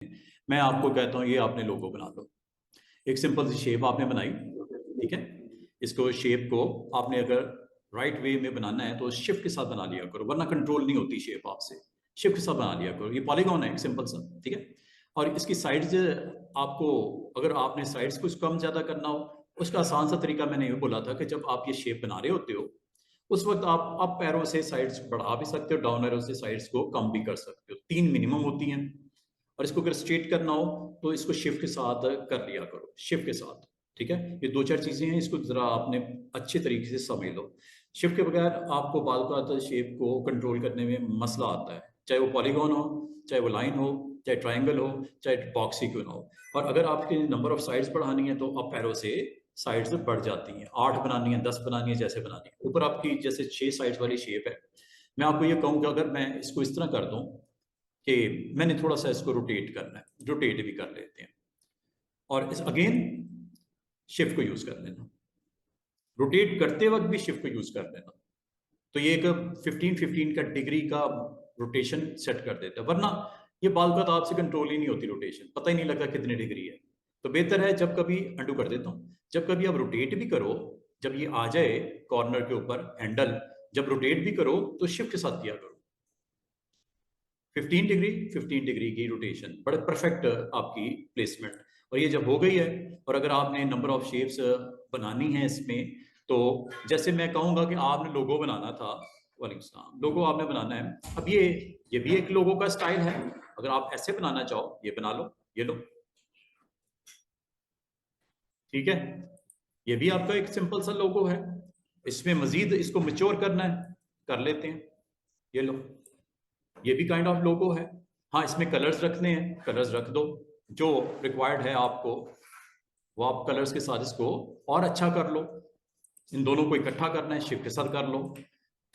मैं आपको कहता हूँ ये आपने लोगो बना लो। एक सिंपल सी शेप आपने बनाई, ठीक है। इसको शेप को आपने अगर राइट वे में बनाना है तो शिफ्ट के साथ बना लिया करो, वरना कंट्रोल नहीं होती शेप आपसे। शिफ्ट के साथ बना लिया करो। ये पॉलीगॉन है एक सिंपल सा, ठीक है। और इसकी साइड्स आपको, अगर आपने साइड्स कुछ कम ज्यादा करना हो, उसका आसान सा तरीका मैंने ये बोला था कि जब आप ये शेप बना रहे होते हो उस वक्त आप अप एरो से साइड्स बढ़ा भी सकते हो, डाउन एरो से साइड्स को कम भी कर सकते हो। 3 मिनिमम होती हैं। और इसको अगर स्ट्रेट करना हो तो इसको शिफ्ट के साथ कर लिया करो, शिफ्ट के साथ, ठीक है। ये 2-4 चीजें हैं, इसको जरा आपने अच्छे तरीके से समझ लो। शिफ्ट के बगैर आपको बाल का शेप को कंट्रोल करने में मसला आता है, चाहे वो पॉलीगॉन हो, चाहे वो लाइन हो, चाहे ट्राइंगल हो, चाहे बॉक्स ही क्यों ना हो। और अगर आपके नंबर ऑफ साइड्स बढ़ानी है तो अप एरो से साइड्स बढ़ जाती हैं। 8 बनानी है, 10 बनानी है, जैसे बनानी है। ऊपर आपकी जैसे 6 साइड्स वाली शेप है, मैं आपको ये कहूँ कि अगर मैं इसको इस तरह कर दूं कि मैंने थोड़ा सा इसको रोटेट करना है, रोटेट भी कर लेते हैं। और इस अगेन शिफ्ट को यूज कर लेना, रोटेट करते वक्त भी शिफ्ट को यूज कर लेना। तो ये एक 15-15 का डिग्री का रोटेशन सेट कर देता है, वरना ये बाल का तो आपसे कंट्रोल ही नहीं होती, रोटेशन पता ही नहीं लगता कितनी डिग्री है। तो बेहतर है जब कभी अंडू कर देता हूँ, जब कभी आप रोटेट भी करो, जब ये आ जाए कॉर्नर के ऊपर हैंडल, जब रोटेट भी करो तो शिफ्ट के साथ किया करो। 15 डिग्री की रोटेशन, बड़े परफेक्ट आपकी प्लेसमेंट। और ये जब हो गई है, और अगर आपने नंबर ऑफ शेप्स बनानी है इसमें, तो जैसे मैं कहूंगा कि आपने लोगो बनाना था, वालेकुम सलाम, लोगो आपने बनाना है। अब ये भी एक लोगो का स्टाइल है। अगर आप ऐसे बनाना चाहो ये बना लो, ये लो, ठीक है। ये भी आपका एक सिंपल सा लोगो है। इसमें मजीद इसको मैच्योर करना है, कर लेते हैं, ये लो, ये भी काइंड ऑफ लोगो है। हाँ, इसमें कलर्स रखने हैं, कलर्स रख दो, जो रिक्वायर्ड है आपको वो आप कलर्स के साथ इसको और अच्छा कर लो। इन दोनों को इकट्ठा करना है, शिफ्ट के साथ कर लो,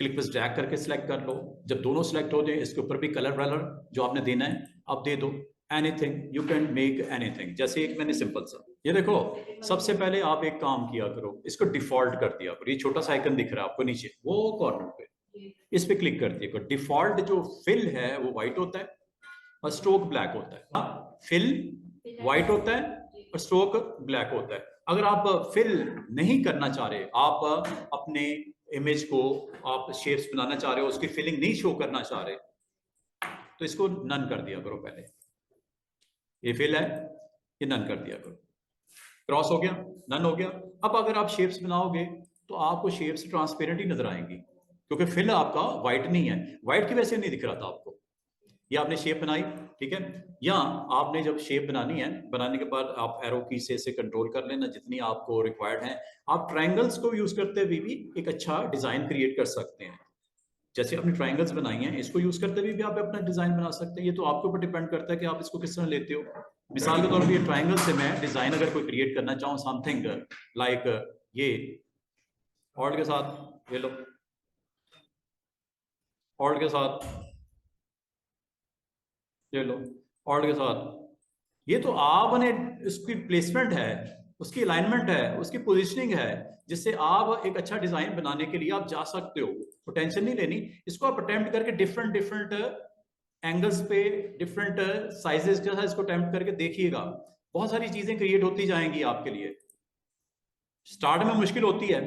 क्लिक पे ड्रैग करके सिलेक्ट कर लो। जब दोनों सिलेक्ट हो जाए, इसके ऊपर भी कलर वलर जो आपने देना है आप दे दो। Anything, you can make anything. जैसे एक मैंने सिंपल सा, ये देखो, सबसे पहले आप एक काम किया करो, इसको डिफॉल्ट कर दिया करो। ये छोटा सा आइकन दिख रहा है आपको नीचे वो कॉर्नर पे, इस पे क्लिक कर दिया करो। डिफॉल्ट जो फिल है वो व्हाइट होता है और स्ट्रोक ब्लैक होता है। हाँ, फिल व्हाइट होता है और स्ट्रोक ब्लैक होता है। अगर आप फिल नहीं करना चाह रहे, आप अपने इमेज को आप शेप्स बनाना चाह रहे हो, उसकी फिलिंग नहीं शो करना चाह रहे, तो इसको नन कर दिया करो पहले। ये फिल है, ये नन कर दिया करो। क्रॉस हो गया, नन हो गया। अब अगर आप शेप्स बनाओगे तो आपको शेप्स ट्रांसपेरेंट ही नजर आएंगी, क्योंकि फिल आपका व्हाइट नहीं है, व्हाइट की वजह से नहीं दिख रहा था आपको। ये आपने शेप बनाई, ठीक है। या आपने जब शेप बनानी है, बनाने के बाद आप एरो की से कंट्रोल कर लेना जितनी आपको रिक्वायर्ड है। आप ट्रायंगल्स को यूज करते हुए भी एक अच्छा डिजाइन क्रिएट कर सकते हैं। जैसे आपने ट्रायंगल्स बनाई हैं, इसको यूज करते हुए भी आप अपना डिजाइन बना सकते हैं। ये तो आपके ऊपर डिपेंड करता है कि आप इसको किस तरह लेते हो। मिसाल के तौर पर ये ट्रायंगल से मैं डिजाइन अगर कोई क्रिएट करना चाहूँ, समथिंग लाइक ये ऑल्ट के साथ, ये लो, ऑल्ट के साथ, ये लो, ऑल्ट के साथ, ये तो आपने, उसकी प्लेसमेंट है, उसकी अलाइनमेंट है, उसकी पोजीशनिंग है, जिससे आप एक अच्छा डिजाइन बनाने के लिए आप जा सकते हो। तो टेंशन नहीं लेनी। इसको आप अटेम्प्ट करके डिफरेंट डिफरेंट एंगल्स पे, डिफरेंट साइजेस के साथ इसको अटेम्प्ट करके देखिएगा, बहुत सारी चीजें क्रिएट होती जाएंगी आपके लिए। स्टार्ट में मुश्किल होती है,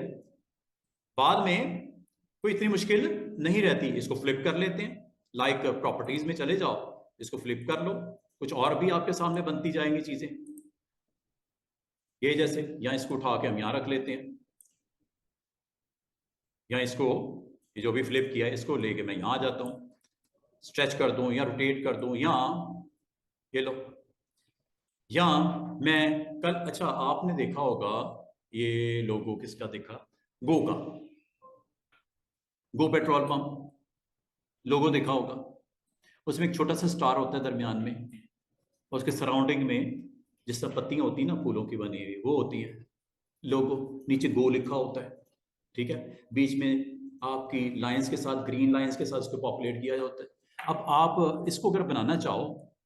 बाद में कोई इतनी मुश्किल नहीं रहती। इसको फ्लिप कर लेते हैं, लाइक प्रॉपर्टीज में चले जाओ, इसको फ्लिप कर लो, कुछ और भी आपके सामने बनती जाएंगी चीजें। ये जैसे या इसको उठा के हम यहां रख लेते हैं, या इसको, ये जो भी फ्लिप किया है इसको लेके मैं यहां आ जाता हूं, स्ट्रेच कर दूं या रोटेट कर दूं, या ये लो, या मैं कल, अच्छा आपने देखा होगा ये लोगो किसका देखा, गो का, गो पेट्रोल पंप लोगो देखा होगा। उसमें एक छोटा सा स्टार होता है दरमियान में, और उसके सराउंडिंग में जिस तरह पत्तियां होती है ना फूलों की बनी हुई, वो होती है लोगो। नीचे गो लिखा होता है, ठीक है। बीच में आपकी लाइंस के साथ, ग्रीन लाइंस के साथ इसको पॉपुलेट किया जाता है। अब आप इसको अगर बनाना चाहो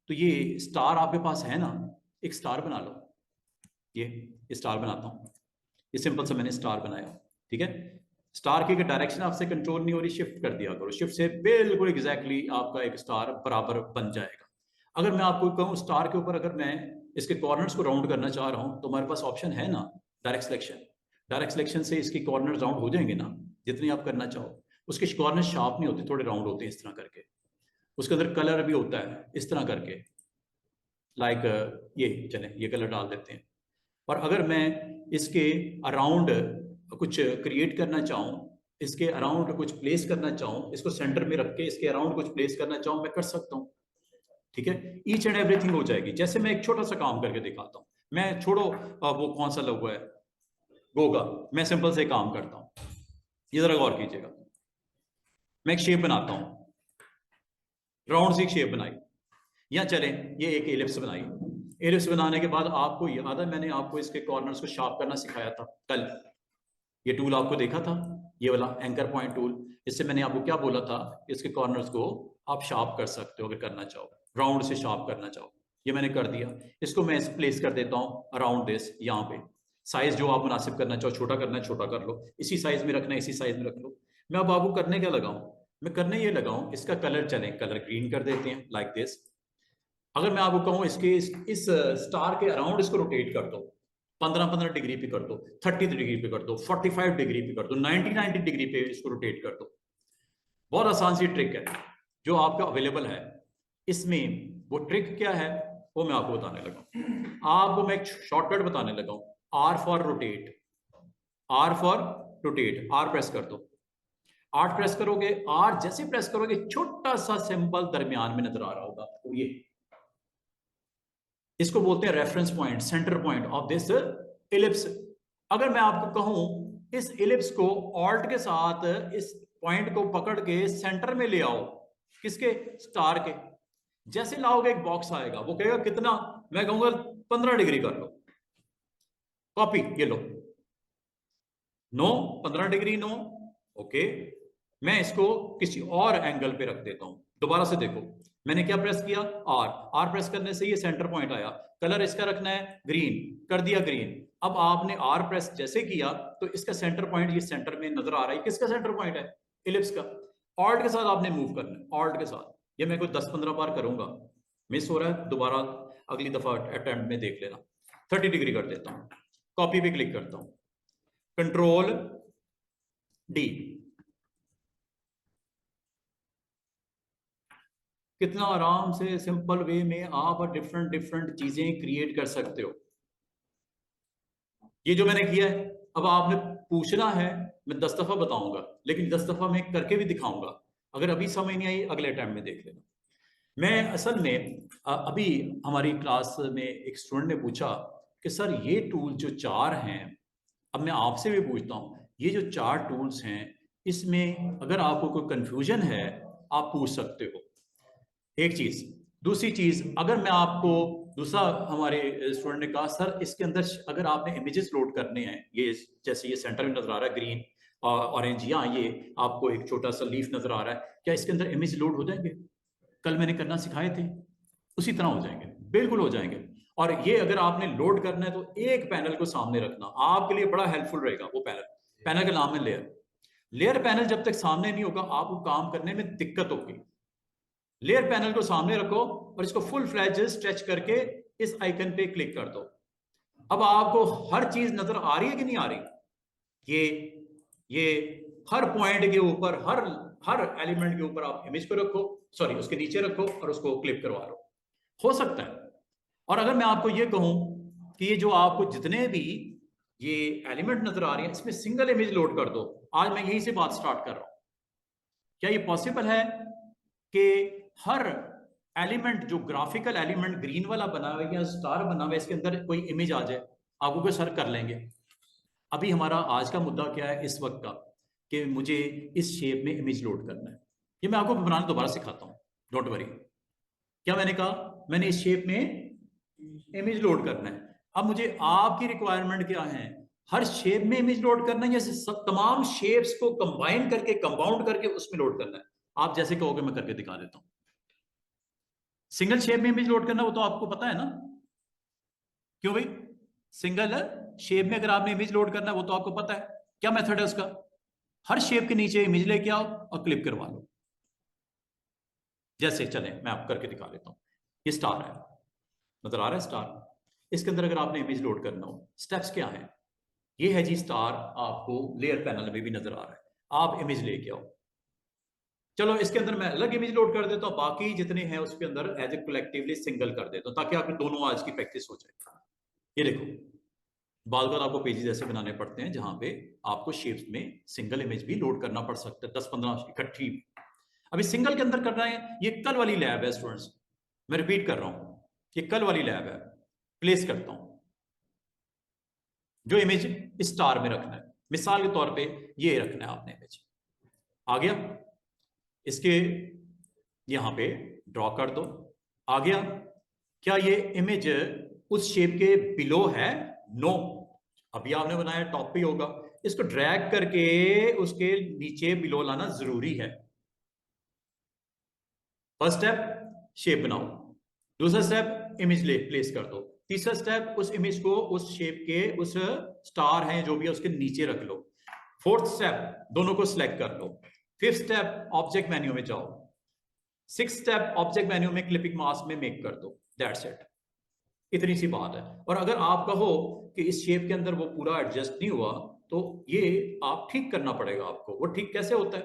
तो ये स्टार आपके पास है ना, एक स्टार बना लो। ये स्टार बनाता हूँ, ये सिंपल सा मैंने स्टार बनाया, ठीक है। स्टार की डायरेक्शन आपसे कंट्रोल नहीं हो रही, शिफ्ट कर दिया करो, शिफ्ट से बिल्कुल एग्जैक्टली आपका एक स्टार बराबर बन जाएगा। अगर मैं आपको कहूँ स्टार के ऊपर अगर मैं इसके कॉर्नर्स को राउंड करना चाह रहा हूँ तो हमारे पास ऑप्शन है ना, डायरेक्ट सिलेक्शन। डायरेक्ट सिलेक्शन से इसके कॉर्नर राउंड हो जाएंगे ना, जितने आप करना चाहो। उसके कॉर्नर शार्प नहीं होते, थोड़े राउंड होते हैं इस तरह करके। उसके अंदर कलर भी होता है इस तरह करके, लाइक ये चले ये कलर डाल देते हैं। और अगर मैं इसके अराउंड कुछ क्रिएट करना चाहूँ, इसके अराउंड कुछ प्लेस करना चाहूँ, इसको सेंटर में रख के इसके अराउंड कुछ प्लेस करना चाहूँ, मैं कर सकता हूँ। ठीक है, ईच एंड एवरीथिंग हो जाएगी। जैसे मैं एक छोटा सा काम करके दिखाता हूँ। मैं छोड़ो वो कौन सा लोगो है गोगा, मैं सिंपल से काम करता हूँ। ये जरा गौर कीजिएगा, मैं एक शेप बनाता हूँ, राउंड सी शेप बनाई, या चले ये एक एलिप्स बनाई। एलिप्स बनाने के बाद आपको याद है मैंने आपको इसके कॉर्नर्स को शार्प करना सिखाया था कल। ये टूल आपको देखा था, ये वाला एंकर पॉइंट टूल। इससे मैंने आपको क्या बोला था, इसके कॉर्नर्स को आप शार्प कर सकते हो अगर करना चाहो, राउंड से शार्प करना चाहो। ये मैंने कर दिया। इसको मैं प्लेस कर देता हूँ अराउंड दिस, यहाँ पे। साइज जो आप मुनासिब करना चाहो, छोटा करना है छोटा कर लो, इसी साइज में रखना है इसी साइज में रख लो। मैं अब आपको करने क्या लगाऊं, मैं करने ये लगाऊं इसका कलर, चलें कलर ग्रीन कर देते हैं लाइक दिस। अगर मैं आपको कहूं इसके इस स्टार के अराउंड इसको रोटेट कर दो, 15-15 डिग्री पे कर दो, 30 डिग्री पे कर दो, 45 डिग्री पे कर दो, 90 डिग्री पे इसको रोटेट कर दो। बहुत आसान सी ट्रिक है जो आपका अवेलेबल है इसमें। वो ट्रिक क्या है वो मैं आपको बताने लगा। आपको मैं एक शॉर्टकट बताने लगा हूं, R for rotate. R for rotate, R press कर दो। आर प्रेस करोगे, आर जैसे प्रेस करोगे छोटा सा सिंबल दरमियान में नजर आ रहा होगा, तो ये इसको बोलते हैं reference point, centre point of this ellipse. अगर मैं आपको कहूं इस इलिप्स को ऑल्ट के साथ इस पॉइंट को पकड़ के सेंटर में ले आओ, किसके, स्टार के। जैसे लाओगे एक बॉक्स आएगा, वो कहेगा कितना, मैं कहूंगा 15 डिग्री कर लो, कॉपी, ये लो, नो 15 डिग्री नो, ओके। मैं इसको किसी और एंगल पे रख देता हूं। दोबारा से देखो, मैंने क्या प्रेस किया, आर। आर प्रेस करने से ये सेंटर पॉइंट आया। कलर इसका रखना है ग्रीन, कर दिया ग्रीन। अब आपने आर प्रेस जैसे किया तो इसका सेंटर पॉइंट ये सेंटर में नजर आ रहा है। किसका सेंटर पॉइंट है, इलिप्स का। ऑल्ट के साथ आपने मूव करना है, ऑल्ट के साथ। ये मैं कोई 10-15 बार करूंगा, मिस हो रहा है, दोबारा अगली दफा अटेम्प्ट में देख लेना। 30 डिग्री कर देता हूं, कॉपी पे क्लिक करता हूं, कंट्रोल डी। कितना आराम से सिंपल वे में आप डिफरेंट डिफरेंट चीजें क्रिएट कर सकते हो। ये जो मैंने किया है, अब आपने पूछना है, मैं 10 दफा बताऊंगा, लेकिन 10 दफा मैं करके भी दिखाऊंगा। अगर अभी समझ नहीं आई अगले टाइम में देख लेना। मैं असल में अभी हमारी क्लास में एक स्टूडेंट ने पूछा कि सर ये टूल जो 4 हैं, अब मैं आपसे भी पूछता हूं, ये जो 4 टूल्स हैं इसमें अगर आपको कोई कंफ्यूजन है आप पूछ सकते हो, एक चीज। दूसरी चीज, अगर मैं आपको दूसरा, हमारे स्टूडेंट ने कहा सर इसके अंदर अगर आपने इमेजेस लोड करने हैं, ये जैसे ये सेंटर में नजर आ रहा है ग्रीन और ऑरेंज, या ये आपको एक छोटा सा लीफ नजर आ रहा है, क्या इसके अंदर इमेज लोड हो जाएंगे? कल मैंने करना सिखाए थे, उसी तरह हो जाएंगे, बिल्कुल हो जाएंगे। और ये अगर आपने लोड करना है तो एक पैनल को सामने रखना आपके लिए बड़ा हेल्पफुल रहेगा। वो पैनल, पैनल का नाम है लेयर। लेयर पैनल जब तक सामने नहीं होगा आपको काम करने में दिक्कत होगी। लेयर पैनल को सामने रखो और इसको फुल फ्लैज स्ट्रेच करके इस आइकन पे क्लिक कर दो। अब आपको हर चीज नजर आ रही है कि नहीं आ रही? ये हर पॉइंट के ऊपर, हर एलिमेंट के ऊपर आप इमेज को रखो, सॉरी उसके नीचे रखो और उसको क्लिक करवा लो, हो सकता है। और अगर मैं आपको ये कहूं कि ये जो आपको जितने भी ये एलिमेंट नजर आ रही है इसमें सिंगल इमेज लोड कर दो, आज मैं यहीं से बात स्टार्ट कर रहा हूं, क्या ये पॉसिबल है कि हर एलिमेंट जो ग्राफिकल एलिमेंट ग्रीन वाला बना हुआ है या स्टार बना हुआ है इसके अंदर कोई इमेज आ जाए? आपको कोई सर्च कर लेंगे। अभी हमारा आज का मुद्दा क्या है इस वक्त का, कि मुझे इस शेप में इमेज लोड करना है। ये मैं आपको बनाना दोबारा सिखाता हूं, डोंट वरी। क्या मैंने कहा, मैंने इस शेप में इमेज लोड करना है। अब मुझे आपकी रिक्वायरमेंट क्या है, हर शेप में इमेज लोड करना है या सब तमाम शेप्स को कंबाइन करके, कंपाउंड करके उसमें लोड करना है? आप जैसे कहोगे मैं करके दिखा देता हूं। सिंगल शेप में इमेज लोड करना वो तो आपको पता है ना, क्यों भाई? सिंगल शेप में अगर आपने इमेज लोड करना है वो तो आपको पता है। क्या मेथड है उसका? हर शेप के नीचे इमेज लेके आओ और क्लिक करवा लो। जैसे चले मैं आप करके दिखा देता हूं। ये स्टार है, नजर आ रहा है स्टार। इसके अंदर अगर आपने इमेज लोड करना हो, स्टेप्स क्या है? ये है जी स्टार, आपको लेयर पैनल में भी नजर आ रहा है। आप इमेज लेके आओ। चलो इसके अंदर मैं अलग इमेज लोड कर देता हूँ, बाकी जितने हैं उसके अंदर एज ए कलेक्टिवली सिंगल कर देता हूँ, ताकि आपके दोनों आज की प्रैक्टिस हो जाए। ये देखो, बार बार आपको पेजेस ऐसे बनाने पड़ते हैं जहां पे आपको शेप्स में सिंगल इमेज भी लोड करना पड़ सकता है, 10-15 इकट्ठी। अभी सिंगल के अंदर करना है, ये कल वाली लैब है स्टूडेंट्स, मैं रिपीट कर रहा हूं, ये कल वाली लैब है। प्लेस करता हूं जो इमेज स्टार में रखना है, मिसाल के तौर पे ये रखना है आपने इमेज। आ गया, इसके यहां पे ड्रॉ कर दो। आ गया, क्या ये इमेज उस शेप के बिलो है? नो, अभी आपने बनाया टॉप पे होगा, इसको ड्रैग करके उसके नीचे बिलो लाना जरूरी है। फर्स्ट स्टेप शेप बनाओ, दूसरा स्टेप इमेज ले प्लेस कर दो, तीसरा स्टेप उस इमेज को उस शेप के उस स्टार है जो भी है उसके नीचे रख लो। फोर्थ स्टेप दोनों को सिलेक्ट कर लो। फिफ्थ स्टेप ऑब्जेक्ट मेन्यू में जाओ। सिक्स स्टेप ऑब्जेक्ट मेन्यू में क्लिपिंग मास्क में मेक कर दो। दैट्स इट, इतनी सी बात है। और अगर आप कहो कि इस शेप के अंदर वो पूरा एडजस्ट नहीं हुआ, तो ये आप ठीक करना पड़ेगा आपको। वो ठीक कैसे होता है?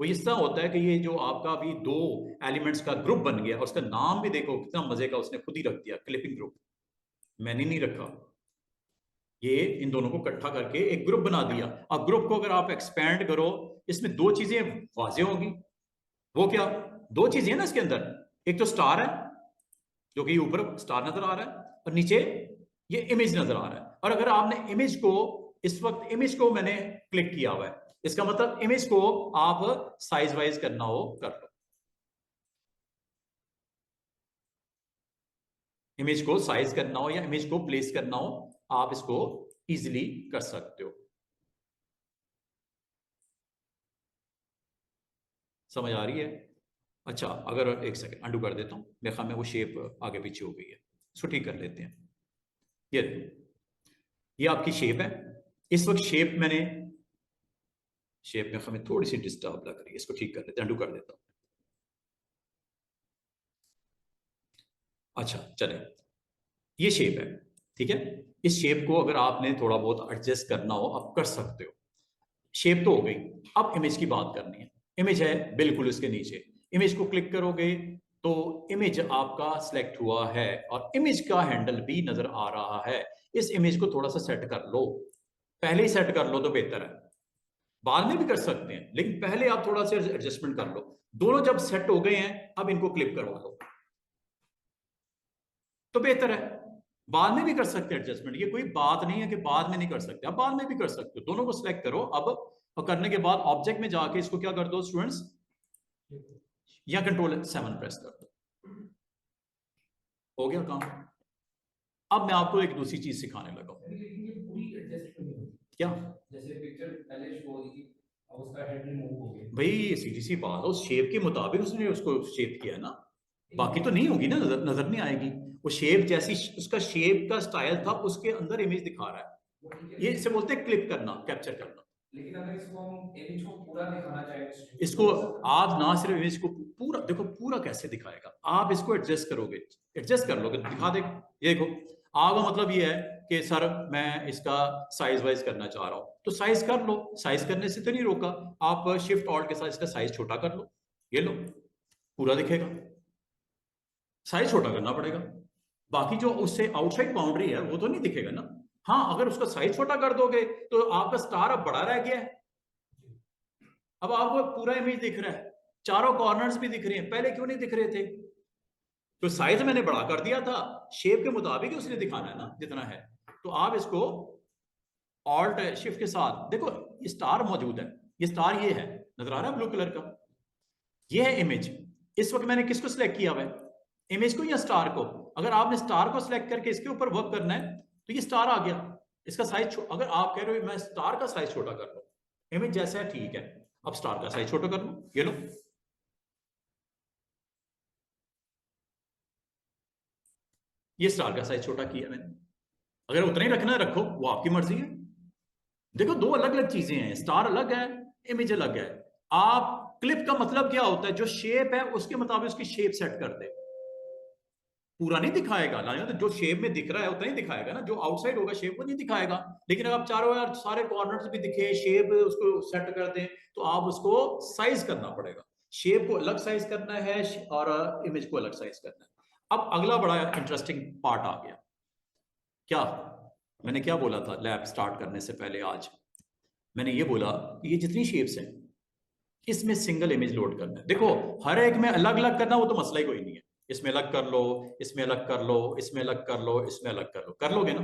वो इस तरह होता है कि ये जो आपका अभी दो एलिमेंट्स का ग्रुप बन गया, उसका नाम भी देखो कितना मजे का उसने खुद ही रख दिया, क्लिपिंग ग्रुप। मैंने नहीं रखा, ये इन दोनों को इकट्ठा करके एक ग्रुप बना दिया। अब ग्रुप को अगर आप एक्सपैंड करो, इसमें दो चीजें वाजे होंगी। वो क्या? दो चीजें हैं ना इसके अंदर, एक तो स्टार है जो कि ऊपर स्टार नजर आ रहा है, और नीचे ये इमेज नजर आ रहा है। और अगर आपने इमेज को, इस वक्त इमेज को मैंने क्लिक किया हुआ है, इसका मतलब इमेज को आप साइज वाइज करना हो कर लो। इमेज को साइज करना हो या इमेज को प्लेस करना हो, आप इसको इजीली कर सकते हो। समझ आ रही है? अच्छा, अगर एक सेकंड अंडू कर देता हूं, मेरे ख्याल में वो शेप आगे पीछे हो गई है, इसको ठीक कर लेते हैं। ये देखो, ये आपकी शेप है। इस वक्त शेप मैंने, शेप में हमें थोड़ी सी डिस्टर्ब लग रही है, इसको ठीक कर लेते हैं, अंडू कर देता हूं। अच्छा चले, ये शेप है, ठीक है। इस शेप को अगर आपने थोड़ा बहुत एडजस्ट करना हो, आप कर सकते हो। शेप तो हो गई, अब इमेज की बात करनी है। इमेज है बिल्कुल इसके नीचे, इमेज को क्लिक करोगे तो इमेज आपका सिलेक्ट हुआ है और इमेज का हैंडल भी नजर आ रहा है। इस इमेज को थोड़ा सा सेट कर लो, पहले ही सेट कर लो तो बेहतर है। बाद में भी कर सकते हैं, लेकिन पहले आप थोड़ा सा एडजस्टमेंट कर लो। दोनों जब सेट हो गए हैं, अब इनको क्लिक करवा लो तो बेहतर है। बाद में भी कर सकते हैं एडजस्टमेंट, ये कोई बात नहीं है कि बाद में नहीं कर सकते, आप बाद में भी कर सकते हो। दोनों को सिलेक्ट करो अब, और करने के बाद ऑब्जेक्ट में जाके इसको क्या कर दो स्टूडेंट्स, या Ctrl+7 प्रेस कर दो, हो गया काम। अब मैं आपको एक दूसरी चीज सिखाने लगा हूं। लेकिन ये पूरी एडजस्ट नहीं होती, क्या? जैसे पिक्चर पहले शो हो रही थी, अब उसका हेड रिमूव हो गया। भाई सीधी सी बात है, उस शेप के मुताबिक उसने उसको शेप किया है ना, बाकी तो नहीं होगी ना, नजर नहीं आएगी। वो शेप जैसी उसका शेप का स्टाइल था, उसके अंदर इमेज दिखा रहा है। ये इसे बोलते हैं क्लिप करना, कैप्चर करना। लेकिन अगर इसको हम इमेज को पूरा दिखाना चाहें, इसको आप ना सिर्फ इमेज को पूरा देखो, पूरा कैसे दिखाएगा, आप इसको एडजस्ट करोगे, एडजस्ट कर लोगे दिखा देगा। ये देखो, आपका मतलब ये है कि सर मैं इसका साइज वाइज करना चाह रहा हूं, तो साइज कर लो, साइज करने से तो नहीं रोका। आप शिफ्ट ऑल्ट के साथ इसका साइज छोटा कर लो, ये लो पूरा दिखेगा। साइज छोटा करना पड़ेगा, बाकी जो उससे आउटसाइड बाउंड्री है वो तो नहीं दिखेगा ना। हाँ, अगर उसका साइज छोटा कर दोगे तो आपका स्टार अब बड़ा रह गया है, अब आपको पूरा इमेज दिख रहा है, चारों कॉर्नर्स भी दिख रहे हैं, पहले क्यों नहीं दिख रहे थे? तो साइज मैंने बड़ा कर दिया था, शेप के मुताबिक उसने दिखाना है ना जितना है। तो आप इसको ऑल्ट शिफ्ट के साथ देखो, ये स्टार मौजूद है, ये स्टार ये है, नजर आ रहा है ब्लू कलर का, ये है इमेज। इस वक्त मैंने किसको सिलेक्ट किया हुआ है, इमेज को या स्टार को? अगर आपने स्टार को सिलेक्ट करके इसके ऊपर वर्क करना है तो ये स्टार आ गया, इसका साइज। अगर आप कह रहे हो मैं स्टार का साइज छोटा कर लो, इमेज जैसा है ठीक है, अब स्टार का साइज छोटा कर लो, ये लो। ये स्टार का साइज छोटा किया मैंने, अगर उतना ही रखना है रखो, वो आपकी मर्जी है। देखो, दो अलग अलग चीजें हैं, स्टार अलग है, इमेज अलग है। आप क्लिप का मतलब क्या होता है, जो शेप है उसके मुताबिक उसकी शेप सेट कर दे। पूरा नहीं दिखाएगा ना, तो जो शेप में दिख रहा है उतना ही दिखाएगा ना, जो आउटसाइड होगा शेप वो नहीं दिखाएगा। लेकिन अगर आप चारों यार सारे कॉर्नर्स भी दिखे, शेप उसको सेट कर दें, तो आप उसको साइज करना पड़ेगा, शेप को अलग साइज करना है और इमेज को अलग साइज करना है। अब अगला बड़ा इंटरेस्टिंग पार्ट आ गया। क्या मैंने क्या बोला था लैब स्टार्ट करने से पहले आज? मैंने ये बोला कि ये जितनी शेप्स हैं इसमें सिंगल इमेज लोड करना है। देखो हर एक में अलग अलग करना वो तो मसला ही कोई नहीं है, इसमें अलग कर लो, इसमें अलग कर लो, इसमें अलग कर लो, इसमें अलग कर लो, कर लोगे ना,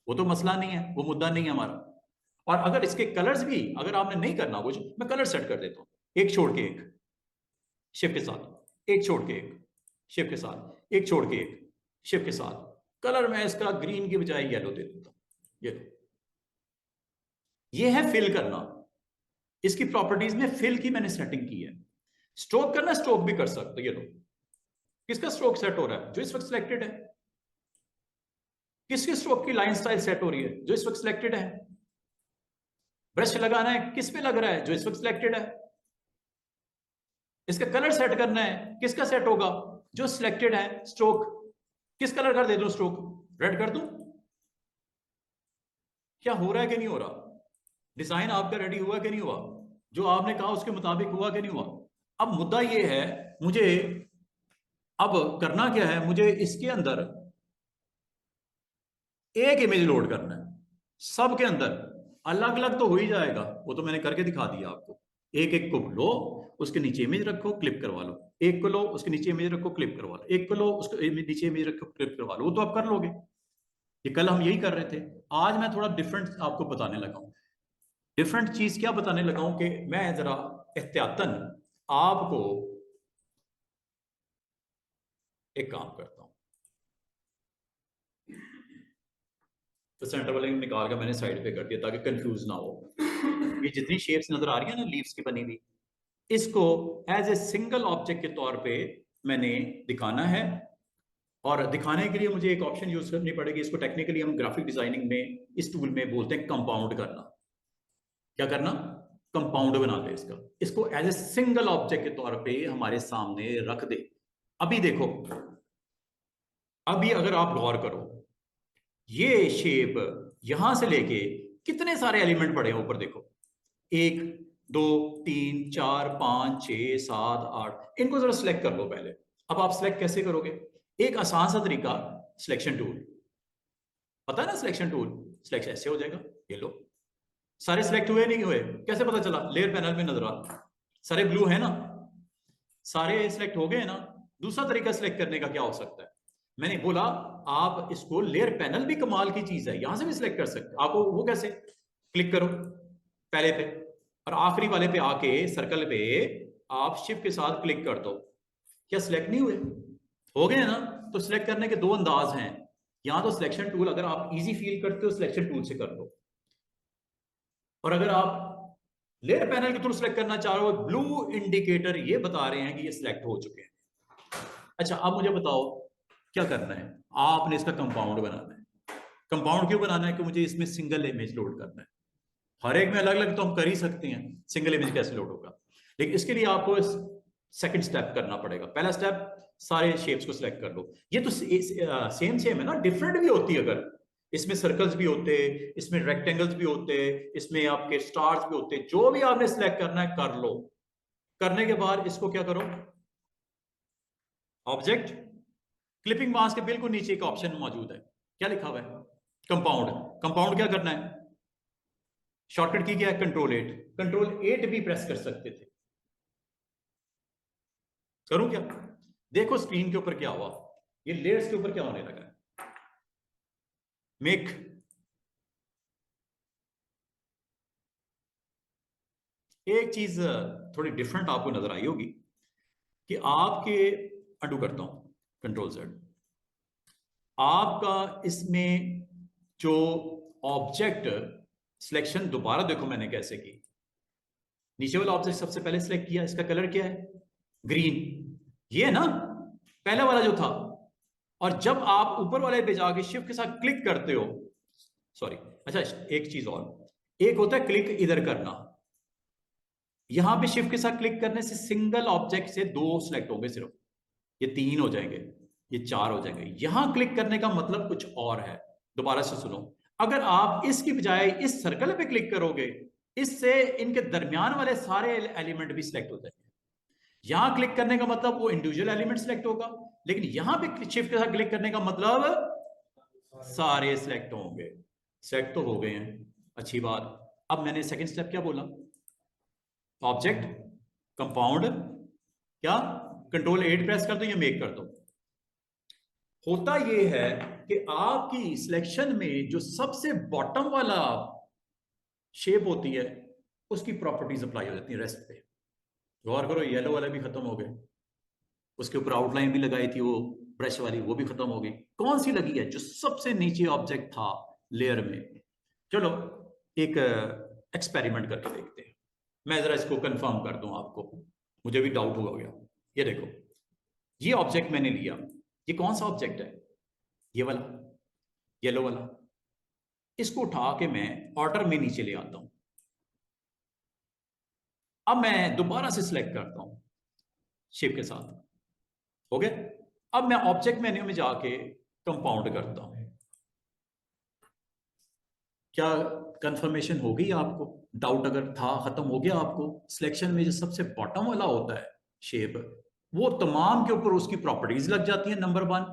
वो तो मसला नहीं है, वो मुद्दा नहीं है हमारा। और अगर इसके कलर्स भी अगर आपने नहीं करना कुछ, मैं कलर सेट कर देता हूँ, एक छोड़ के एक शिफ्ट के साथ, एक छोड़ के एक शिफ्ट के साथ, एक छोड़ के एक शिफ्ट के साथ। कलर मैं इसका ग्रीन की बजाय येलो दे देता हूँ। ये है फिल करना। इसकी प्रॉपर्टीज में फिल की मैंने सेटिंग की है। स्ट्रोक करना, स्ट्रोक भी कर सकते हो। ये लो, किसका स्ट्रोक सेट हो रहा है? जो इस वक्त सिलेक्टेड है। किसके स्ट्रोक की लाइन स्टाइल सेट हो रही है? जो इस वक्त सिलेक्टेड है। ब्रश लगाना है, किस पे लग रहा है? जो इस वक्त सिलेक्टेड है। इसका कलर सेट करना है, किसका सेट होगा? जो सिलेक्टेड है। स्ट्रोक किस कलर कर दे दूं? स्ट्रोक रेड कर दूं? क्या हो रहा है कि नहीं हो रहा? डिजाइन आपका रेडी हुआ कि नहीं हुआ? जो आपने कहा उसके मुताबिक हुआ कि नहीं हुआ? अब मुद्दा ये है, मुझे अब करना क्या है, मुझे इसके अंदर एक इमेज लोड करना है। सबके अंदर अलग अलग तो हो ही जाएगा, वो तो मैंने करके दिखा दिया आपको। एक एक को लो, उसके नीचे इमेज रखो, क्लिप करवा लो। एक को लो, उसके नीचे इमेज रखो, क्लिप करवा लो। एक को लो, उसके नीचे इमेज रखो, क्लिप करवा लो। वो तो आप कर लोगे, ये कल हम यही कर रहे थे। आज मैं थोड़ा डिफरेंट आपको बताने लगा हूं। डिफरेंट चीज क्या बताने लगा हूं कि मैं जरा एहतियातन आपको एक काम करता हूं। तो सेंटर वाले निकाल के मैंने साइड पे कर दिया ताकि कंफ्यूज ना हो। ये जितनी शेप्स नजर आ रही है ना लीव्स की बनी हुई, इसको एज ए सिंगल ऑब्जेक्ट के तौर पे मैंने दिखाना है। और दिखाने के लिए मुझे एक ऑप्शन यूज करनी पड़ेगी। इसको टेक्निकली हम ग्राफिक डिजाइनिंग में इस टूल में बोलते हैं कंपाउंड करना। क्या करना? कंपाउंड बना दे इसका, इसको एज ए सिंगल ऑब्जेक्ट के तौर पे हमारे सामने रख दे। अभी देखो, अभी अगर आप गौर करो, ये शेप यहां से लेके कितने सारे एलिमेंट पड़े हैं ऊपर देखो। 1 2 3 4 5 6 7 8, इनको जरा सिलेक्ट कर लो पहले। अब आप सिलेक्ट कैसे करोगे? एक आसान सा तरीका, सिलेक्शन टूल। पता है ना सिलेक्शन टूल? सिलेक्शन ऐसे हो जाएगा, ये लो। सारे सिलेक्ट हुए नहीं हुए कैसे पता चला? लेयर पैनल में नजर आ, सारे ब्लू है ना, सारे सिलेक्ट हो गए ना। दूसरा तरीका सिलेक्ट करने का क्या हो सकता है? मैंने बोला आप इसको, लेयर पैनल भी कमाल की चीज है, यहां से भी सिलेक्ट कर सकते हो। आपको वो कैसे? क्लिक करो पहले पे और आखिरी वाले पे आके सर्कल पे आप शिफ्ट के साथ क्लिक कर दो। क्या सिलेक्ट नहीं हुए? हो गए ना। तो सिलेक्ट करने के दो अंदाज हैं। यहां तो सिलेक्शन टूल अगर आप इजी फील करते हो सिलेक्शन टूल से कर लो, और अगर आप लेयर पैनल के थ्रू सिलेक्ट करना चाह रहे हो, ब्लू इंडिकेटर ये बता रहे हैं कि ये सिलेक्ट हो चुके हैं। अच्छा अब मुझे बताओ क्या करना है? आपने इसका कंपाउंड बनाना है। कंपाउंड क्यों बनाना है? कि मुझे इसमें सिंगल इमेज लोड करना है। हर एक में अलग अलग तो हम कर ही सकते हैं, सिंगल इमेज कैसे लोड होगा? लेकिन इसके लिए आपको सेकंड स्टेप करना पड़ेगा। पहला स्टेप, सारे शेप्स को सिलेक्ट कर लो। ये तो सेम सेम है ना, डिफरेंट भी होती है। अगर इसमें सर्कल्स भी होते, इसमें रेक्टेंगल्स भी होते, इसमें आपके स्टार्स भी होते, जो भी आपने सिलेक्ट करना है कर लो। करने के बाद इसको क्या करो? ऑब्जेक्ट, क्लिपिंग मास्क के बिल्कुल नीचे एक ऑप्शन मौजूद है, क्या लिखा हुआ है? कंपाउंड। कंपाउंड क्या करना है? शॉर्टकट की क्या है? कंट्रोल 8। कंट्रोल 8 भी प्रेस कर सकते थे। करूं क्या? देखो स्क्रीन के ऊपर क्या हुआ, ये लेयर्स के ऊपर क्या होने लगा है। मेक, एक चीज थोड़ी डिफरेंट आपको नजर आई होगी कि आपके, अंडू करता हूं, कंट्रोल Z, आपका इसमें जो ऑब्जेक्ट सिलेक्शन, दोबारा देखो मैंने कैसे की। नीचे वाला ऑब्जेक्ट सबसे पहले सिलेक्ट किया, इसका कलर क्या है? ग्रीन। ये है ना पहला वाला जो था। और जब आप ऊपर वाले पे जाके शिफ्ट के साथ क्लिक करते हो, सॉरी, अच्छा एक चीज और, एक होता है क्लिक इधर करना। यहां पे शिफ्ट के साथ क्लिक करने से सिंगल ऑब्जेक्ट से 2 सिलेक्ट होंगे सिर्फ, ये 3 हो जाएंगे। ये 4 हो जाएंगे। यहां क्लिक करने का मतलब कुछ और है। दोबारा से सुनो, अगर आप इसकी बजाय इस सर्कल पे क्लिक करोगे, इससे इनके दरमियान वाले सारे एलिमेंट भी सिलेक्ट हो जाएंगे। यहां क्लिक करने का मतलब वो इंडिविजुअल एलिमेंट सिलेक्ट होगा, लेकिन यहां पे शिफ्ट के साथ क्लिक करने का मतलब सारे सिलेक्ट होंगे। सिलेक्ट तो हो गए हैं, अच्छी बात। अब मैंने सेकंड स्टेप क्या बोला? ऑब्जेक्ट, कंपाउंड, क्या कंट्रोल 8 प्रेस कर दो या मेक कर दो। होता यह है कि आपकी सिलेक्शन में जो सबसे बॉटम वाला शेप होती है उसकी प्रॉपर्टीज अप्लाई हो जाती है रेस्ट पे। गौर करो, येलो वाला भी खत्म हो गए, उसके ऊपर आउटलाइन भी लगाई थी वो ब्रश वाली, वो भी खत्म हो गई। कौन सी लगी है? जो सबसे नीचे ऑब्जेक्ट था लेयर में। चलो एक एक्सपेरिमेंट करके देखते हैं। मैं जरा इसको कंफर्म कर दूं आपको, मुझे भी डाउट हो गया। ये देखो, ये ऑब्जेक्ट मैंने लिया। ये कौन सा ऑब्जेक्ट है? ये वाला, येलो वाला। इसको उठा के मैं ऑर्डर में नीचे ले आता हूं। अब मैं दोबारा से सिलेक्ट करता हूं शेप के साथ, हो गया। अब मैं ऑब्जेक्ट मेन्यू में जाके कंपाउंड करता हूं। क्या कंफर्मेशन हो गई आपको? डाउट अगर था खत्म हो गया आपको? सिलेक्शन में जो सबसे बॉटम वाला होता है शेप, वो तमाम के ऊपर उसकी प्रॉपर्टीज लग जाती है, नंबर 1।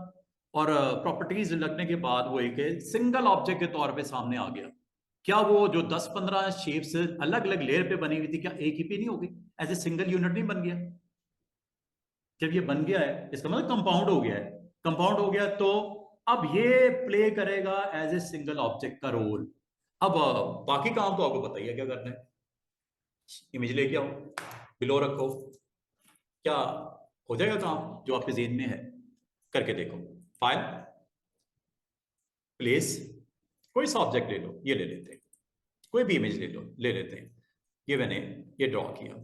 और प्रॉपर्टीज लगने के बाद वो एक सिंगल ऑब्जेक्ट के तौर पे सामने आ गया। क्या वो जो 10-15 शेप्स अलग अलग लेयर पे बनी हुई थी, क्या एक ही पे नहीं हो गई? एज ए सिंगल यूनिट नहीं बन गया? जब ये बन गया है, इसका मतलब कंपाउंड हो गया है। कंपाउंड हो गया तो अब ये प्ले करेगा एज ए सिंगल ऑब्जेक्ट का रोल। अब बाकी काम तो आपको बताइए क्या करना है। इमेज लेके आओ, बिलो रखो, क्या हो जाएगा काम जो आपके जेहन में है? करके देखो। फाइल, प्लेस, कोई सा ऑब्जेक्ट ले लो, ये ले लेते हैं। कोई भी इमेज ले लो, ले लेते हैं। ये मैंने ये ड्रॉ किया।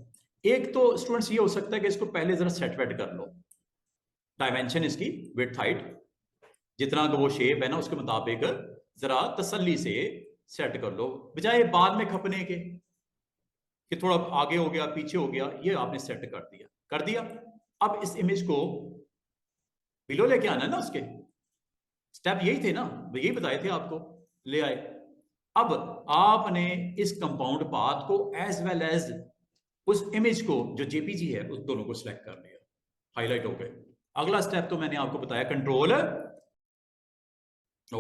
एक तो स्टूडेंट्स ये हो सकता है कि इसको पहले जरा सेट वेट कर लो, डायमेंशन इसकी, विड्थ हाइट, जितना का वो शेप है ना उसके मुताबिक जरा तसल्ली से सेट कर लो, बजाय बाद में खपने के कि थोड़ा आगे हो गया पीछे हो गया। ये आपने सेट कर दिया, कर दिया। अब इस इमेज को बिलो लेके आना है ना, उसके स्टेप यही थे ना, यही बताए थे आपको, ले आए। अब आपने इस कंपाउंड पाथ को एज वेल एज उस इमेज को जो जेपीजी है उस दोनों को सिलेक्ट कर लिया, हाईलाइट हो गए। अगला स्टेप तो मैंने आपको बताया, कंट्रोल ओ,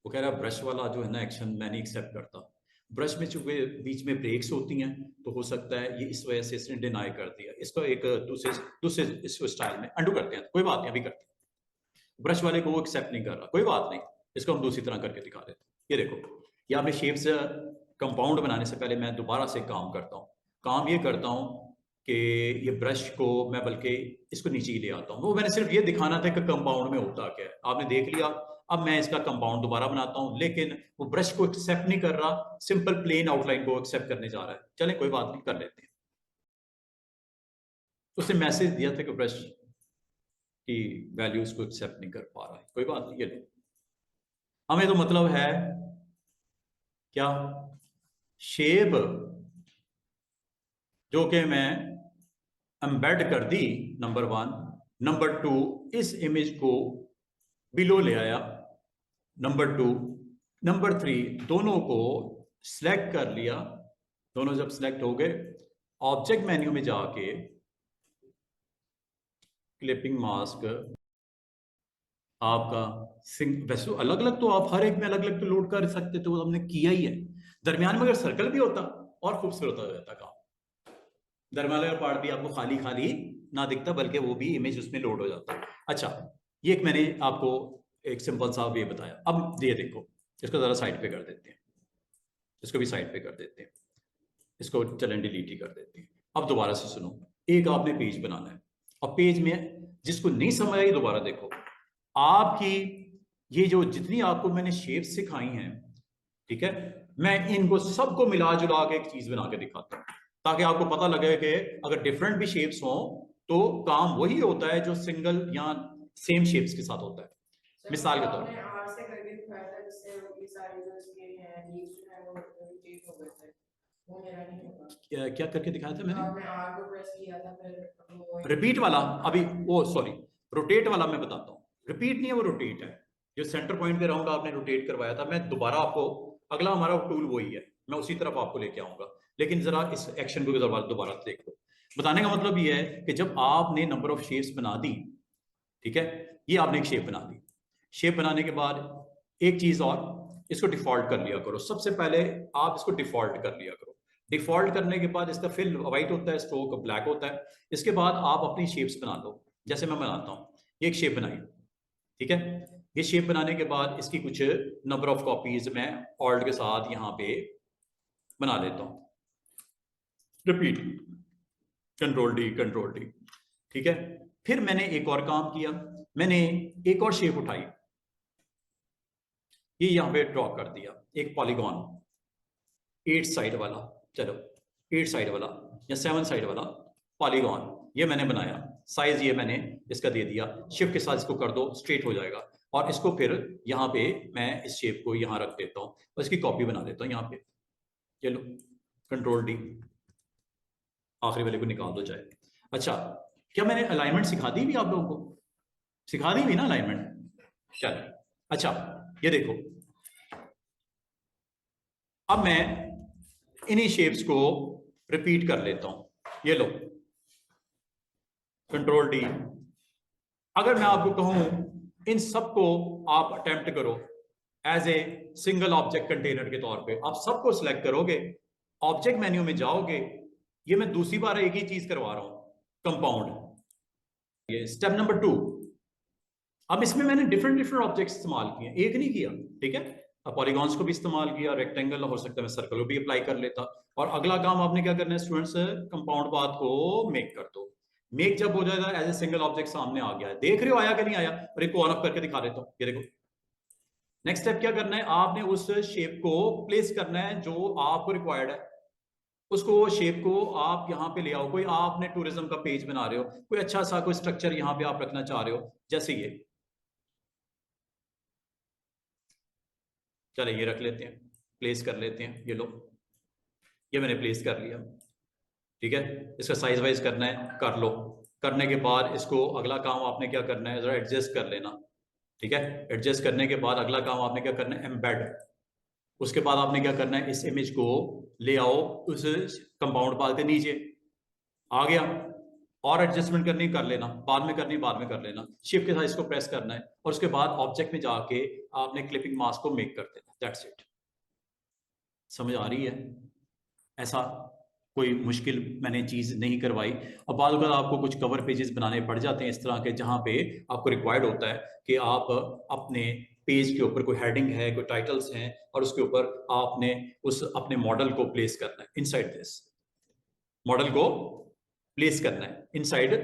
वो कह रहा है ब्रश वाला जो है ना एक्शन मैं नहीं एक्सेप्ट करता। ब्रश में चूंकि बीच में ब्रेक्स होती हैं तो हो सकता है ये इस वजह से इसने डिनाई कर दिया। इसको एक दूसरे इसको स्टाइल में अंडू करते हैं, कोई बात नहीं, अभी करते हैं। ब्रश वाले को वो एक्सेप्ट नहीं कर रहा, कोई बात नहीं, इसको हम दूसरी तरह करके दिखा देते हैं। ये देखो, ये आपने शेप्स कंपाउंड बनाने से पहले मैं दोबारा से काम करता हूँ। काम ये करता हूँ कि ये ब्रश को मैं बल्कि इसको नीचे ही ले आता हूँ। वो मैंने सिर्फ ये दिखाना था कि कंपाउंड में होता क्या है, आपने देख लिया। अब मैं इसका कंपाउंड दोबारा बनाता हूँ, लेकिन वो ब्रश को एक्सेप्ट नहीं कर रहा, सिंपल प्लेन आउटलाइन को एक्सेप्ट करने जा रहा है। चलें कोई बात नहीं, कर लेते हैं। उसने मैसेज दिया था कि ब्रश की वैल्यूज को एक्सेप्ट नहीं कर पा रहा है, कोई बात नहीं, ये लो। हमें तो मतलब है क्या, शेप जो कि मैं एम्बेड कर दी, नंबर 1। नंबर 2, इस इमेज को बिलो ले आया, नंबर 2। नंबर 3, दोनों को सिलेक्ट कर लिया। दोनों जब सिलेक्ट हो गए, ऑब्जेक्ट मेन्यू में जाके क्लिपिंग मास्क आपका वैसे अलग अलग तो आप हर एक में अलग अलग तो लोड कर सकते थे, वो हमने किया ही है। दरमियान में अगर सर्कल भी होता और खूबसूरत हो जाता काम। दरमियान का पार्ट भी आपको खाली खाली ना दिखता, बल्कि वो भी इमेज उसमें लोड हो जाता। अच्छा, ये एक मैंने आपको एक सिंपल सा वे बताया। अब ये देखो, इसको जरा साइड पे कर देते हैं, इसको भी साइड पे कर देते हैं, इसको चलें डिलीट ही कर देते हैं। अब दोबारा से सुनो, एक आपने पेज बनाना है, और पेज में जिसको नहीं समझ आई दोबारा देखो। आपकी ये जो जितनी आपको मैंने शेप सिखाई हैं, ठीक है, मैं इनको सबको मिला जुला के एक चीज बना के दिखाता हूं, ताकि आपको पता लगे कि अगर डिफरेंट भी शेप्स हों तो काम वही होता है जो सिंगल या सेम शेप्स के साथ होता है। मिसाल के तौर पर आर से करके दिखाया था, जिससे ये सारे जो इसके हैं लीव्स जो है वो रोटेट हो गए थे, वो मेरा नहीं होगा। क्या करके दिखाया था मैंने? आपने आर को प्रेस किया था, फिर वो रिपीट वाला, अभी वो सॉरी, रोटेट वाला मैं बताता हूँ, रिपीट नहीं है वो, रोटेट है। जो सेंटर पॉइंट के राउंड आपने रोटेट करवाया था, मैं दोबारा आपको, अगला हमारा टूल वही है, मैं उसी तरफ आपको लेके आऊंगा, लेकिन जरा इस एक्शन को दोबारा देख लो। बताने का मतलब ये है कि जब आपने नंबर ऑफ शेप्स बना दी, ठीक है, ये आपने एक शेप बना दी, शेप बनाने के बाद एक चीज और, इसको डिफॉल्ट कर लिया करो। सबसे पहले आप इसको डिफॉल्ट कर लिया करो। डिफॉल्ट करने के बाद इसका फिल व्हाइट होता है, स्ट्रोक ब्लैक होता है। इसके बाद आप अपनी शेप्स बना लो, जैसे मैं बनाता हूँ, ये एक शेप बनाई, ठीक है। ये शेप बनाने के बाद इसकी कुछ नंबर ऑफ कॉपीज मैं ऑल्ट के साथ यहाँ पे बना लेता हूँ, रिपीट, कंट्रोल डी, ठीक है। फिर मैंने एक और काम किया, मैंने एक और शेप उठाई, ये यहां पे ड्रॉ कर दिया, एक पॉलीगॉन 8 साइड वाला, चलो 8 साइड वाला या 7 साइड वाला पॉलीगॉन, ये मैंने बनाया। साइज ये मैंने इसका दे दिया, शिफ्ट के साथ इसको कर दो, स्ट्रेट हो जाएगा। और इसको फिर यहाँ पे मैं इस शेप को यहाँ रख देता हूँ और इसकी कॉपी बना देता हूँ यहाँ पे, चलो कंट्रोल डी, आखिरी वाले को निकाल दो चाहे। अच्छा, क्या मैंने अलाइनमेंट सिखा दी भी आप लोगों को? सिखा दी भी ना अलाइनमेंट, चलो। अच्छा, ये देखो, अब मैं इन्हीं शेप्स को रिपीट कर लेता हूं, ये लो कंट्रोल डी। अगर मैं आपको कहूं इन सबको आप अटेम्प्ट करो as a single object container के तौर पे, आप सबको सिलेक्ट करोगे, ऑब्जेक्ट मेन्यू में जाओगे, ये मैं दूसरी बार एक ही चीज करवा रहा हूं, कंपाउंड, ये स्टेप नंबर 2। अब इसमें मैंने डिफरेंट ऑब्जेक्ट्स इस्तेमाल किए, एक नहीं किया, ठीक है। अब पॉलीगॉन्स को भी इस्तेमाल किया, रेक्टेंगल, हो सकता है मैं सर्कल को भी अप्लाई कर लेता। और अगला काम आपने क्या करना है स्टूडेंट्स, कंपाउंड पाथ को मेक कर दो। मेक जब हो जाएगा एज ए सिंगल ऑब्जेक्ट सामने आ गया है, देख रहे हो आया कि नहीं आया, और एक को ऑन अप करके दिखा देता हूं, ये देखो। नेक्स्ट स्टेप क्या करना है, आपने उस शेप को प्लेस करना है जो आपको रिक्वायर्ड है, उसको शेप को आप यहाँ पे ले आओ। कोई आपने टूरिज्म का पेज बना रहे हो, कोई अच्छा सा कोई स्ट्रक्चर यहाँ पे आप रखना चाह रहे हो, जैसे ये, चले ये रख लेते हैं, प्लेस कर लेते हैं, ये लो, ये मैंने प्लेस कर लिया, ठीक है। इसका साइज वाइज करना है, कर लो। करने के बाद इसको अगला काम आपने क्या करना है, जरा एडजस्ट कर लेना, ठीक है। एडजस्ट करने के बाद अगला काम आपने क्या करना है, एम्बेड। उसके बाद आपने क्या करना है, इस इमेज को ले आओ उस कंपाउंड पाथ के नीचे, आ गया। और एडजस्टमेंट करनी कर लेना, बाद में करनी बाद में कर लेना, शिफ्ट के साथ इसको प्रेस करना है, और उसके बाद ऑब्जेक्ट में जाके आपने क्लिपिंग मास्क को मेक कर देना, दैट्स इट। समझ आ रही है? ऐसा कोई मुश्किल मैंने चीज नहीं करवाई। और बाद अगर आपको कुछ कवर पेजेस बनाने पड़ जाते हैं इस तरह के, जहां पे आपको रिक्वायर्ड होता है कि आप अपने पेज के ऊपर कोई हेडिंग है, कोई टाइटल्स हैं, और उसके ऊपर आपने उस अपने मॉडल को प्लेस करना है इनसाइड दिस, मॉडल को प्लेस करना है इनसाइड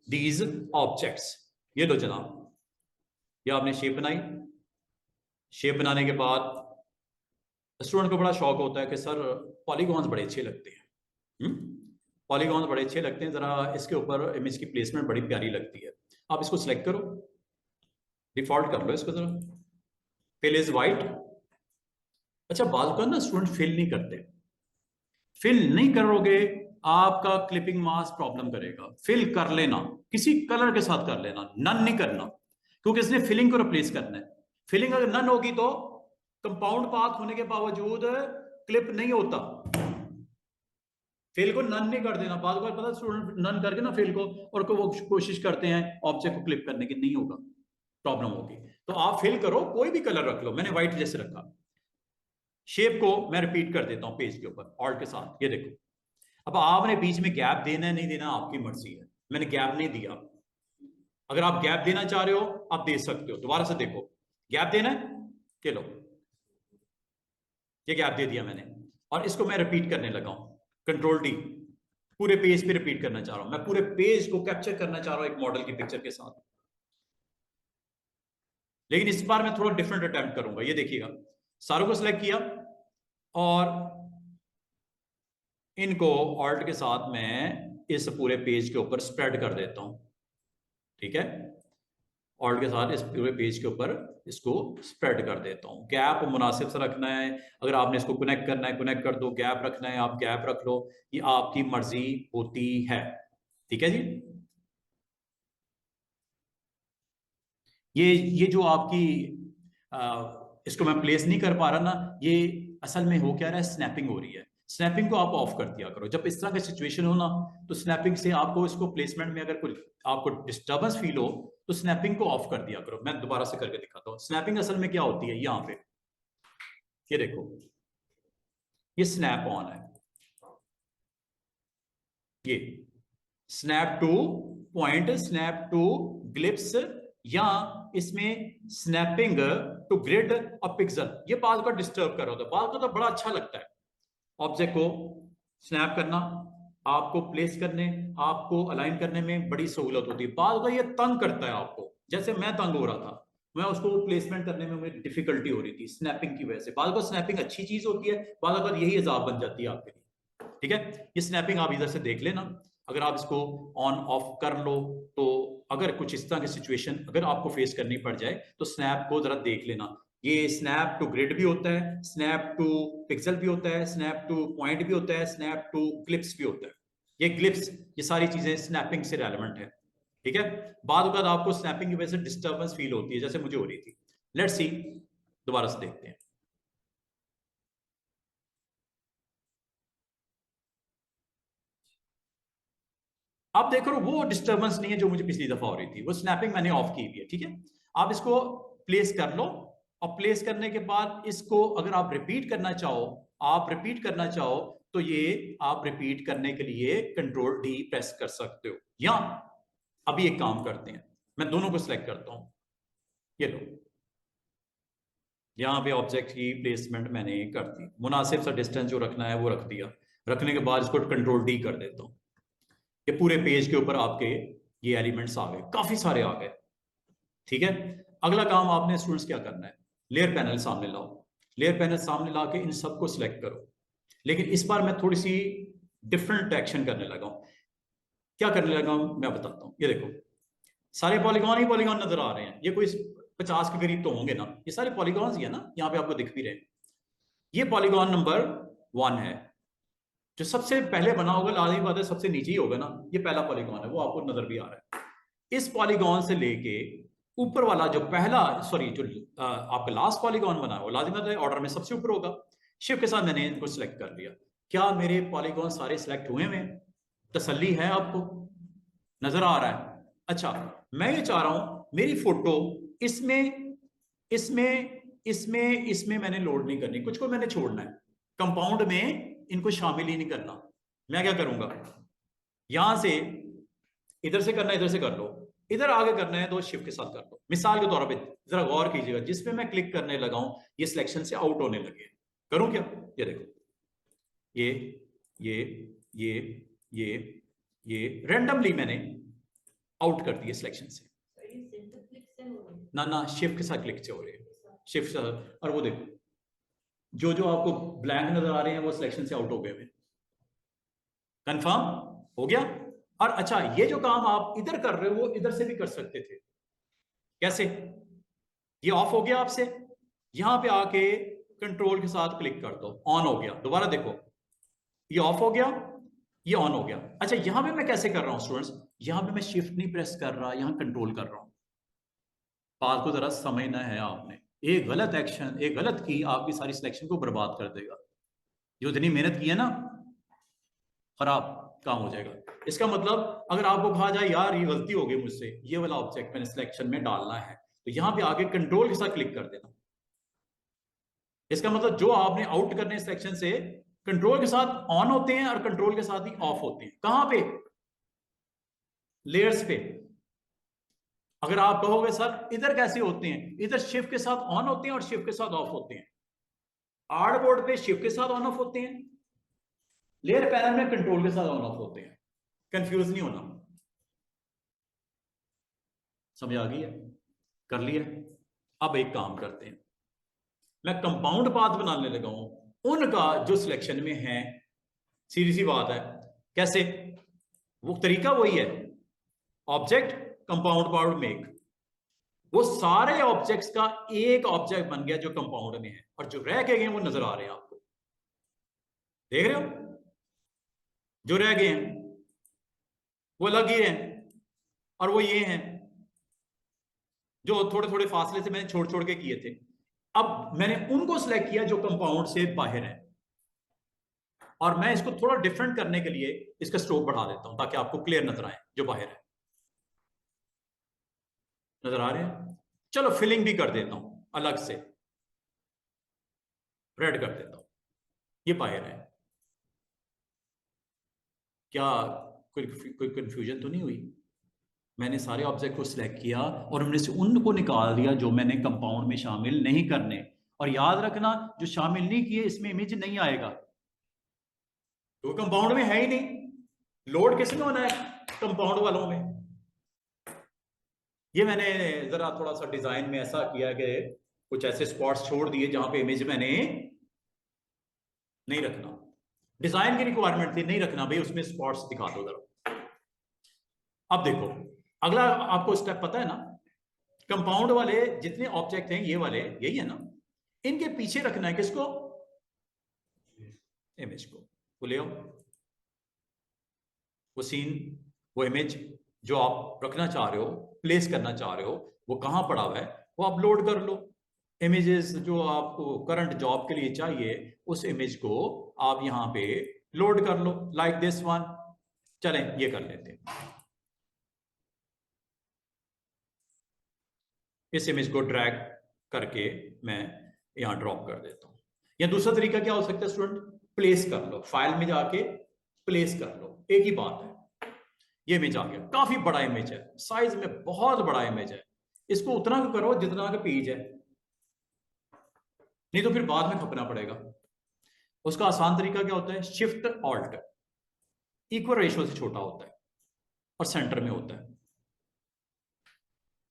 दीज ऑब्जेक्ट्स। ये लो जनाब, ये आपने शेप बनाई। शेप बनाने के बाद स्टूडेंट को बड़ा शौक होता है कि सर पॉलीगॉन्स बड़े अच्छे लगते हैं, पॉलीगॉन्स बड़े अच्छे लगते हैं, जरा इसके ऊपर इमेज की प्लेसमेंट बड़ी प्यारी लगती है। आप इसको सिलेक्ट करो, डिफॉल्ट कर लो इसको, जरा फिल इज वाइट। अच्छा, बात कर ना स्टूडेंट फिल नहीं करते, फिल नहीं करोगे आपका क्लिपिंग मास्क प्रॉब्लम करेगा। फिल कर लेना, किसी कलर के साथ कर लेना, नन नहीं करना, क्योंकि इसने फिलिंग को रिप्लेस करना है। फिलिंग अगर नन होगी तो कंपाउंड पाथ होने के बावजूद क्लिप नहीं होता। फिल को नन नहीं कर देना, बाद में पता स्टूडेंट नन करके ना फिल को, और को वो कोशिश करते हैं ऑब्जेक्ट को क्लिप करने की, नहीं होगा, प्रॉब्लम होगी। तो आप फिल करो, कोई भी कलर रख लो, मैंने व्हाइट जैसे रखा। शेप को मैं रिपीट कर देता हूं पेज के ऊपर ऑल्ट के साथ, ये देखो। अब आपने बीच में गैप देना है नहीं देना आपकी मर्जी है, मैंने गैप नहीं दिया। अगर आप गैप देना चाह रहे हो आप दे सकते हो, दोबारा से देखो, गैप देना है, चलो ये गैप दे दिया मैंने, और इसको मैं रिपीट करने लगा हूं, कंट्रोल डी। पूरे पेज पे रिपीट करना चाह रहा हूं, मैं पूरे पेज को कैप्चर करना चाह रहा हूं एक मॉडल की पिक्चर के साथ। लेकिन इस बार मैं थोड़ा डिफरेंट अटेम्प्ट करूंगा, ये देखिएगा, सारों को सिलेक्ट किया और इनको ऑल्ट के साथ मैं इस पूरे पेज के ऊपर स्प्रेड कर देता हूं, ठीक है। ऑल्ट के साथ इस पूरे पेज के ऊपर इसको स्प्रेड कर देता हूं। गैप मुनासिब से रखना है, अगर आपने इसको कनेक्ट करना है कनेक्ट कर दो, गैप रखना है आप गैप रख लो, ये आपकी मर्जी होती है, ठीक है जी। ये जो आपकी इसको मैं प्लेस नहीं कर पा रहा ना, ये असल में हो क्या रहा है, स्नैपिंग हो रही है। स्नैपिंग को आप ऑफ कर दिया करो। जब इस तरह की सिचुएशन हो ना, तो स्नैपिंग से आपको इसको प्लेसमेंट में अगर कोई आपको डिस्टर्बेंस फील हो तो स्नैपिंग को ऑफ कर दिया करो। मैं दोबारा से करके दिखाता हूँ। स्नैपिंग असल में क्या होती है, यहाँ पे ये देखो, ये स्नैप ऑन है, ये snap to point, snap to glyphs, या इसमें स्नैपिंग टू ग्रिड और पिक्सल। ये बाल को डिस्टर्ब कर रहा होता है, बाल को तो बड़ा अच्छा लगता है ऑब्जेक्ट को स्नैप करना, आपको प्लेस करने, आपको अलाइन करने में बड़ी सहूलत होती है। बाल को ये तंग करता है आपको, जैसे मैं तंग हो रहा था, मैं उसको प्लेसमेंट करने में मुझे डिफिकल्टी हो रही थी स्नैपिंग की वजह से। बाल को स्नैपिंग अच्छी चीज होती है, बाल पर यही अजाब बन जाती है आपके लिए। ठीक है, ये स्नैपिंग आप इधर से देख लेना। अगर आप इसको ऑन ऑफ कर लो तो अगर कुछ इस तरह की सिचुएशन अगर आपको फेस करनी पड़ जाए तो स्नैप को जरा देख लेना। ये स्नैप टू ग्रिड भी होता है, स्नैप टू पिक्सल भी होता है, स्नैप टू पॉइंट भी होता है, स्नैप टू क्लिप्स भी होता है। ये क्लिप्स, ये सारी चीजें स्नैपिंग से रेलेवेंट है। ठीक है, बाद आपको स्नैपिंग की वजह से डिस्टर्बेंस फील होती है, जैसे मुझे हो रही थी। लेट्स सी, दोबारा से देखते हैं। आप देख रहे हो वो डिस्टर्बेंस नहीं है जो मुझे पिछली दफा हो रही थी, वो स्नैपिंग मैंने ऑफ की हुई है। ठीक है, आप इसको प्लेस कर लो, और प्लेस करने के बाद इसको अगर आप रिपीट करना चाहो, तो ये आप रिपीट करने के लिए कंट्रोल डी प्रेस कर सकते हो। या अभी एक काम करते हैं, मैं दोनों को सिलेक्ट करता हूं, ये लो, यहाँ पे ऑब्जेक्ट की प्लेसमेंट मैंने कर दी, मुनासिब सा डिस्टेंस जो रखना है वो रख दिया। रखने के बाद इसको कंट्रोल डी कर देता हूं। ये पूरे पेज के ऊपर आपके ये एलिमेंट्स आ गए, काफी सारे आ गए। ठीक है, अगला काम आपने स्टूडेंट्स क्या करना है, लेयर पैनल सामने लाओ। लेयर पैनल सामने ला के इन सबको सिलेक्ट करो। लेकिन इस बार मैं थोड़ी सी डिफरेंट एक्शन करने लगा हूं। क्या करने लगा हूं मैं बताता हूं। ये देखो, सारे पॉलीगॉन ही पॉलीगॉन नजर आ रहे हैं, ये कोई 50 के करीब तो होंगे ना, ये सारे पॉलीगॉन्स ही है ना, यहाँ पे आपको दिख भी रहे हैं। ये पॉलीगॉन नंबर 1 है, जो सबसे पहले बना होगा, लाजमी बात है सबसे नीचे ही होगा ना, ये पहला पॉलीगॉन है, वो आपको नजर भी आ रहा है। इस पॉलीगॉन से लेके ऊपर वाला जो पहला, सॉरी जो आपका लास्ट पॉलीगॉन बना है, वो लाजमी बात है ऑर्डर में सबसे ऊपर होगा। शिफ्ट के साथ मैंने इनको सिलेक्ट कर लिया। क्या मेरे पॉलीगॉन सारे सिलेक्ट हुए हैं? तसल्ली है आपको? नजर आ रहा है? अच्छा, मैं ये चाह रहा हूं मेरी फोटो इसमें इसमें इसमें इसमें मैंने लोड नहीं करनी, कुछ को मैंने छोड़ना है, कंपाउंड में इनको शामिल ही नहीं करना। मैं क्या करूंगा, यहां से इधर से करना है, इधर से कर लो, इधर आगे करना है तो शिफ्ट के साथ कर लो। मिसाल के तौर पे जरा गौर कीजिएगा, जिसपे मैं क्लिक करने लगा हूं ये सिलेक्शन से आउट होने लगे। करूं क्या? ये देखो, ये ये ये ये ये रैंडमली मैंने आउट कर दिए सिलेक्शन से। ना ना, शिफ्ट के साथ क्लिक से हो रहे हैं, शिफ्ट। और वो देखो, जो जो आपको ब्लैंक नजर आ रहे हैं वो सिलेक्शन से आउट हो गए। कंफर्म हो गया? और अच्छा, ये जो काम आप इधर कर रहे हो वो इधर से भी कर सकते थे। कैसे? ये ऑफ हो गया आपसे, यहां पे आके कंट्रोल के साथ क्लिक कर दो, ऑन हो गया। दोबारा देखो, ये ऑफ हो गया, ये ऑन हो गया। अच्छा, यहां पे मैं कैसे कर रहा हूं स्टूडेंट्स, यहां पे मैं शिफ्ट नहीं प्रेस कर रहा, यहां कंट्रोल कर रहा हूं। बात को जरा समझना है आपने। एक गलत एक्शन, एक गलत की आपकी सारी सिलेक्शन को बर्बाद कर देगा। जो इतनी मेहनत की है ना, खराब काम हो जाएगा। इसका मतलब अगर आपको कहा जाए यार ये गलती हो गई मुझसे, ये वाला ऑब्जेक्ट मैंने सिलेक्शन में डालना है, तो यहां पे आगे कंट्रोल के साथ क्लिक कर देना। इसका मतलब जो आपने आउट करने सिलेक्शन से, कंट्रोल के साथ ऑन होते हैं और कंट्रोल के साथ ही ऑफ होते हैं। कहां पे? लेयर्स पे। अगर आप कहोगे सर इधर कैसे होते हैं, इधर शिफ्ट के साथ ऑन होते हैं और शिफ्ट के साथ ऑफ होते हैं। आर्ट बोर्ड पे शिफ्ट के साथ ऑन ऑफ होते हैं, लेयर पैनल में कंट्रोल के साथ ऑन ऑफ होते हैं। कंफ्यूज नहीं होना। समझ आ गई है? कर लिया? अब एक काम करते हैं, मैं कंपाउंड पाथ बनाने लगा हूं उनका जो सिलेक्शन में है। सीधी सी बात है, कैसे? वो तरीका वही है, ऑब्जेक्ट कंपाउंड पार्ट मेक। वो सारे ऑब्जेक्ट्स का एक ऑब्जेक्ट बन गया जो कंपाउंड में है, और जो रह गए हैं वो नजर आ रहे हैं आपको, देख रहे हो? जो रह गए हैं वो अलग ही हैं, और वो ये हैं जो थोड़े थोड़े फासले से मैंने छोड़ छोड़ के किए थे। अब मैंने उनको सिलेक्ट किया जो कंपाउंड से बाहर है, और मैं इसको थोड़ा डिफरेंट करने के लिए इसका स्ट्रोक बढ़ा देता हूं ताकि आपको क्लियर नजर आए जो बाहर है। नजर आ रहे हैं? चलो फिलिंग भी कर देता हूं, अलग से रेड कर देता हूं, ये बाहर है। क्या कोई कंफ्यूजन तो नहीं हुई? मैंने सारे ऑब्जेक्ट को सिलेक्ट किया और उनमें से उनको निकाल दिया जो मैंने कंपाउंड में शामिल नहीं करने। और याद रखना, जो शामिल नहीं किए इसमें इमेज नहीं आएगा, तो कंपाउंड में है ही नहीं। लोड किसमें होना है? कंपाउंड वालों में। ये मैंने जरा थोड़ा सा डिजाइन में ऐसा किया कि कुछ ऐसे स्पॉट्स छोड़ दिए जहां पे इमेज मैंने नहीं रखना। डिजाइन की रिक्वायरमेंट थी, नहीं रखना भाई, उसमें स्पॉट्स दिखा दो जरा। अब देखो, अगला आपको स्टेप पता है ना, कंपाउंड वाले जितने ऑब्जेक्ट हैं, ये वाले यही है ना, इनके पीछे रखना है किसको? इमेज को। वो ले आओ, वो सीन, वो इमेज जो आप रखना चाह रहे हो, प्लेस करना चाह रहे हो, वो कहां पड़ा हुआ है, वो अपलोड कर लो। इमेजेस जो आपको करंट जॉब के लिए चाहिए, उस इमेज को आप यहां पे लोड कर लो, लाइक दिस वन। चलें ये कर लेते हैं। इस इमेज को ड्रैग करके मैं यहां ड्रॉप कर देता हूं। या दूसरा तरीका क्या हो सकता है स्टूडेंट? प्लेस कर लो, फाइल में जाके प्लेस कर लो, एक ही बात है। ये इमेज आ गया, काफी बड़ा इमेज है, साइज में बहुत बड़ा इमेज है। इसको उतना करो जितना का पेज है, नहीं तो फिर बाद में खपना पड़ेगा। उसका आसान तरीका क्या होता है? शिफ्ट ऑल्ट, इक्वल रेशियो से छोटा होता है और सेंटर में होता है।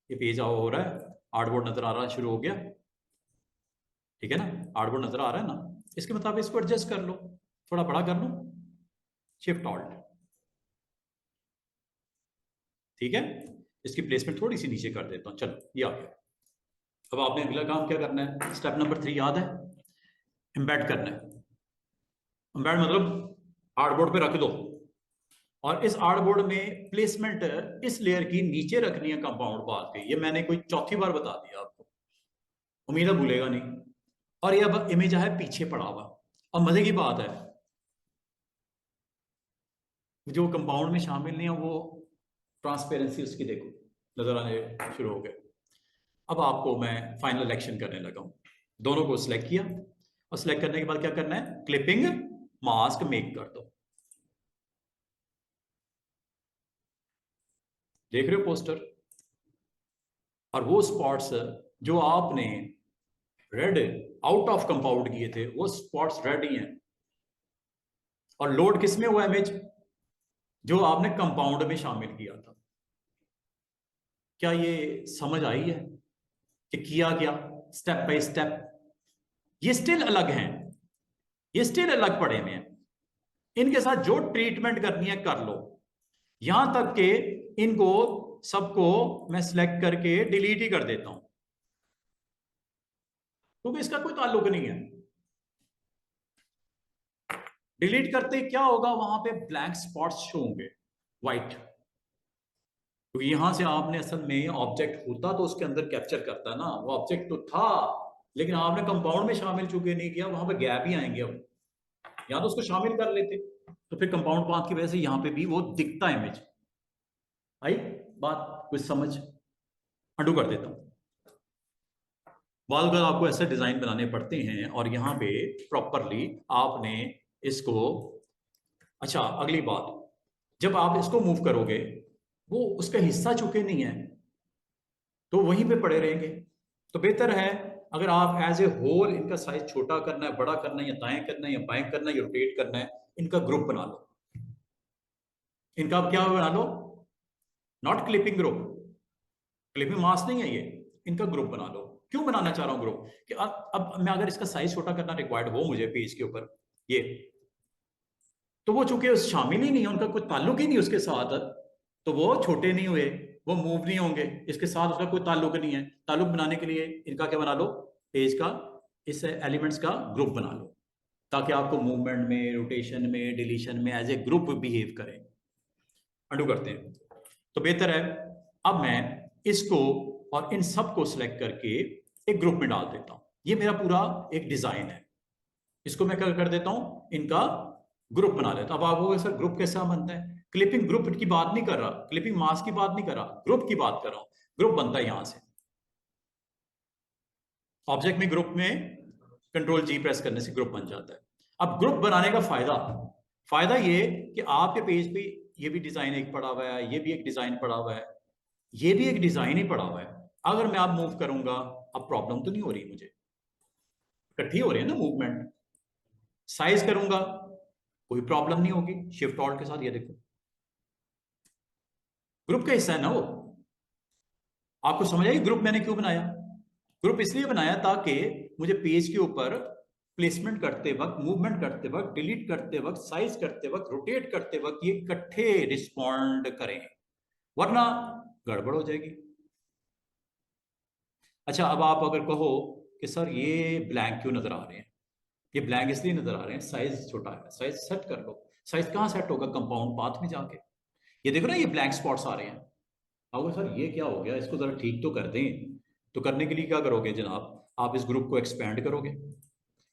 ये पेज हो रहा है, आर्टबोर्ड नजर आ रहा शुरू हो गया, ठीक है ना? आर्टबोर्ड नजर आ रहा है ना? इसके मुताबिक इसको एडजस्ट कर लो, थोड़ा बड़ा कर लो, शिफ्ट ऑल्ट, ठीक है। इसकी प्लेसमेंट थोड़ी सी नीचे कर देता हूं। चलो ये आ गया। अब आपने अगला काम क्या करना है? स्टेप नंबर 3 याद है? एम्बेड करना है। एम्बेड मतलब आर्टबोर्ड पे रख दो, और इस आर्टबोर्ड में प्लेसमेंट इस लेयर की नीचे रखनी है कंपाउंड पार्ट के। ये मैंने कोई चौथी बार बता दिया आपको, उम्मीद है भूलेगा नहीं। और ये अब इमेज है पीछे पड़ा हुआ। और मजे की बात है, जो कंपाउंड में शामिल नहीं है वो ट्रांसपेरेंसी उसकी देखो नजर आने शुरू हो गए। अब आपको मैं फाइनल एक्शन करने लगा हूं। दोनों को सिलेक्ट किया, और सिलेक्ट करने के बाद क्या करना है? क्लिपिंग मास्क मेक कर दो। देख रहे हो पोस्टर? और वो स्पॉट्स जो आपने रेड आउट ऑफ कंपाउंड किए थे, वो स्पॉट्स रेड ही हैं। और लोड किस में हुआ इमेज? जो आपने कंपाउंड में शामिल किया था। क्या ये समझ आई है कि किया क्या स्टेप बाय स्टेप? ये स्टिल अलग हैं, ये स्टिल अलग पड़े हुए हैं। इनके साथ जो ट्रीटमेंट करनी है कर लो, यहां तक के इनको सबको मैं सिलेक्ट करके डिलीट ही कर देता हूं, क्योंकि इसका कोई ताल्लुक नहीं है। डिलीट करते क्या होगा? वहां पे ब्लैंक स्पॉट्स शो होंगे, व्हाइट। क्योंकि यहां से आपने असल में ऑब्जेक्ट होता तो उसके अंदर कैप्चर करता ना, वो ऑब्जेक्ट तो था, लेकिन आपने कंपाउंड में शामिल चूंकि नहीं किया, वहां पे गैप ही आएंगे। अब या तो उसको शामिल कर लेते, तो फिर कंपाउंड पाथ की वजह से यहां पे भी वो दिखता इमेज। आई बात कुछ समझ? अंडू कर देता हूं। बाल आपको ऐसे डिजाइन बनाने पड़ते हैं, और यहां पे प्रॉपरली आपने इसको, अच्छा अगली बात, जब आप इसको मूव करोगे, वो उसका हिस्सा चुके नहीं है तो वहीं पे पड़े रहेंगे। तो बेहतर है अगर आप एज ए होल इनका साइज छोटा करना है, बड़ा करना है, या दाएं करना है, या बाएं करना है, या रोटेट करना है, इनका ग्रुप बना लो। इनका क्या बना लो? नॉट क्लिपिंग ग्रुप, क्लिपिंग मास नहीं है ये, इनका ग्रुप बना लो। क्यों बनाना चाह रहा हूं ग्रुप? कि अब मैं अगर इसका साइज छोटा करना रिक्वायर्ड हो मुझे पेज के ऊपर, ये तो वो चूंकि शामिल ही नहीं है, उनका कोई ताल्लुक ही नहीं उसके साथ, तो वो छोटे नहीं हुए, वो मूव नहीं होंगे, इसके साथ उसका कोई ताल्लुक नहीं है। ताल्लुक बनाने के लिए इनका क्या बना लो? पेज का, इस एलिमेंट्स का ग्रुप बना लो, ताकि आपको मूवमेंट में, रोटेशन में, डिलीशन में एज ए ग्रुप बिहेव करें। अंडू करते हैं। तो बेहतर है अब मैं इसको और इन सब को सिलेक्ट करके एक ग्रुप में डाल देता हूं। ये मेरा पूरा एक डिजाइन है। इसको मैं क्या कर देता हूं, इनका ग्रुप बना लेता हूं। अब आप बोलोगे सर ग्रुप कैसा बनता है? क्लिपिंग ग्रुप की बात नहीं कर रहा, क्लिपिंग मास्क की बात नहीं कर रहा, ग्रुप की बात कर रहा हूं। ग्रुप बनता है यहां से, ऑब्जेक्ट में ग्रुप में कंट्रोल जी प्रेस करने से ग्रुप बन जाता है। अब ग्रुप बनाने का फायदा ये कि आपके पेज पे ये भी डिजाइन एक पड़ा हुआ है, ये भी एक डिजाइन पड़ा हुआ है, ये भी एक डिजाइन ही पड़ा हुआ है। अगर मैं आप मूव करूंगा, अब प्रॉब्लम तो नहीं हो रही, मुझे इकट्ठी हो रही है ना मूवमेंट। साइज करूंगा कोई प्रॉब्लम नहीं होगी, शिफ्ट ऑल्ट के साथ। ये देखो ग्रुप का हिस्सा है ना वो। आपको समझ आई ग्रुप मैंने क्यों बनाया? ग्रुप इसलिए बनाया ताकि मुझे पेज के ऊपर प्लेसमेंट करते वक्त, मूवमेंट करते वक्त, डिलीट करते वक्त, साइज करते वक्त, रोटेट करते वक्त ये इकट्ठे रिस्पॉन्ड करें, वरना गड़बड़ हो जाएगी। अच्छा, अब आप अगर कहो कि सर ये ब्लैंक क्यों नजर आ रहे हैं, ये ब्लैंक इसलिए नजर आ रहे हैं साइज छोटा है, साइज सेट कर लो। साइज कहाँ सेट होगा? कंपाउंड पाथ में जाके। ये देखो ना, ये ब्लैंक स्पॉट्स आ रहे हैं। अब सर ये क्या हो गया, इसको जरा ठीक तो कर दें। तो करने के लिए क्या करोगे जनाब, आप इस ग्रुप को एक्सपैंड करोगे,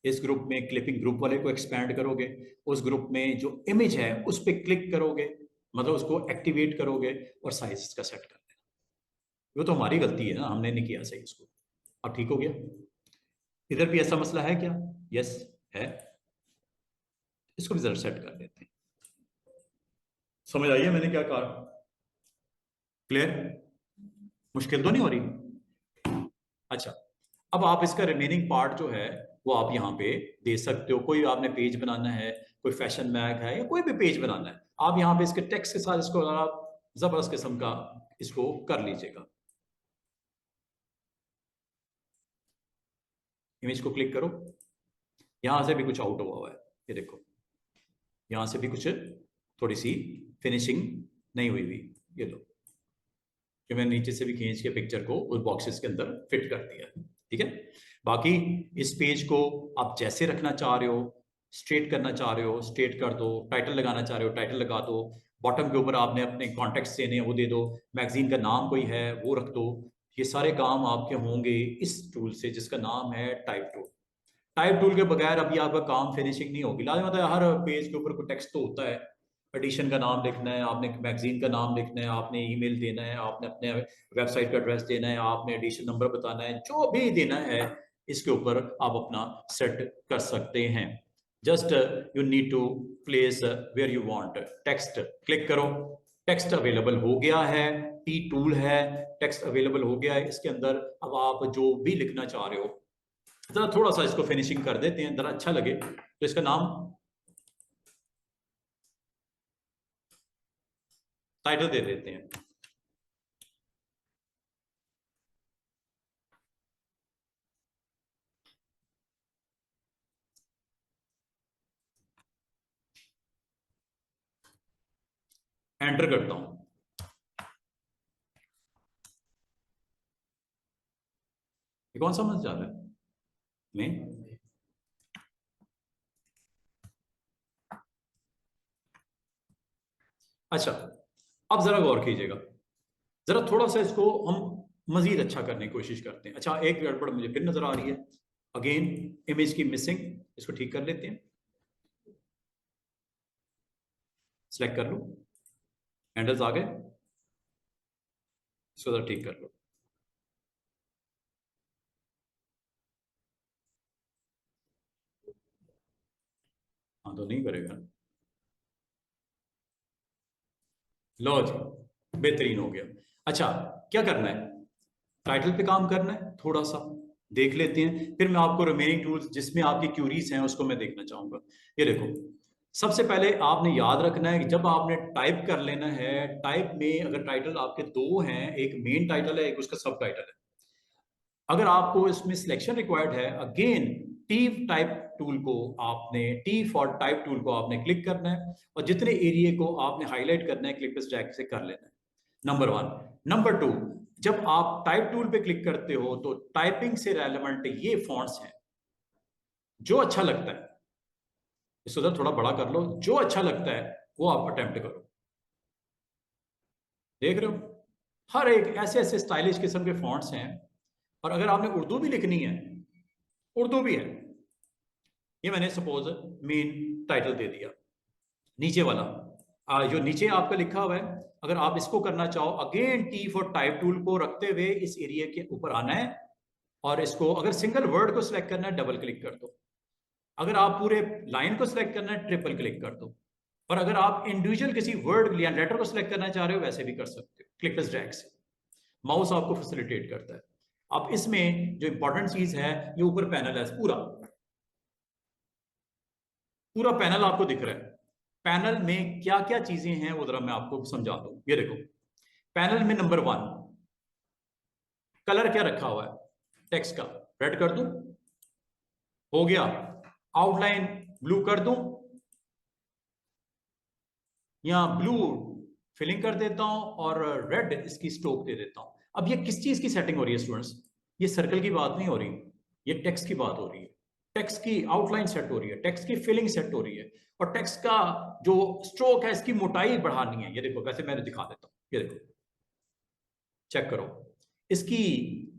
इस ग्रुप में क्लिपिंग ग्रुप वाले को एक्सपैंड करोगे, उस ग्रुप में जो इमेज है उस पर क्लिक करोगे, मतलब उसको एक्टिवेट करोगे और साइज इसका सेट कर देना। वो तो हमारी गलती है ना, हमने नहीं किया सही इसको। अब ठीक हो गया। इधर भी ऐसा मसला है क्या? यस है। इसको भी जरा सेट कर देते हैं। समझ आइए मैंने क्या कहा? क्लियर? मुश्किल तो नहीं हो रही? अच्छा, अब आप इसका रिमेनिंग पार्ट जो है वो आप यहाँ पे दे सकते हो। कोई आपने पेज बनाना है, कोई फैशन मैग है या कोई भी पेज बनाना है, आप यहाँ पे इसके टेक्स्ट के साथ इसको आप जबरदस्त किस्म का इसको कर लीजिएगा। इमेज को क्लिक करो, यहां से भी कुछ आउट हुआ है, ये देखो यहां से भी कुछ थोड़ी सी फिनिशिंग नहीं हुई हुई। ये लो, कि मैंने नीचे से भी खींच के पिक्चर को उस बॉक्सेस के अंदर फिट कर दिया, ठीक है। बाकी इस पेज को आप जैसे रखना चाह रहे हो, स्ट्रेट करना चाह रहे हो स्ट्रेट कर दो, टाइटल लगाना चाह रहे हो टाइटल लगा दो, बॉटम के ऊपर आपने अपने कॉन्टेक्ट्स देने हैं वो दे दो, मैगजीन का नाम कोई है वो रख दो। ये सारे काम आपके होंगे इस टूल से जिसका नाम है टाइप टूल। टाइप टूल के बगैर अभी आपका काम फिनिशिंग नहीं होगी। लाजमी मतलब हर पेज के ऊपर कोई टेक्स्ट तो होता है, एडिशन का नाम लिखना है आपने, मैगजीन का नाम लिखना है आपने, ईमेल देना है आपने, अपने वेबसाइट का एड्रेस देना है आपने, एडिशन नंबर बताना है, जो भी देना है इसके ऊपर आप अपना सेट कर सकते हैं। Just you need to place where you want text. Click करो, टेक्स्ट अवेलेबल हो गया है, टी टूल है, टेक्स्ट अवेलेबल हो गया है इसके अंदर। अब आप जो भी लिखना चाह रहे हो, जरा थोड़ा सा इसको फिनिशिंग कर देते हैं, जरा अच्छा लगे तो इसका नाम टाइटल दे देते हैं। एंटर करता हूं, ये कौन सा मत जा रहा है में? अच्छा, अब जरा गौर कीजिएगा, जरा थोड़ा सा इसको हम मजीद अच्छा करने की कोशिश करते हैं। अच्छा, एक गड़बड़ मुझे फिर नजर आ रही है, अगेन इमेज की मिसिंग, इसको ठीक कर लेते हैं। सिलेक्ट कर लो, हैंडल्स आ गए, इसको जरा ठीक कर लो। हाँ तो नहीं करेगा, लो जी बेहतरीन हो गया। अच्छा, क्या करना है? टाइटल पे काम करना है, थोड़ा सा देख लेते हैं, फिर मैं आपको रिमेनिंग टूल्स जिसमें आपकी क्यूरीज हैं उसको मैं देखना चाहूंगा। ये देखो, सबसे पहले आपने याद रखना है कि जब आपने टाइप कर लेना है, टाइप में अगर टाइटल आपके दो हैं, एक मेन टाइटल है एक उसका सब टाइटल है, अगर आपको इसमें सिलेक्शन रिक्वायर्ड है, अगेन टी टाइप टूल को आपने, टी फॉर टाइप टूल को आपने क्लिक करना है और जितने एरिया को आपने हाईलाइट करना है क्लिक ड्रैग से कर लेना है। Number one. नंबर टू, जब आप टाइप टूल पे क्लिक करते हो तो टाइपिंग से रेलेवेंट ये फॉन्ट्स हैं, जो अच्छा लगता है इसको जरा थोड़ा बड़ा कर लो, जो अच्छा लगता है वो आप अटेम्प्ट करो। देख रहे हो, हर एक ऐसे ऐसे स्टाइलिश किस्म के फॉन्ट्स हैं। और अगर आपने उर्दू भी लिखनी है, उर्दू भी है। ये मैंने सपोज मेन टाइटल दे दिया, नीचे वाला जो नीचे आपका लिखा हुआ है, अगर आप इसको करना चाहो, again T for type tool को रखते हुए इस एरिया के ऊपर आना है और इसको अगर सिंगल वर्ड को सिलेक्ट करना है डबल क्लिक कर दो, अगर आप पूरे लाइन को सिलेक्ट करना है ट्रिपल क्लिक कर दो, और अगर आप इंडिविजुअल किसी वर्ड या लेटर को सिलेक्ट करना चाह रहे हो वैसे भी कर सकते हो, क्लिक प्लस ड्रैग से। माउस आपको फैसिलिटेट करता है। अब इसमें जो इंपॉर्टेंट चीज है, ये ऊपर पैनल है, पूरा पूरा पैनल आपको दिख रहा है। पैनल में क्या क्या चीजें हैं वो जरा मैं आपको समझा दूं। ये देखो, पैनल में नंबर 1 कलर क्या रखा हुआ है, टेक्स्ट का, रेड कर दूं, हो गया। आउटलाइन ब्लू कर दूं, या ब्लू फिलिंग कर देता हूं और रेड इसकी स्ट्रोक दे देता हूं। अब ये किस चीज की सेटिंग हो रही है स्टूडेंट्स? ये सर्कल की बात नहीं हो रही, ये टेक्स्ट की बात हो रही है। टेक्स्ट की आउटलाइन सेट हो रही है, टेक्स्ट की फिलिंग सेट हो रही है, और टेक्स्ट का जो स्ट्रोक है इसकी मोटाई बढ़ानी है। ये देखो, वैसे मैंने दिखा देता हूं, ये देखो, चेक करो इसकी।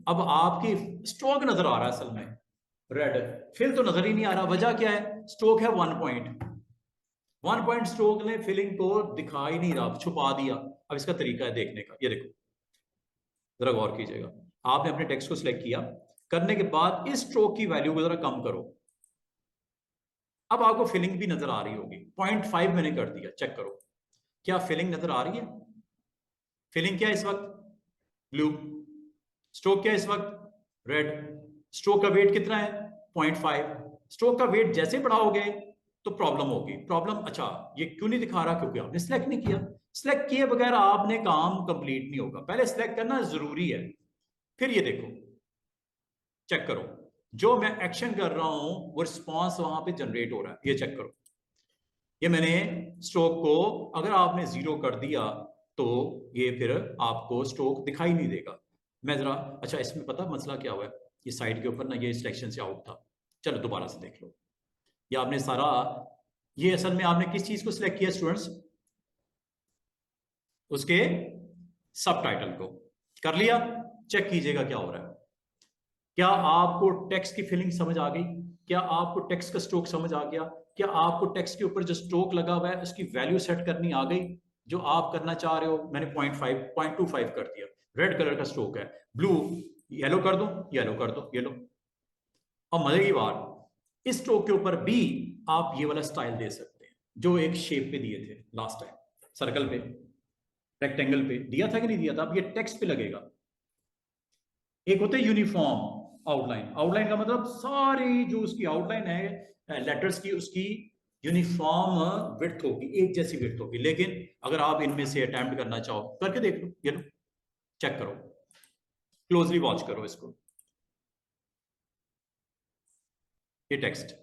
अब आपकी स्ट्रोक नजर आ रहा है असल में रेड, फिल तो नजर ही नहीं आ रहा। वजह क्या है? स्ट्रोक है 1 पॉइंट स्ट्रोक ने फिलिंग को दिखा ही नहीं रहा, छुपा दिया। अब इसका तरीका है देखने का, ये देखो, जरा गौर कीजिएगा। आपने अपने टेक्स्ट को सिलेक्ट किया, करने के बाद इस स्ट्रोक की वैल्यू को जरा कम करो। अब आपको फिलिंग भी नजर आ रही होगी, 0.5 मैंने कर दिया, चेक करो क्या फिलिंग नजर आ रही है? फिलिंग क्या है इस वक्त? ब्लू। स्ट्रोक क्या है इस वक्त? रेड। स्ट्रोक का वेट कितना है? 0.5। स्ट्रोक का वेट जैसे बढ़ाओगे तो प्रॉब्लम होगी। प्रॉब्लम, अच्छा ये क्यों नहीं दिखा रहा? क्योंकि आपने सिलेक्ट नहीं किया। सिलेक्ट किए बगैर आपने काम कंप्लीट नहीं होगा, पहले सिलेक्ट करना जरूरी है। फिर ये देखो, चेक करो, जो मैं एक्शन कर रहा हूं वो रिस्पॉन्स वहां पे जनरेट हो रहा है। ये चेक करो, ये मैंने स्ट्रोक को अगर आपने 0 कर दिया तो ये फिर आपको स्ट्रोक दिखाई नहीं देगा। मैं जरा, अच्छा इसमें पता मसला क्या हुआ है? ये साइड के ऊपर ना ये सिलेक्शन से आउट था। चलो दोबारा से देख लो। ये आपने सारा, ये असल में आपने किस चीज को सिलेक्ट किया स्टूडेंट्स? उसके सब टाइटल को कर लिया। चेक कीजिएगा क्या हो रहा है। क्या आपको टेक्स्ट की फिलिंग समझ आ गई? क्या आपको टेक्स्ट का स्ट्रोक समझ आ गया? क्या आपको टेक्स्ट के ऊपर जो स्ट्रोक लगा हुआ है उसकी वैल्यू सेट करनी आ गई जो आप करना चाह रहे हो? मैंने 0.25 कर दिया। रेड कलर का स्ट्रोक है, ब्लू, येलो कर दो, येलो कर दो, येलो। और मजे की बात, इस स्ट्रोक के ऊपर भी आप ये वाला स्टाइल दे सकते हैं जो एक शेप पे दिए थे लास्ट टाइम, सर्कल पे, रेक्टेंगल पे दिया था कि नहीं दिया था? अब ये टेक्स्ट पे लगेगा। एक होते हैं यूनिफॉर्म आउटलाइन। आउटलाइन का मतलब सारी जो उसकी आउटलाइन है लेटर्स की, उसकी यूनिफॉर्म विड्थ होगी, एक जैसी विड्थ होगी। लेकिन अगर आप इनमें से अटेम्प्ट करना चाहो करके देख लो, ये लो, चेक करो, क्लोजली वॉच करो इसको। ये टेक्स्ट,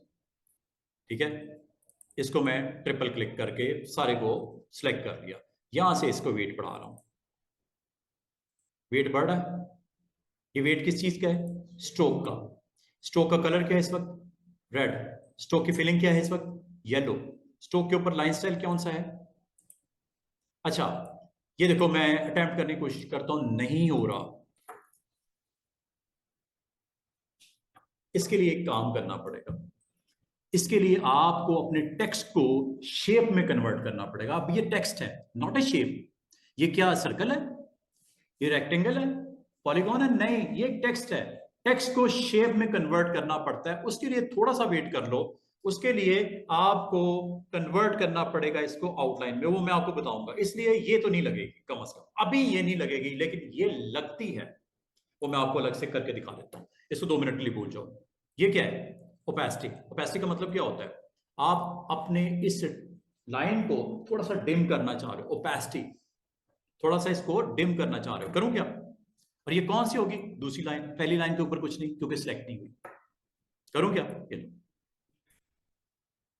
ठीक है, इसको मैं ट्रिपल क्लिक करके सारे को सिलेक्ट कर लिया। यहां से इसको वेट बढ़ा रहा हूं, वेट बढ़ रहा है। ये वेट किस चीज का है? स्ट्रोक का। स्ट्रोक का कलर क्या है इस वक्त? रेड। स्ट्रोक की फिलिंग क्या है इस वक्त? येलो। स्ट्रोक के ऊपर लाइन स्टाइल कौन सा है? अच्छा, ये देखो, मैं अटेम्प्ट करने की कोशिश करता हूं, नहीं हो रहा। इसके लिए एक काम करना पड़ेगा। इसके लिए आपको अपने टेक्स्ट को शेप में कन्वर्ट करना पड़ेगा। अब ये टेक्स्ट है, नॉट ए शेप। ये क्या सर्कल है? ये रेक्टेंगल है? पॉलीगॉन है? नहीं, ये टेक्स्ट है। टेक्स्ट को शेप में कन्वर्ट करना पड़ता है, उसके लिए थोड़ा सा वेट कर लो। उसके लिए आपको कन्वर्ट करना पड़ेगा इसको आउटलाइन में, वो मैं आपको बताऊंगा। इसलिए ये तो नहीं लगेगी, कम से कम अभी ये नहीं लगेगी, लेकिन ये लगती है, वो मैं आपको अलग से करके दिखा देता हूं। इसको 2 मिनट के लिए भूल जाओ। ये क्या है? ओपेसिटी। ओपेसिटी का मतलब क्या होता है? आप अपने इस लाइन को थोड़ा सा डिम करना चाह रहे हो, ओपेसिटी, थोड़ा सा इसको डिम करना चाह रहे हो। करूं क्या? और ये कौन सी होगी? दूसरी लाइन। पहली लाइन के ऊपर कुछ नहीं क्योंकि सिलेक्ट नहीं हुई। करूं क्या? ये लो,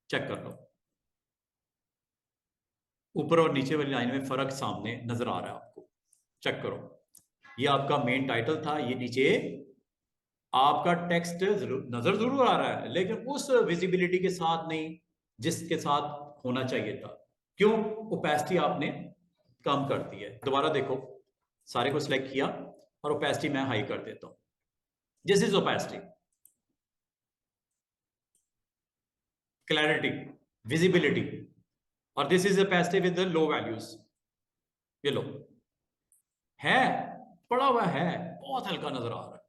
चेक कर लो, ऊपर और नीचे वाली लाइन में फर्क सामने नजर आ रहा है आपको। चेक करो, ये आपका मेन टाइटल था, ये नीचे आपका टेक्स्ट नजर जरूर आ रहा है लेकिन उस विजिबिलिटी के साथ नहीं जिसके साथ होना चाहिए था। क्यों? ओपेसिटी आपने कम कर दी है। दोबारा देखो, सारे को सिलेक्ट किया और ओपेसिटी मैं हाई कर देता हूं। This is opacity, clarity, visibility, और this is opacity with the low values. ये लो, है पड़ा हुआ है, बहुत हल्का नजर आ रहा है,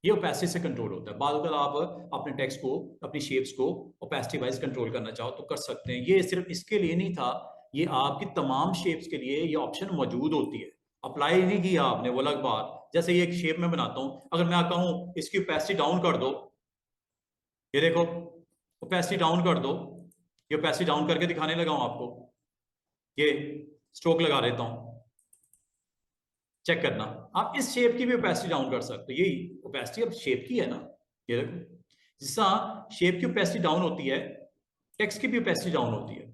ये ओपेसिटी से कंट्रोल होता है। बाद आप अपने टेक्स्ट को, अपनी शेप्स को ओपेसिटी वाइज कंट्रोल करना चाहो तो कर सकते हैं। ये सिर्फ इसके लिए नहीं था, ये आपकी तमाम शेप्स के लिए ये ऑप्शन मौजूद होती है। अप्लाई नहीं किया आपने वो अलग बात। जैसे ये एक शेप में बनाता हूं, अगर मैं कहूं इसकी ओपेसिटी डाउन कर दो, ये देखो ओपेसिटी डाउन कर दो, ये ओपेसिटी डाउन करके दिखाने लगा हूं आपको, ये स्ट्रोक लगा देता हूं, चेक करना। आप इस शेप की भी ओपेसिटी डाउन कर सकते हो, यही ओपेसिटी अब शेप की है ना। ये देखो जिस शेप की ओपेसिटी डाउन होती है, टेक्स्ट की भी ओपेसिटी डाउन होती है।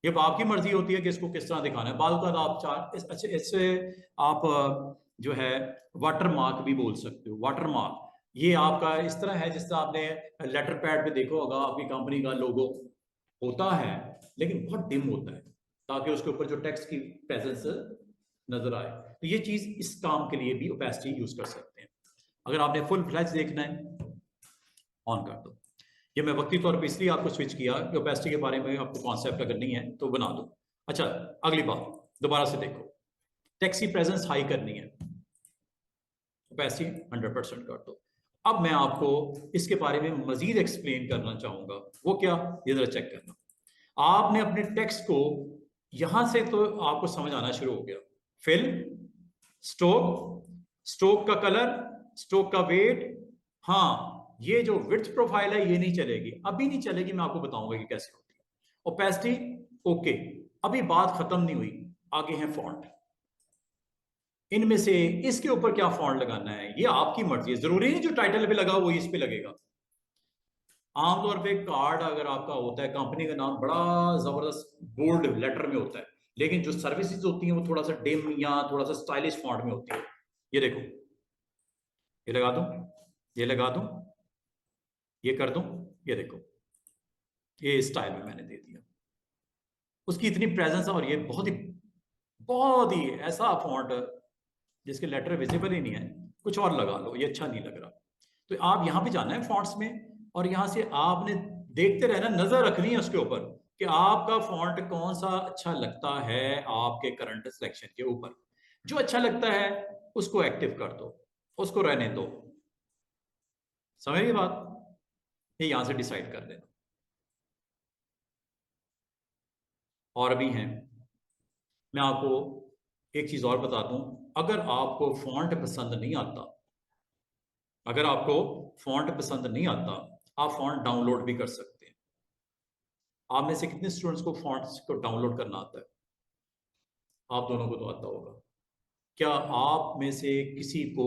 ये आपकी मर्जी होती है कि इसको किस तरह दिखाना है। बाद का आप चार इससे आप जो है वाटर मार्क भी बोल सकते हो। वाटर मार्क ये आपका इस तरह है जिस तरह आपने लेटर पैड पे देखो होगा, आपकी कंपनी का लोगो होता है लेकिन बहुत डिम होता है, ताकि उसके ऊपर जो टेक्स्ट की प्रेजेंस नजर आए। तो ये चीज इस काम के लिए भी ओपेसिटी यूज कर सकते हैं। अगर आपने फुल फ्लैश देखना है, ऑन कर दो। ये मैं वक्ती तौर पे इसलिए आपको स्विच किया कि ओपेसिटी के बारे में आपको कॉन्सेप्ट अगर नहीं है तो बना दो। अच्छा, अगली बात दोबारा से देखो, टेक्स्ट की प्रेजेंस हाई करनी है, ओपेसिटी 100% कर दो। अब मैं आपको इसके बारे में मजीद एक्सप्लेन करना चाहूंगा। वो क्या, ये जरा चेक करना। आपने अपने टेक्स्ट को यहां से तो आपको समझ आना शुरू हो गया, फिल, स्ट्रोक, स्ट्रोक का कलर, स्ट्रोक का वेट। हाँ, ये जो विड्थ प्रोफाइल है ये नहीं चलेगी, अभी नहीं चलेगी, मैं आपको बताऊंगा कि कैसे होती है। ओपेसिटी ओके, अभी बात खत्म नहीं हुई, आगे है फॉन्ट। इनमें से इसके ऊपर क्या फॉन्ट लगाना है ये आपकी मर्जी है, जरूरी नहीं जो टाइटल पे लगा वो इस पे लगेगा। आमतौर पे कार्ड अगर आपका होता है, कंपनी का नाम बड़ा जबरदस्त बोल्ड लेटर में होता है, लेकिन जो सर्विसेज होती हैं वो थोड़ा सा डिम या थोड़ा सा स्टाइलिश फॉन्ट में होती है। ये देखो, ये लगा दूं, ये लगा दूं, ये कर दूं, ये देखो, ये स्टाइल में मैंने दे दिया। उसकी इतनी प्रेजेंस है, और ये बहुत ही ऐसा फॉन्ट जिसके लेटर विजिबल ही नहीं है, कुछ और लगा लो, ये अच्छा नहीं लग रहा। तो आप यहां पे जाना है फॉन्ट्स में, और यहां से आपने देखते रहना, नजर रखनी है उसके ऊपर कि आपका फॉन्ट कौन सा अच्छा लगता है आपके करंट सिलेक्शन के ऊपर। जो अच्छा लगता है उसको एक्टिव कर दो, उसको रहने दो। समझ गई बात, ये यहां से डिसाइड कर लेना। और भी हैं, मैं आपको एक चीज और बता दूं, अगर आपको फॉन्ट पसंद नहीं आता, अगर आपको फॉन्ट पसंद नहीं आता, आप फॉन्ट डाउनलोड भी कर सकते हैं। आप में से कितने स्टूडेंट्स को फॉन्ट्स को डाउनलोड करना आता है? आप दोनों को तो आता होगा। क्या आप में से किसी को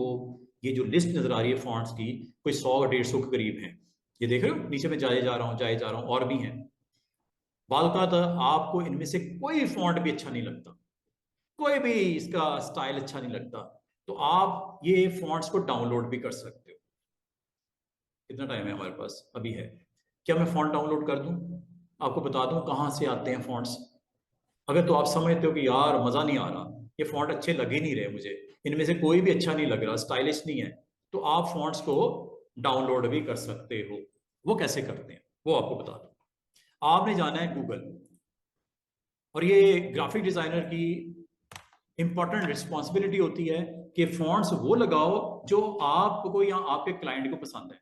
ये जो लिस्ट नजर आ रही है फॉन्ट्स की, कोई 100-150 के करीब है? ये देख रहे हो, नीचे में जाए जा रहा हूं, जाए जा रहा हूं, और भी हैं। बालकात आपको इनमें से कोई फॉन्ट भी अच्छा नहीं लगता, कोई भी इसका स्टाइल अच्छा नहीं लगता, तो आप ये फॉन्ट्स को डाउनलोड भी कर सकते हो। कितना टाइम है हमारे पास? अभी है। क्या मैं फॉन्ट डाउनलोड कर दूं, आपको बता दूं कहां से आते हैं फॉन्ट्स? अगर तो आप समझते हो कि यार मजा नहीं आ रहा, ये फॉन्ट अच्छे लग ही नहीं रहे मुझे, इनमें से कोई भी अच्छा नहीं लग रहा, स्टाइलिश नहीं है, तो आप फॉन्ट्स को डाउनलोड भी कर सकते हो। वो कैसे करते हैं वो आपको बता दूं। आपने जाना है गूगल, और ये ग्राफिक डिजाइनर की इंपॉर्टेंट रिस्पॉन्सिबिलिटी होती है कि फॉन्ट्स वो लगाओ जो आपको या आपके क्लाइंट को पसंद है।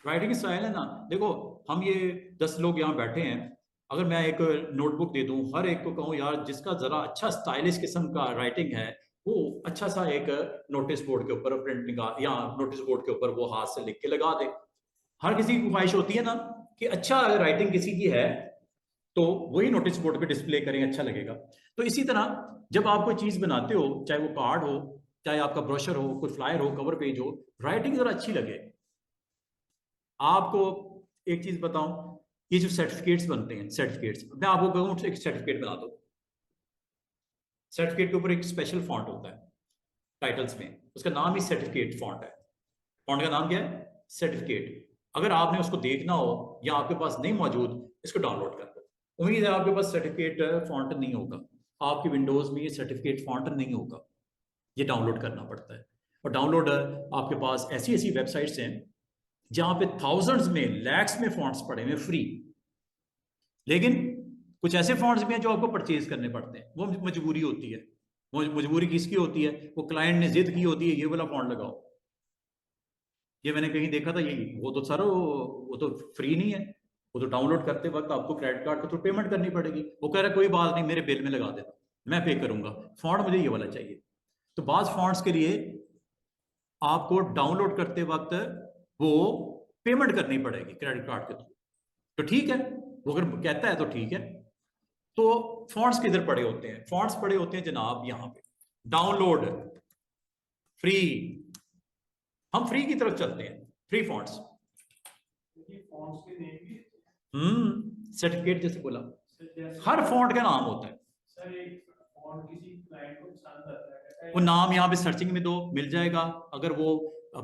राइटिंग स्टाइल है ना, देखो हम ये 10 लोग यहाँ बैठे हैं, अगर मैं एक नोटबुक दे दूं, हर एक को कहूं यार जिसका जरा अच्छा स्टाइलिश किस्म का राइटिंग है, वो अच्छा सा एक नोटिस बोर्ड के ऊपर प्रिंट निकाल, या नोटिस बोर्ड के ऊपर वो हाथ से लिख के लगा दे। हर किसी की ख्वाहिश होती है ना कि अच्छा राइटिंग किसी की है तो वही नोटिस बोर्ड पे डिस्प्ले करें, अच्छा लगेगा। तो इसी तरह जब आप कोई चीज बनाते हो, चाहे वो कार्ड हो, चाहे आपका ब्रोशर हो, कोई फ्लायर हो, कवर पेज हो, राइटिंग जरा अच्छी लगे। आपको एक चीज बताऊं, ये जो सर्टिफिकेट्स बनते हैं, सर्टिफिकेट्स, मैं आपको कहूं एक सर्टिफिकेट बना दो, सर्टिफिकेट के ऊपर एक स्पेशल फॉन्ट होता है टाइटल्स में, उसका नाम ही सर्टिफिकेट फॉन्ट है। फॉन्ट का नाम क्या है? सर्टिफिकेट। अगर आपने उसको देखना हो या आपके पास नहीं मौजूद, इसको डाउनलोड कर लो। उम्मीद है आपके पास सर्टिफिकेट फॉन्ट नहीं होगा, आपकी विंडोज में ये सर्टिफिकेट फॉन्ट नहीं होगा। ये डाउनलोड करना पड़ता है। और डाउनलोड आपके पास ऐसी ऐसी वेबसाइट्स हैं जहां पे थाउजेंड्स में, लैक्स में फॉन्ट्स पड़े हुए फ्री, लेकिन कुछ ऐसे फॉन्ट्स भी हैं जो आपको परचेज करने पड़ते हैं। वो मजबूरी होती है। वो मजबूरी किसकी होती है? वो क्लाइंट ने जिद की होती है ये वाला फॉन्ट लगाओ। ये मैंने कहीं देखा था, यही वो तो सर वो तो फ्री नहीं है, वो तो डाउनलोड करते वक्त आपको क्रेडिट कार्ड के थ्रू पेमेंट करनी पड़ेगी। वो कह रहा है कोई बात नहीं, मेरे बिल में लगा देना, मैं पे करूंगा, फॉन्ट मुझे ये वाला चाहिए। तो बाज फॉन्ट्स के लिए आपको डाउनलोड करते वक्त वो पेमेंट करनी पड़ेगी क्रेडिट कार्ड के थ्रू। तो ठीक है, वो अगर कहता है तो ठीक है। तो फॉन्ट्स किधर पड़े होते हैं? फॉन्ट्स पड़े होते हैं जनाब यहाँ पे, डाउनलोड, फ्री। हम फ्री की तरफ चलते हैं, फ्री फॉन्ट्स। सर्टिफिकेट जैसे बोला, हर फॉन्ट का नाम होता है। सर एक फॉन्ट किसी क्लाइंट को पसंद आता है, वो नाम यहाँ पे सर्चिंग में दो, मिल जाएगा। अगर वो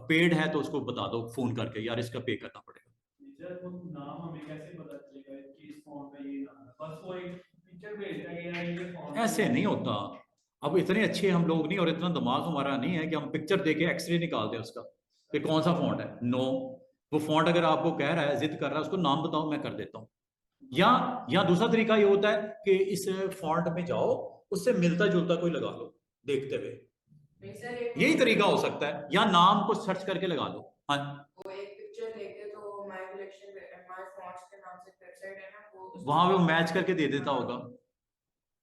पेड है तो उसको बता दो फोन करके, यार इसका पे करना पड़ेगा। सर वो नाम हमें कैसे पता चलेगा कि इस फॉन्ट का ये नाम है? बस वो एक पिक्चर भेजता है कि यार ये फॉन्ट ऐसे नहीं होता। अब इतने अच्छे हम लोग नहीं, और इतना दिमाग हमारा नहीं है कि हम पिक्चर देके एक्सरे निकाल दें उसका कि कौन सा फॉन्ट है। नो, वो फॉन्ट अगर आपको कह रहा है, जिद कर रहा है, उसको नाम बताओ, मैं कर देता हूँ। या दूसरा तरीका ये होता है कि इस फॉन्ट में जाओ, उससे मिलता जुलता कोई लगा लो देखते हुए, नहीं सर, एक यही तरीका हो सकता है। या नाम को सर्च करके लगा लो। हाँ, वो एक पिक्चर लेके तो माय कलेक्शन माय फॉन्ट्स के नाम से वेबसाइट है ना, वो वहां पे वो मैच करके दे देता होगा,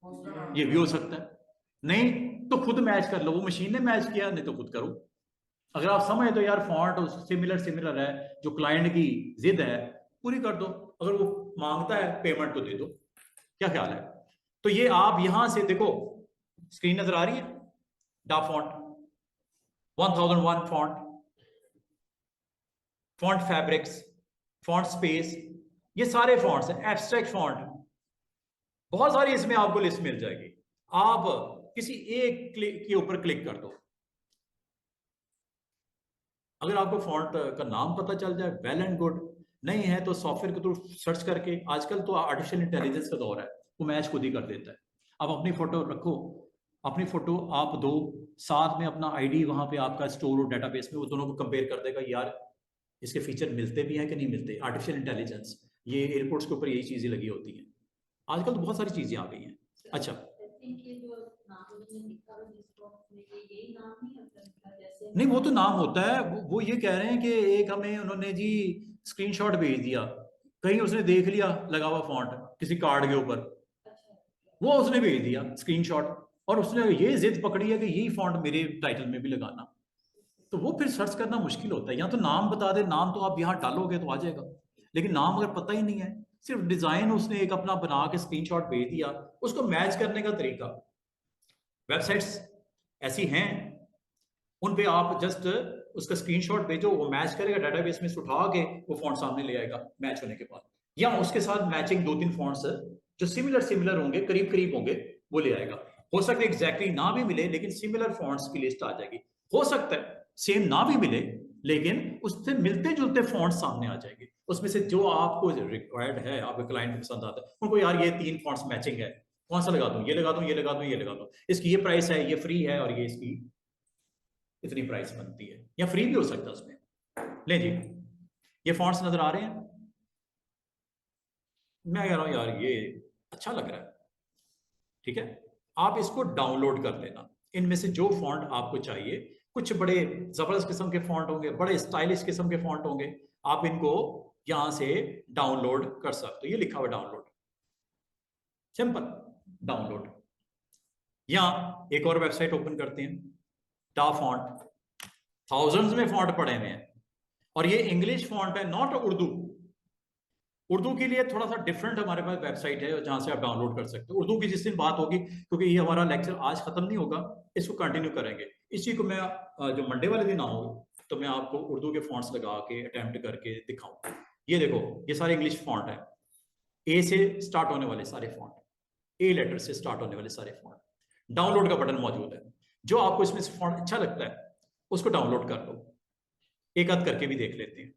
उसका नाम ये भी हो सकता है। नहीं तो खुद मैच कर लो, वो मशीन ने मैच किया, नहीं तो खुद करो। अगर आप समझ तो यार फॉन्ट सिमिलर सिमिलर है, जो क्लाइंट की जिद है पूरी कर दो। अगर वो मांगता है पेमेंट तो दे दो, क्या ख्याल है? तो ये आप यहां से देखो, स्क्रीन नजर आ रही है, डा font 1001 font, font fabrics, font space, ये सारे फॉन्ट्स हैं। एब्स्ट्रैक्ट फॉन्ट बहुत सारी इसमें आपको लिस्ट मिल जाएगी। आप किसी एक क्लिक के ऊपर क्लिक कर दो, अगर आपको फॉन्ट का नाम पता चल जाए वेल एंड गुड, नहीं है तो सॉफ्टवेयर के थ्रू सर्च करके, आजकल तो आर्टिफिशियल इंटेलिजेंस का दौर है, वो मैच खुद ही कर देता है। आप अपनी फोटो रखो, अपनी फोटो आप दो, साथ में अपना आईडी वहां पे आपका स्टोर हो डेटाबेस में, वो दोनों को कंपेयर कर देगा, यार इसके फीचर मिलते भी हैं कि नहीं मिलते। आर्टिफिशियल इंटेलिजेंस, ये एयरपोर्ट्स के ऊपर यही चीजें लगी होती हैं। आजकल तो बहुत सारी चीजें आ गई हैं। अच्छा, नहीं वो तो नाम होता है, वो ये कह रहे हैं कि एक हमें उन्होंने जी स्क्रीनशॉट भेज दिया, कहीं उसने देख लिया लगा हुआ फॉन्ट किसी कार्ड के ऊपर, वो उसने भेज दिया स्क्रीनशॉट, और उसने ये जिद पकड़ी है कि यही फॉन्ट मेरे टाइटल में भी लगाना। तो वो फिर सर्च करना मुश्किल होता है। या तो नाम बता दे, नाम तो आप यहाँ डालोगे तो आ जाएगा, लेकिन नाम अगर पता ही नहीं है, सिर्फ डिजाइन उसने एक अपना बना के स्क्रीनशॉट भेज दिया, उसको मैच करने का तरीका, वेबसाइट्स ऐसी हैं, उन पे आप जस्ट उसका स्क्रीनशॉट भेजो, वो मैच करेगा डेटाबेस में से उठा के, वो फॉन्ट सामने ले आएगा मैच होने के बाद। या उसके साथ मैचिंग 2-3 फॉन्ट्स जो सिमिलर सिमिलर होंगे, करीब करीब होंगे, वो ले आएगा। हो सकता है एग्जैक्टली ना भी मिले, लेकिन सिमिलर फॉन्ट्स की लिस्ट आ जाएगी। हो सकता है सेम ना भी मिले, लेकिन उससे मिलते जुलते फॉन्ट सामने आ जाएंगे, उसमें से जो आपको रिक्वायर्ड है, आपके क्लाइंट को पसंद आता है, उनको यार ये 3 फॉन्ट्स मैचिंग है, कौन सा लगा दूं, ये लगा दूं, ये लगा दूं, ये लगा दूं, इसकी ये प्राइस है, ये फ्री है, और ये इसकी इतनी प्राइस बनती है, या फ्री भी हो सकता है उसमें। ले जी, ये फॉन्ट्स नजर आ रहे हैं, मैं कह रहा हूं यार ये अच्छा लग रहा है, ठीक है, आप इसको डाउनलोड कर लेना। इनमें से जो फॉन्ट आपको चाहिए, कुछ बड़े जबरदस्त किस्म के फॉन्ट होंगे, बड़े स्टाइलिश किस्म के फॉन्ट होंगे, आप इनको यहां से डाउनलोड कर सकते हो। ये लिखा हुआ डाउनलोड, सिंपल डाउनलोड। या एक और वेबसाइट ओपन करते हैं, डा फॉन्ट, थाउजेंड्स में फॉन्ट पड़े हुए हैं, और ये इंग्लिश फॉन्ट है, नॉट उर्दू। उर्दू के लिए थोड़ा सा डिफरेंट हमारे पास वेबसाइट है जहां से आप डाउनलोड कर सकते हो। उर्दू की जिस दिन बात होगी, क्योंकि ये हमारा लेक्चर आज खत्म नहीं होगा, इसको कंटिन्यू करेंगे। इसी को मैं जो मंडे वाले दिन आऊंगा तो मैं आपको उर्दू के फॉन्ट्स लगा के अटेम्प्ट करके दिखाऊंगा। ये देखो, ये सारे इंग्लिश फॉन्ट है, ए से स्टार्ट होने वाले सारे फॉन्ट, ए लेटर से स्टार्ट होने वाले सारे फॉन्ट। डाउनलोड का बटन मौजूद है, जो आपको इसमें से फॉन्ट अच्छा लगता है उसको डाउनलोड कर लो। एक आध करके भी देख लेते हैं।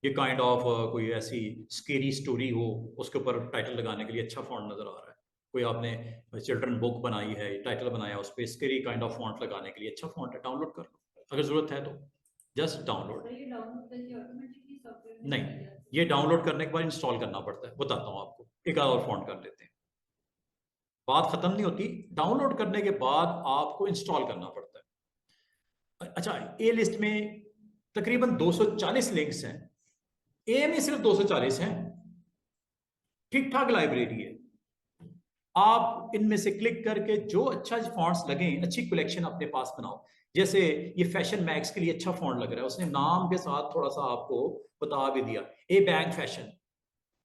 ये काइंड ऑफ कोई ऐसी स्केरी स्टोरी हो, उसके ऊपर टाइटल लगाने के लिए अच्छा फॉन्ट नजर आ रहा है। कोई आपने चिल्ड्रन बुक बनाई है, टाइटल बनाया, उस पर स्क्री काइंड ऑफ फॉन्ट लगाने के लिए अच्छा फॉन्ट है, डाउनलोड कर लो अगर ज़रूरत है तो, जस्ट डाउनलोड। नहीं, ये डाउनलोड करने के बाद इंस्टॉल करना पड़ता है, बताता हूँ आपको, एक और फॉन्ट कर लेते हैं, बात खत्म नहीं होती, डाउनलोड करने के बाद आपको इंस्टॉल करना पड़ता है। अच्छा, ए लिस्ट में तकरीबन 240 लिंक्स हैं, ए में सिर्फ 240 हैं, ठीक ठाक लाइब्रेरी है। आप इनमें से क्लिक करके जो अच्छा फॉन्ट्स लगे, अच्छी कलेक्शन अपने पास बनाओ। जैसे ये फैशन मैक्स के लिए अच्छा फॉन्ट लग रहा है, उसने नाम के साथ थोड़ा सा आपको बता भी दिया, ए बैंक फैशन।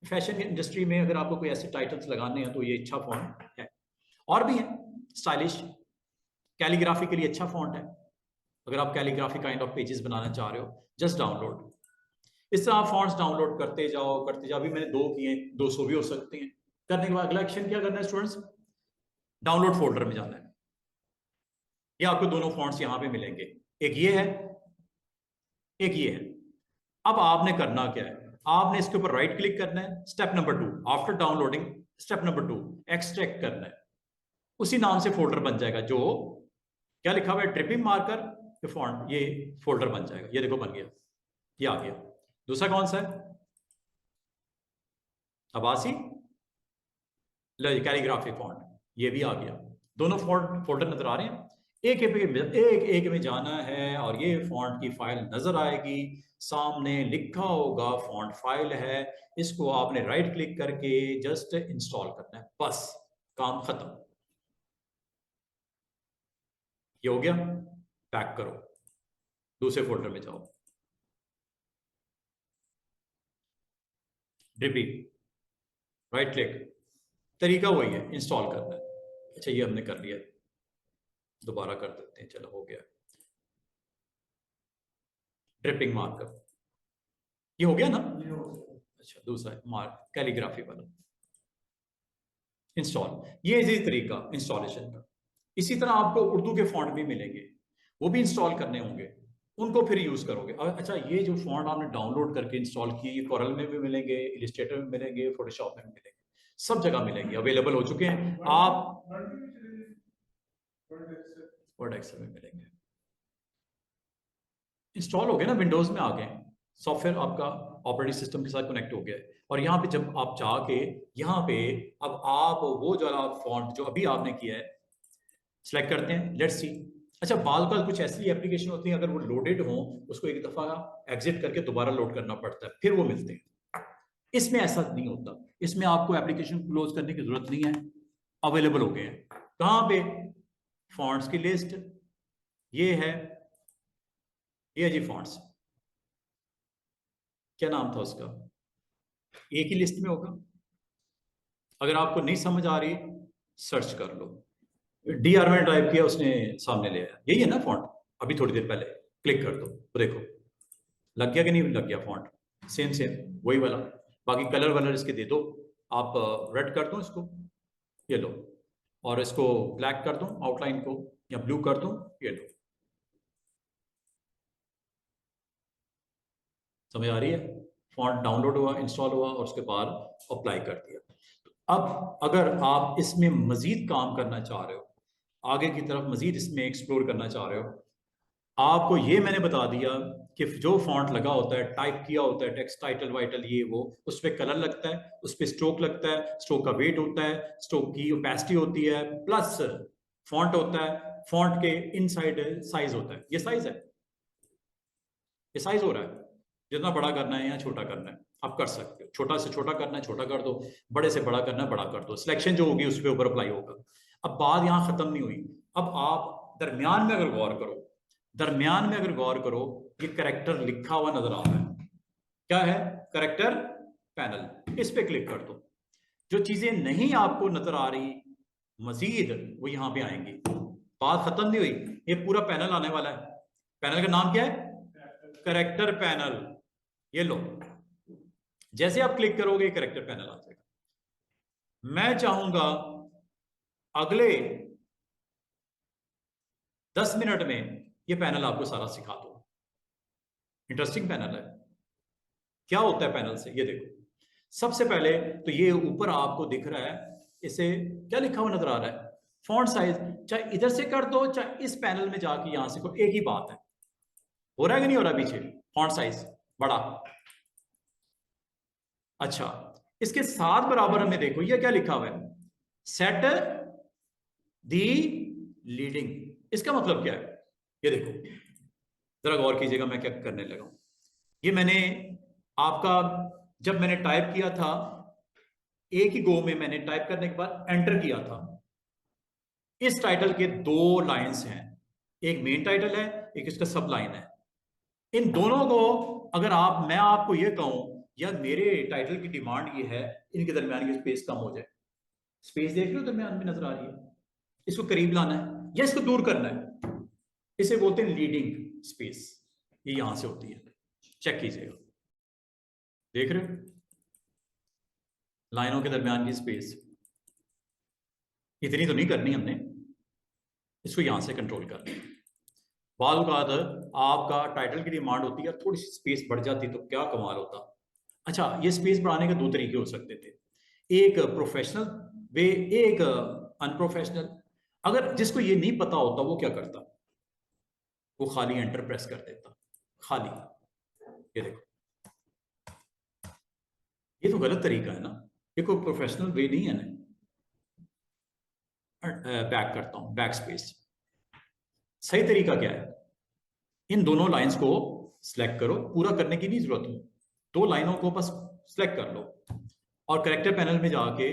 फैशन इंडस्ट्री में अगर आपको कोई ऐसे टाइटल्स लगाने हैं तो ये अच्छा फॉन्ट है। और भी है स्टाइलिश, कैलीग्राफी के लिए अच्छा फॉन्ट है, अगर आप कैलीग्राफी काइंड ऑफ पेजेस बनाना चाह रहे हो, जस्ट डाउनलोड। इस तरह आप फॉन्ट्स डाउनलोड करते जाओ करते जाओ। अभी मैंने 2 किए, 200 भी हो सकते हैं। करने के बाद अगला एक्शन क्या करना है स्टूडेंट्स, डाउनलोड फोल्डर में जाना है। ये आपको दोनों फॉन्ट्स यहां पे मिलेंगे, एक ये है, एक ये है। अब आपने करना क्या है, आपने इसके ऊपर राइट क्लिक करना है, step number 2 after downloading, step number 2 extract करना है। उसी नाम से फोल्डर बन जाएगा, जो क्या लिखा हुआ है, ट्रिपिंग मार्कर, ये फॉन्ट, ये फोल्डर बन जाएगा। ये देखो बन गया, ये आ गया। दूसरा कौन सा है, अबासी कैलीग्राफी फॉन्ट, ये भी आ गया। दोनों फोल्डर नजर आ रहे हैं, एक में जाना है और ये फॉन्ट की फाइल नजर आएगी, सामने लिखा होगा फॉन्ट फाइल है, इसको आपने राइट क्लिक करके जस्ट इंस्टॉल करना है, बस काम खत्म। ये हो गया, पैक करो, दूसरे फोल्डर में जाओ, रिपीट, राइट क्लिक, तरीका वही है, इंस्टॉल करना है। अच्छा, ये हमने कर लिया, दोबारा कर देते हैं, चलो हो गया। ड्रिपिंग मार्कर, ये हो गया ना। अच्छा, दूसरा मार्क कैलीग्राफी वाला, इंस्टॉल। ये इजी तरीका इंस्टॉलेशन का। इसी तरह आपको उर्दू के फॉन्ट भी मिलेंगे, वो भी इंस्टॉल करने होंगे, उनको फिर यूज करोगे। अच्छा, ये जो फॉन्ट आपने डाउनलोड करके इंस्टॉल किए, ये कोरल में भी मिलेंगे, इलिस्ट्रेटर में मिलेंगे, फोटोशॉप में भी मिलेंगे, सब जगह मिलेंगे, अवेलेबल हो चुके हैं। आप वर्ड एक्सेल में मिलेंगे, इंस्टॉल हो गए ना, विंडोज में आ गए, सॉफ्टवेयर आपका ऑपरेटिंग सिस्टम के साथ कनेक्ट हो गया है। और यहाँ पे जब आप जाके यहाँ पे अब आप वो जो फॉन्ट जो अभी आपने किया है सिलेक्ट करते हैं, लेट्स सी। अच्छा, बाद का कुछ ऐसी एप्लीकेशन होती है, अगर वो लोडेड हो, उसको एक दफा एग्जिट करके दोबारा लोड करना पड़ता है, फिर वो मिलते हैं। इसमें ऐसा नहीं होता, इसमें आपको एप्लीकेशन क्लोज करने की जरूरत नहीं है, अवेलेबल हो गए हैं। कहाँ पे, फॉन्ट्स की लिस्ट ये है, ये जी फॉन्ट्स, क्या नाम था उसका, एक ही लिस्ट में होगा। अगर आपको नहीं समझ आ रही, सर्च कर लो, DR में टाइप किया, उसने सामने ले आया, यही है ना फॉन्ट। अभी थोड़ी देर पहले क्लिक कर दो तो देखो लग गया कि नहीं लग गया, फॉन्ट सेम सेम वही वाला। बाकी कलर वलर इसके दे दो, आप रेड कर दो इसको, ये लो, और इसको ब्लैक कर दो आउटलाइन को, या ब्लू कर दो, ये लो। समझ आ रही है, फॉन्ट डाउनलोड हुआ, इंस्टॉल हुआ, और उसके बाद अप्लाई कर दिया। अब अगर आप इसमें मजीद काम करना चाह रहे हो, आगे की तरफ मजीद इसमें एक्सप्लोर करना चाह रहे हो, आपको ये मैंने बता दिया कि जो फॉन्ट लगा होता है, टाइप किया होता है, टेक्स्ट टाइटल वाइटल ये वो, उस पर कलर लगता है, उस पर स्ट्रोक लगता है, स्ट्रोक का वेट होता है, स्ट्रोक की ओपेसिटी होती है, प्लस फॉन्ट होता है, फॉन्ट के इनसाइड साइज होता है। ये साइज है, ये साइज हो रहा है, जितना बड़ा करना है या छोटा करना है आप कर सकते हो, छोटा से छोटा करना है छोटा कर दो, बड़े से बड़ा करना है बड़ा कर दो, सिलेक्शन जो होगी उस पर ऊपर अप्लाई होगा। अब बात यहाँ खत्म नहीं हुई, अब आप दरमियान में अगर गौर करो, दरमियान में अगर गौर करो, ये करेक्टर लिखा हुआ नजर आ रहा है, क्या है, करेक्टर पैनल, इस पे क्लिक कर दो। जो चीजें नहीं आपको नजर आ रही मजीद, वो यहां पे आएंगी। बात खत्म नहीं हुई, ये पूरा पैनल आने वाला है। पैनल का नाम क्या है, करेक्टर पैनल, ये लो। जैसे आप क्लिक करोगे करेक्टर पैनल आ जाएगा। मैं चाहूंगा अगले 10 मिनट में ये पैनल आपको सारा सिखा दो, इंटरेस्टिंग पैनल है। क्या होता है पैनल से, ये देखो, सबसे पहले तो ये ऊपर आपको दिख रहा है इसे क्या लिखा हुआ नजर आ रहा है? फॉन्ट साइज, चाहे इधर से कर दो चाहे इस पैनल में जाके यहां से को, एक ही बात है। हो रहा है कि नहीं हो रहा पीछे? फॉन्ट साइज बड़ा। अच्छा, इसके साथ बराबर हमें देखो ये क्या लिखा हुआ है, सेट दी लीडिंग। इसका मतलब क्या है? ये देखो जरा गौर कीजिएगा मैं क्या करने लगा हूं। ये मैंने आपका जब मैंने टाइप किया था, एक ही गो में मैंने टाइप करने के बाद एंटर किया था। इस टाइटल के दो लाइंस हैं, एक मेन टाइटल है, एक इसका सब लाइन है। इन दोनों को अगर मैं आपको ये कहूं यार मेरे टाइटल की डिमांड ये है, इनके दरमियान की स्पेस कम हो जाए। स्पेस देख रहे हो दरमियान में नजर आ रही है, इसको करीब लाना है या इसको दूर करना है, इसे बोलते हैं लीडिंग स्पेस। ये यहां से होती है, चेक कीजिएगा, देख रहे हो लाइनों के दरमियान की स्पेस। इतनी तो नहीं करनी हमने, इसको यहां से कंट्रोल करना है। बाद आपका टाइटल की डिमांड होती है, थोड़ी सी स्पेस बढ़ जाती तो क्या कमाल होता। अच्छा, ये स्पेस बढ़ाने के दो तरीके हो सकते थे, एक प्रोफेशनल वे, एक अनप्रोफेशनल। अगर जिसको ये नहीं पता होता वो क्या करता, वो खाली एंटर प्रेस कर देता, खाली। ये देखो, ये तो गलत तरीका है ना, ये कोई प्रोफेशनल वे नहीं है ना। बैक करता हूं, बैक स्पेस। सही तरीका क्या है? इन दोनों लाइंस को सिलेक्ट करो, पूरा करने की नहीं जरूरत है, दो लाइनों को बस सिलेक्ट कर लो और कैरेक्टर पैनल में जाके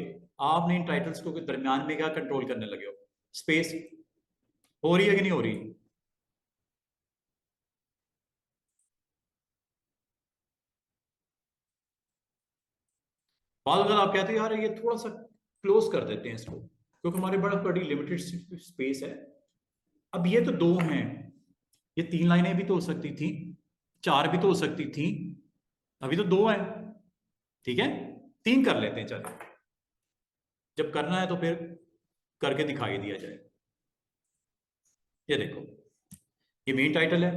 आपने इन टाइटल्स को दरमियान में क्या कंट्रोल करने लगे हो, स्पेस। हो रही है कि नहीं हो रही? बाद अगर आप कहते हो यार ये थोड़ा सा क्लोज कर देते हैं इसको, क्योंकि हमारे बड़ी लिमिटेड स्पेस है। अब ये तो दो हैं, ये तीन लाइनें भी तो हो सकती थी, चार भी तो हो सकती थी, अभी तो दो हैं। ठीक है, तीन कर लेते हैं, चलो जब करना है तो फिर करके दिखाई दिया जाए। ये देखो, ये मेन टाइटल है,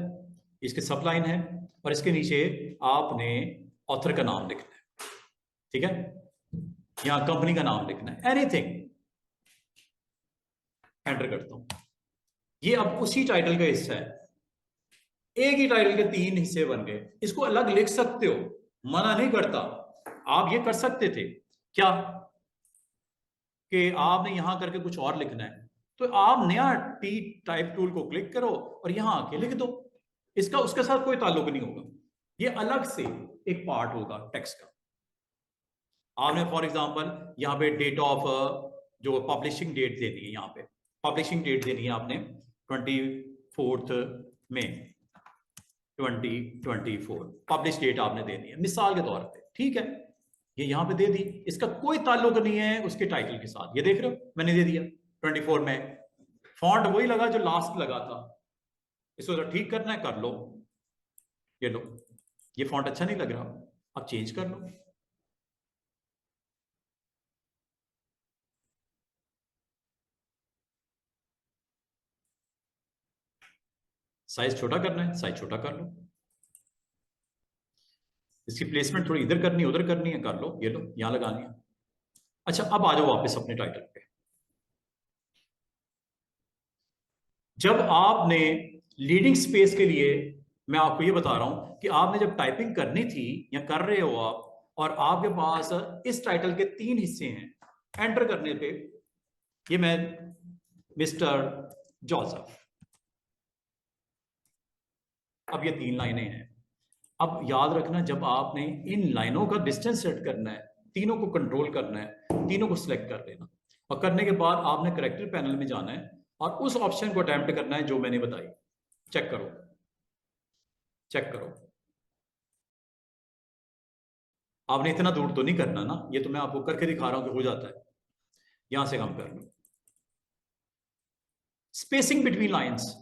इसके सब लाइन है और इसके नीचे आपने ऑथर का नाम लिखना है। ठीक है, यहां कंपनी का नाम लिखना है, एनीथिंग। एंटर करता हूं, ये अब उसी टाइटल का हिस्सा है। एक ही टाइटल के तीन हिस्से बन गए, इसको अलग लिख सकते हो, मना नहीं करता। आप ये कर सकते थे क्या कि आपने यहां करके कुछ और लिखना है, तो आप नया टी टाइप टूल को क्लिक करो और यहां आके लिख दो, इसका उसके साथ कोई ताल्लुक नहीं होगा, ये अलग से एक पार्ट होगा टेक्स्ट का। आपने फॉर एग्जांपल यहाँ पे डेट ऑफ जो पब्लिशिंग डेट देनी है, यहाँ पे पब्लिशिंग डेट देनी है आपने 24 मई 2024, पब्लिश डेट आपने देनी है मिसाल के तौर पे। ठीक है, ये यहाँ पे दे दी, इसका कोई ताल्लुक नहीं है उसके टाइटल के साथ। ये देख रहे हो मैंने दे दिया 24 मई, फॉन्ट वही लगा जो लास्ट लगा था, इसको तो ठीक करना है कर लो। ये लो, ये फॉन्ट अच्छा नहीं लग रहा, अब चेंज कर लो। साइज छोटा करना है, साइज छोटा कर लो। इसकी प्लेसमेंट थोड़ी इधर करनी है उधर करनी है, कर लो, ये लो यहां लगानी है। अच्छा, अब आ जाओ वापस अपने टाइटल पे। जब आपने लीडिंग स्पेस के लिए, मैं आपको ये बता रहा हूं कि आपने जब टाइपिंग करनी थी या कर रहे हो आप, और आपके पास इस टाइटल के तीन हिस्से हैं, एंटर करने पे ये मैं मिस्टर जोसेफ, अब ये तीन लाइनें हैं। अब याद रखना, जब आपने इन लाइनों का डिस्टेंस सेट करना है, तीनों को कंट्रोल करना है, तीनों को सिलेक्ट कर लेना और करने के बाद आपने कैरेक्टर पैनल में जाना है और उस ऑप्शन को अटेम्प्ट करना है जो मैंने बताई। चेक करो, चेक करो, आपने इतना दूर तो नहीं करना ना, ये तो मैं आपको करके दिखा रहा हूं कि हो जाता है। यहां से काम कर लो, स्पेसिंग बिटवीन लाइंस,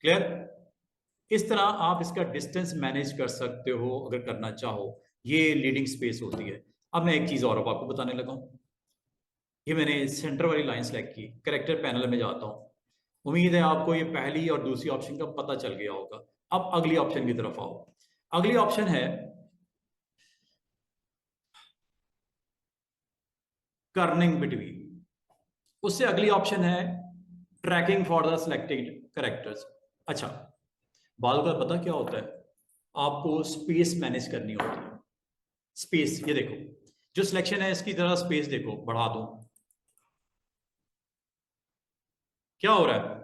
क्लियर? इस तरह आप इसका डिस्टेंस मैनेज कर सकते हो अगर करना चाहो, ये लीडिंग स्पेस होती है। अब मैं एक चीज और अब आपको बताने लगा हूं, ये मैंने सेंटर वाली लाइन सेलेक्ट की, कैरेक्टर पैनल में जाता हूं। उम्मीद है आपको ये पहली और दूसरी ऑप्शन का पता चल गया होगा। अब अगली ऑप्शन की तरफ आओ। अगली ऑप्शन है कर्निंग बिटवीन। उससे अगली ऑप्शन है tracking for the selected characters. अच्छा, बाल का पता क्या होता है, आपको स्पेस मैनेज करनी होती है। स्पेस, ये देखो जो सिलेक्शन है इसकी जरा स्पेस देखो, बढ़ा दो, क्या हो रहा है,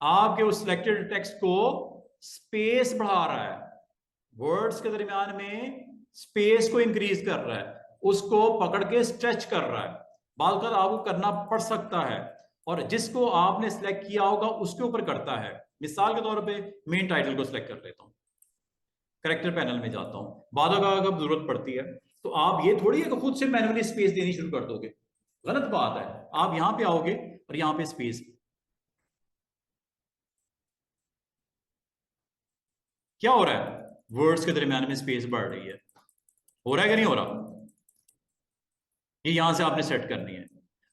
आपके उस सिलेक्टेड टेक्स्ट को स्पेस बढ़ा रहा है, वर्ड्स के दरमियान में स्पेस को इंक्रीज कर रहा है, उसको पकड़ के स्ट्रेच कर रहा है। बाल का आपको करना पड़ सकता है, और जिसको आपने सिलेक्ट किया होगा उसके ऊपर करता है। मिसाल के तौर पे मेन टाइटल को सिलेक्ट कर लेता हूं, करेक्टर पैनल में जाता हूं, बादों का अगर जरूरत पड़ती है तो आप ये थोड़ी है कि खुद से मैन्युअली स्पेस देनी शुरू कर दोगे, गलत बात है। आप यहां पे आओगे और यहां पे स्पेस, क्या हो रहा है, वर्ड्स के दरमियान में स्पेस बढ़ रही है, हो रहा है कि नहीं हो रहा, ये यहां से आपने सेट करनी है।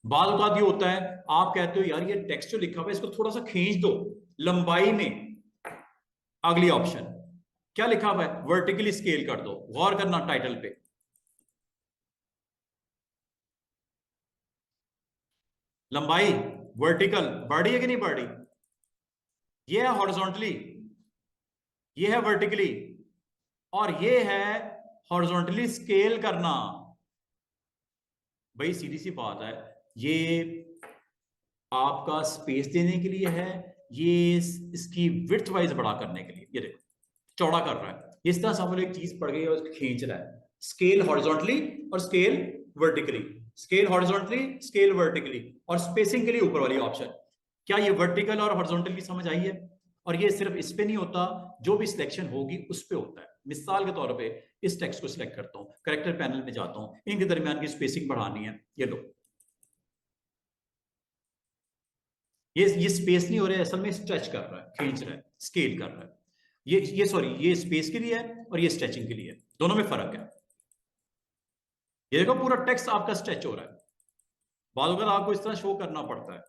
बाद औक़ात ये होता है, आप कहते हो यार ये टेक्स्ट जो लिखा हुआ है इसको थोड़ा सा खींच दो लंबाई में। अगली ऑप्शन क्या लिखा हुआ है, वर्टिकली स्केल कर दो, गौर करना टाइटल पे, लंबाई वर्टिकल बढ़ रही है कि नहीं बढ़ रही, ये है हॉरिजॉन्टली, ये है वर्टिकली, और ये है हॉरिजॉन्टली स्केल करना। भाई सीधी सी बात है, ये आपका स्पेस देने के लिए है, ये इसकी विड्थ वाइज बड़ा करने के लिए, ये देखो चौड़ा कर रहा है, इस तरह से एक चीज पड़ गई और खींच रहा है, स्केल हॉरिजॉन्टली और scale vertically, scale horizontally scale vertically, और स्पेसिंग के लिए ऊपर वाली ऑप्शन। क्या ये वर्टिकल और हॉरिजॉन्टल की समझ आई है? और ये सिर्फ इस पे नहीं होता, जो भी सिलेक्शन होगी उस पे होता है। मिसाल के तौर पे इस टेक्स्ट को सिलेक्ट करता हूं, करेक्टर पैनल में जाता हूं, इनके दरमियान की स्पेसिंग बढ़ानी है, ये लो, ये स्पेस नहीं हो रहा है, असल में स्ट्रेच कर रहा है, खींच रहा है, स्केल कर रहा है। ये सॉरी, ये स्पेस के लिए है और ये स्ट्रेचिंग के लिए है, दोनों में फर्क है। ये देखो पूरा टेक्स्ट आपका स्ट्रेच हो रहा है, बालों का आपको इस तरह शो करना पड़ता है,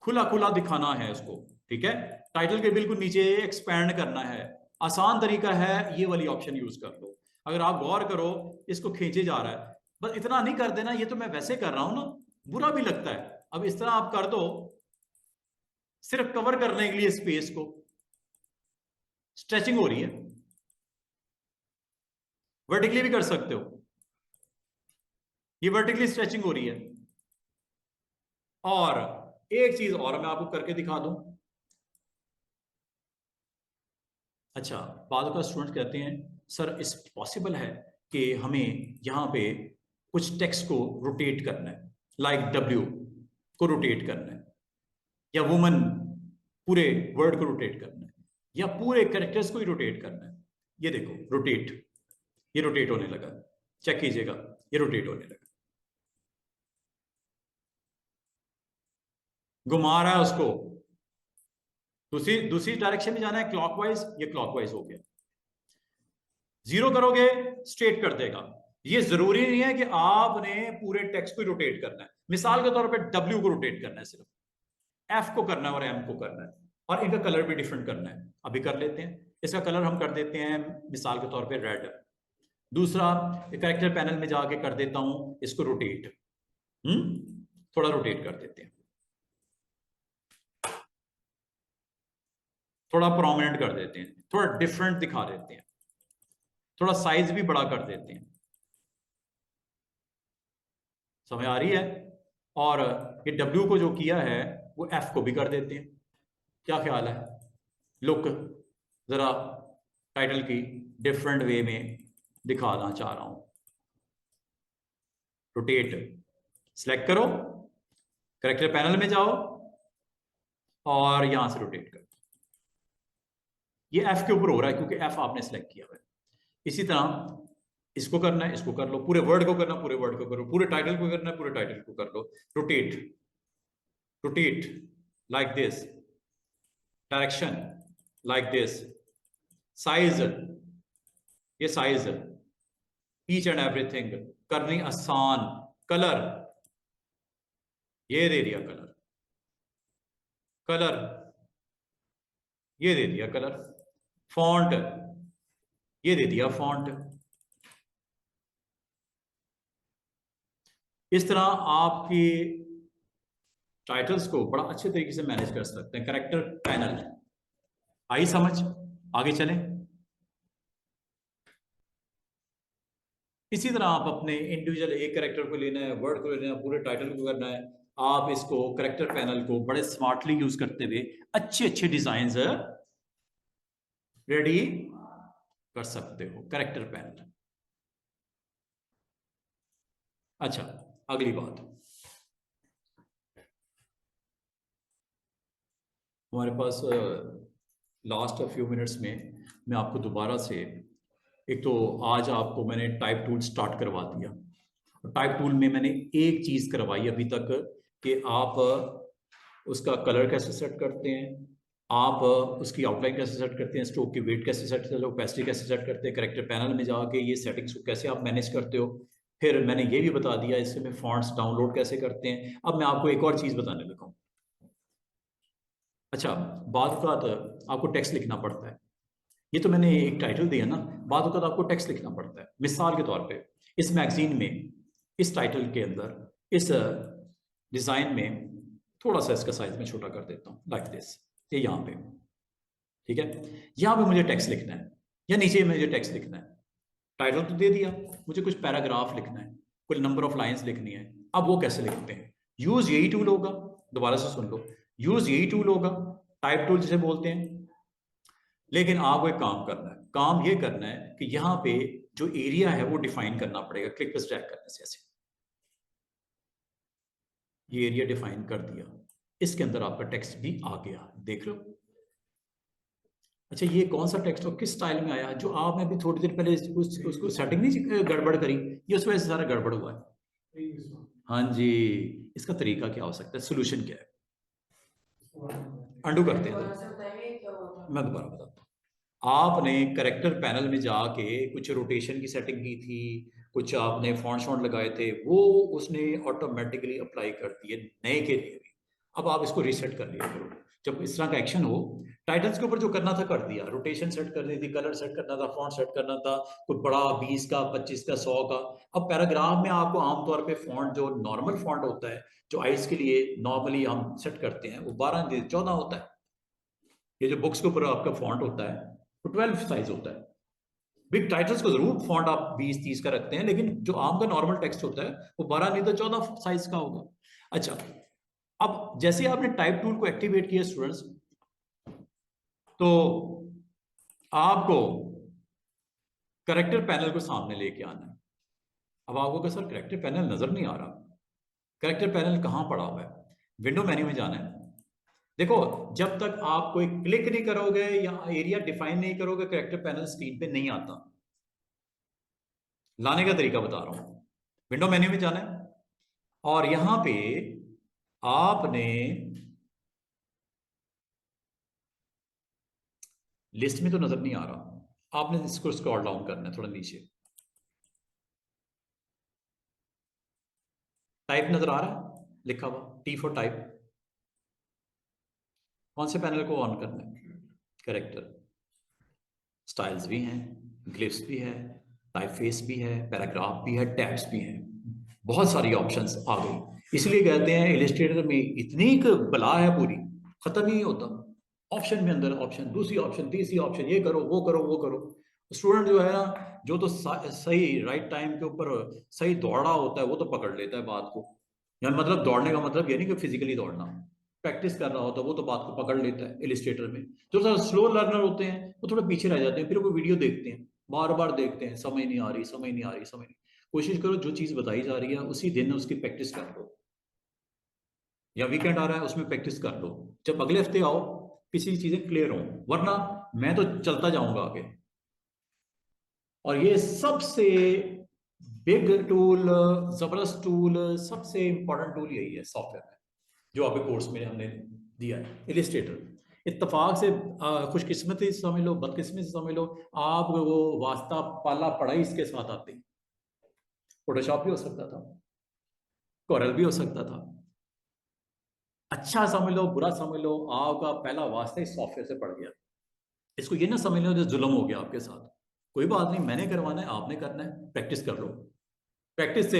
खुला खुला दिखाना है उसको, ठीक है। टाइटल के बिल्कुल नीचे एक्सपैंड करना है, आसान तरीका है ये वाली ऑप्शन यूज कर लो। अगर आप गौर करो, इसको खींचे जा रहा है, बस इतना नहीं कर देना, ये तो मैं वैसे कर रहा हूं ना, बुरा भी लगता है। अब इस तरह आप कर दो, सिर्फ कवर करने के लिए स्पेस को, स्ट्रेचिंग हो रही है। वर्टिकली भी कर सकते हो, ये वर्टिकली स्ट्रेचिंग हो रही है। और एक चीज और मैं आपको करके दिखा दूं। अच्छा, बाद का स्टूडेंट कहते हैं सर इस पॉसिबल है कि हमें यहां पे कुछ टेक्स्ट को रोटेट करना है, लाइक डब्ल्यू को रोटेट करना है, या वुमन पूरे वर्ड को रोटेट करना है, या पूरे कैरेक्टर्स को ही रोटेट करना है। ये देखो रोटेट, ये रोटेट होने लगा, चेक कीजिएगा, ये रोटेट होने लगा, घुमा रहा है उसको, दूसरी दूसरी डायरेक्शन में जाना है क्लॉकवाइज, ये क्लॉकवाइज हो गया। जीरो करोगे स्ट्रेट कर देगा। ये जरूरी नहीं है कि आपने पूरे टेक्स्ट को रोटेट करना है, मिसाल के तौर पे डब्ल्यू को रोटेट करना है, सिर्फ एफ को करना है और एम को करना है, और इनका कलर भी डिफरेंट करना है। अभी कर लेते हैं, इसका कलर हम कर देते हैं मिसाल के तौर पे रेड। दूसरा, कैरेक्टर पैनल में जाके कर देता हूं इसको रोटेट, थोड़ा रोटेट कर देते हैं, थोड़ा प्रोमिनेंट कर देते हैं, थोड़ा डिफरेंट दिखा देते हैं, थोड़ा साइज भी बड़ा कर देते हैं। समझ आ रही है? और ये W को जो किया है वो F को भी कर देते हैं। क्या ख्याल है? लुक जरा टाइटल की डिफरेंट वे में दिखाना चाह रहा हूं। रोटेट सिलेक्ट करो, कैरेक्टर पैनल में जाओ और यहां से रोटेट करो। ये F के ऊपर हो रहा है क्योंकि F आपने सिलेक्ट किया है। इसी तरह इसको करना है, इसको कर लो, पूरे वर्ड को करना, पूरे वर्ड को करो, पूरे टाइटल को करना है, पूरे टाइटल को कर लो। Rotate, rotate like this, direction like this, size, ये साइज, ईच एंड एवरीथिंग करनी आसान। कलर, ये दे दिया कलर, कलर ये दे दिया कलर, फॉन्ट ये दे दिया फॉन्ट। इस तरह आपकी टाइटल्स को बड़ा अच्छे तरीके से मैनेज कर सकते हैं। कैरेक्टर पैनल आई समझ? आगे चलें। इसी तरह आप अपने इंडिविजुअल एक कैरेक्टर को लेना है, वर्ड को लेना है, पूरे टाइटल को करना है। आप इसको कैरेक्टर पैनल को बड़े स्मार्टली यूज करते हुए अच्छे अच्छे डिजाइन रेडी कर सकते हो। Character panel. अच्छा, अगली बात, हमारे पास लास्ट फ्यू मिनट्स में मैं आपको दोबारा से, एक तो आज आपको मैंने टाइप टूल स्टार्ट करवा दिया। टाइप टूल में मैंने एक चीज करवाई अभी तक कि आप उसका कलर कैसे सेट करते हैं, आप उसकी आउटलाइन कैसे सेट करते हैं, स्ट्रोक की वेट कैसे सेट करते हैं, ओपेसिटी कैसे सेट करते हैं, कैरेक्टर पैनल में जाके ये सेटिंग्स को कैसे आप मैनेज करते हो। फिर मैंने ये भी बता दिया इसमें फॉन्ट्स डाउनलोड कैसे करते हैं। अब मैं आपको एक और चीज बताने लगा हूं। अच्छा, बाद आपको टेक्स्ट लिखना पड़ता है। ये तो मैंने एक टाइटल दिया ना, बाद आपको टेक्स्ट लिखना पड़ता है। मिसाल के तौर पे इस मैगजीन में, इस टाइटल के अंदर, इस डिजाइन में थोड़ा सा इसका साइज में छोटा कर देता हूँ, लाइक दिस। ये यहाँ पे, ठीक है, यहाँ पे मुझे टेक्स्ट लिखना है या नीचे मुझे टेक्स्ट लिखना है। टाइटल तो दे दिया, मुझे कुछ पैराग्राफ लिखना है, कुछ नंबर ऑफ लाइंस लिखनी है। अब वो कैसे लिखते हैं? यूज यही टूल होगा, दोबारा से सुन लो, यूज यही टूल होगा, टाइप टूल जिसे बोलते हैं। लेकिन आपको एक काम करना है, काम ये करना है कि यहाँ पे जो एरिया है वो डिफाइन करना पड़ेगा। क्लिक पे ड्रैग करने से ऐसे ये एरिया डिफाइन कर दिया, इसके अंदर आपका टेक्स्ट भी आ गया, देख लो। अच्छा, ये कौन सा टेक्स्ट और किस स्टाइल में आया? जो आपने अभी थोड़ी देर पहले उसको सेटिंग नहीं गड़बड़ करी, ये उस वजह से सारा गड़बड़ हुआ है। हाँ जी, इसका तरीका क्या हो सकता है, सोल्यूशन क्या है? अंडू करते हैं, मैं दोबारा बताता हूँ। आपने करेक्टर पैनल में जाके कुछ रोटेशन की सेटिंग की थी, कुछ आपने फॉन्ट शॉन्ट लगाए थे, वो उसने ऑटोमेटिकली अप्लाई कर दिए नए के लिए भी। अब आप इसको रीसेट कर लिया करो जब इस तरह का एक्शन हो। टाइटल्स के ऊपर जो करना था कर दिया, रोटेशन सेट करनी थी, कलर सेट करना था, फॉन्ट सेट करना था, कोई बड़ा 20 का, 25 का, 100 का। अब पैराग्राफ में आपको आमतौर पे फॉन्ट, जो नॉर्मल फॉन्ट होता है, जो आइस के लिए नॉर्मली हम सेट करते हैं, वो 12 14 होता है। ये जो बुक्स के ऊपर आपका फॉन्ट होता है वो 12 साइज होता है। बिग टाइटल्स को जरूर फॉन्ट आप 20-30 का रखते हैं, लेकिन जो आम का नॉर्मल टेक्स्ट होता है वो 12 नहीं तो 14 साइज का होगा। अच्छा, अब जैसे आपने टाइप टूल को एक्टिवेट किया स्टूडेंट्स, तो आपको करेक्टर पैनल को सामने लेके आना है। अब आपको क्या सर करेक्टर पैनल नजर नहीं आ रहा? करेक्टर पैनल कहाँ पड़ा हुआ है? विंडो मेन्यू में जाना है। देखो, जब तक आप कोई क्लिक नहीं करोगे या एरिया डिफाइन नहीं करोगे, करेक्टर पैनल स्क्रीन पे नहीं आता। लाने का तरीका बता रहा हूं। विंडो मेन्यू में जाना है और यहां पे आपने लिस्ट में तो नजर नहीं आ रहा, आपने इसको स्क्रॉल डाउन करना है थोड़ा नीचे। टाइप नजर आ रहा है लिखा हुआ, टी फॉर टाइप। कौन से पैनल को ऑन करना है? करेक्टर। स्टाइल्स भी हैं, ग्लिफ्स भी है, टाइपफेस भी है, पैराग्राफ भी है, टैब्स भी हैं, बहुत सारी ऑप्शंस आ गई। इसलिए कहते हैं इलस्ट्रेटर में इतनी बला है पूरी, खत्म ही नहीं होता। ऑप्शन में अंदर ऑप्शन, दूसरी ऑप्शन, तीसरी ऑप्शन, ये करो, वो करो, वो करो। स्टूडेंट जो है ना, जो तो सही राइट टाइम के ऊपर सही दौड़ा होता है वो तो पकड़ लेता है बात को। यानी मतलब दौड़ने का मतलब ये नहीं कि फिजिकली दौड़ना, प्रैक्टिस कर रहा होता है वो तो बात को पकड़ लेता है इलिस्ट्रेटर में। जो थोड़ा स्लो लर्नर होते हैं वो थोड़ा पीछे रह जाते हैं, फिर वो वीडियो देखते हैं, बार बार देखते हैं, समझ नहीं आ रही, समझ नहीं आ रही, समझ नहीं। कोशिश करो जो चीज बताई जा रही है उसी दिन उसकी प्रैक्टिस कर लो, या वीकेंड आ रहा है उसमें प्रैक्टिस कर लो, जब अगले हफ्ते आओ किसी चीजें क्लियर हो, वरना मैं तो चलता जाऊंगा आगे। और ये सबसे बिग टूल, जबरदस्त टूल, सबसे इंपॉर्टेंट टूल यही है सॉफ्टवेयर में, जो आपके कोर्स में हमने दिया है, इलिस्ट्रेटर। इत्तेफाक से खुशकिस्मती से समझ लो, बदकिस्मती से समझ लो, आप वो वास्ता पाला पढ़ाई इसके साथ आते हैं। फोटोशॉप भी हो सकता था, कोरल भी हो सकता था। अच्छा समझ लो, बुरा समझ लो, आपका पहला वास्ता इस सॉफ्टवेयर से पड़ गया। इसको ये ना समझ लो जो जुल्म हो गया आपके साथ। कोई बात नहीं, मैंने करवाना है, आपने करना है, प्रैक्टिस कर लो। प्रैक्टिस से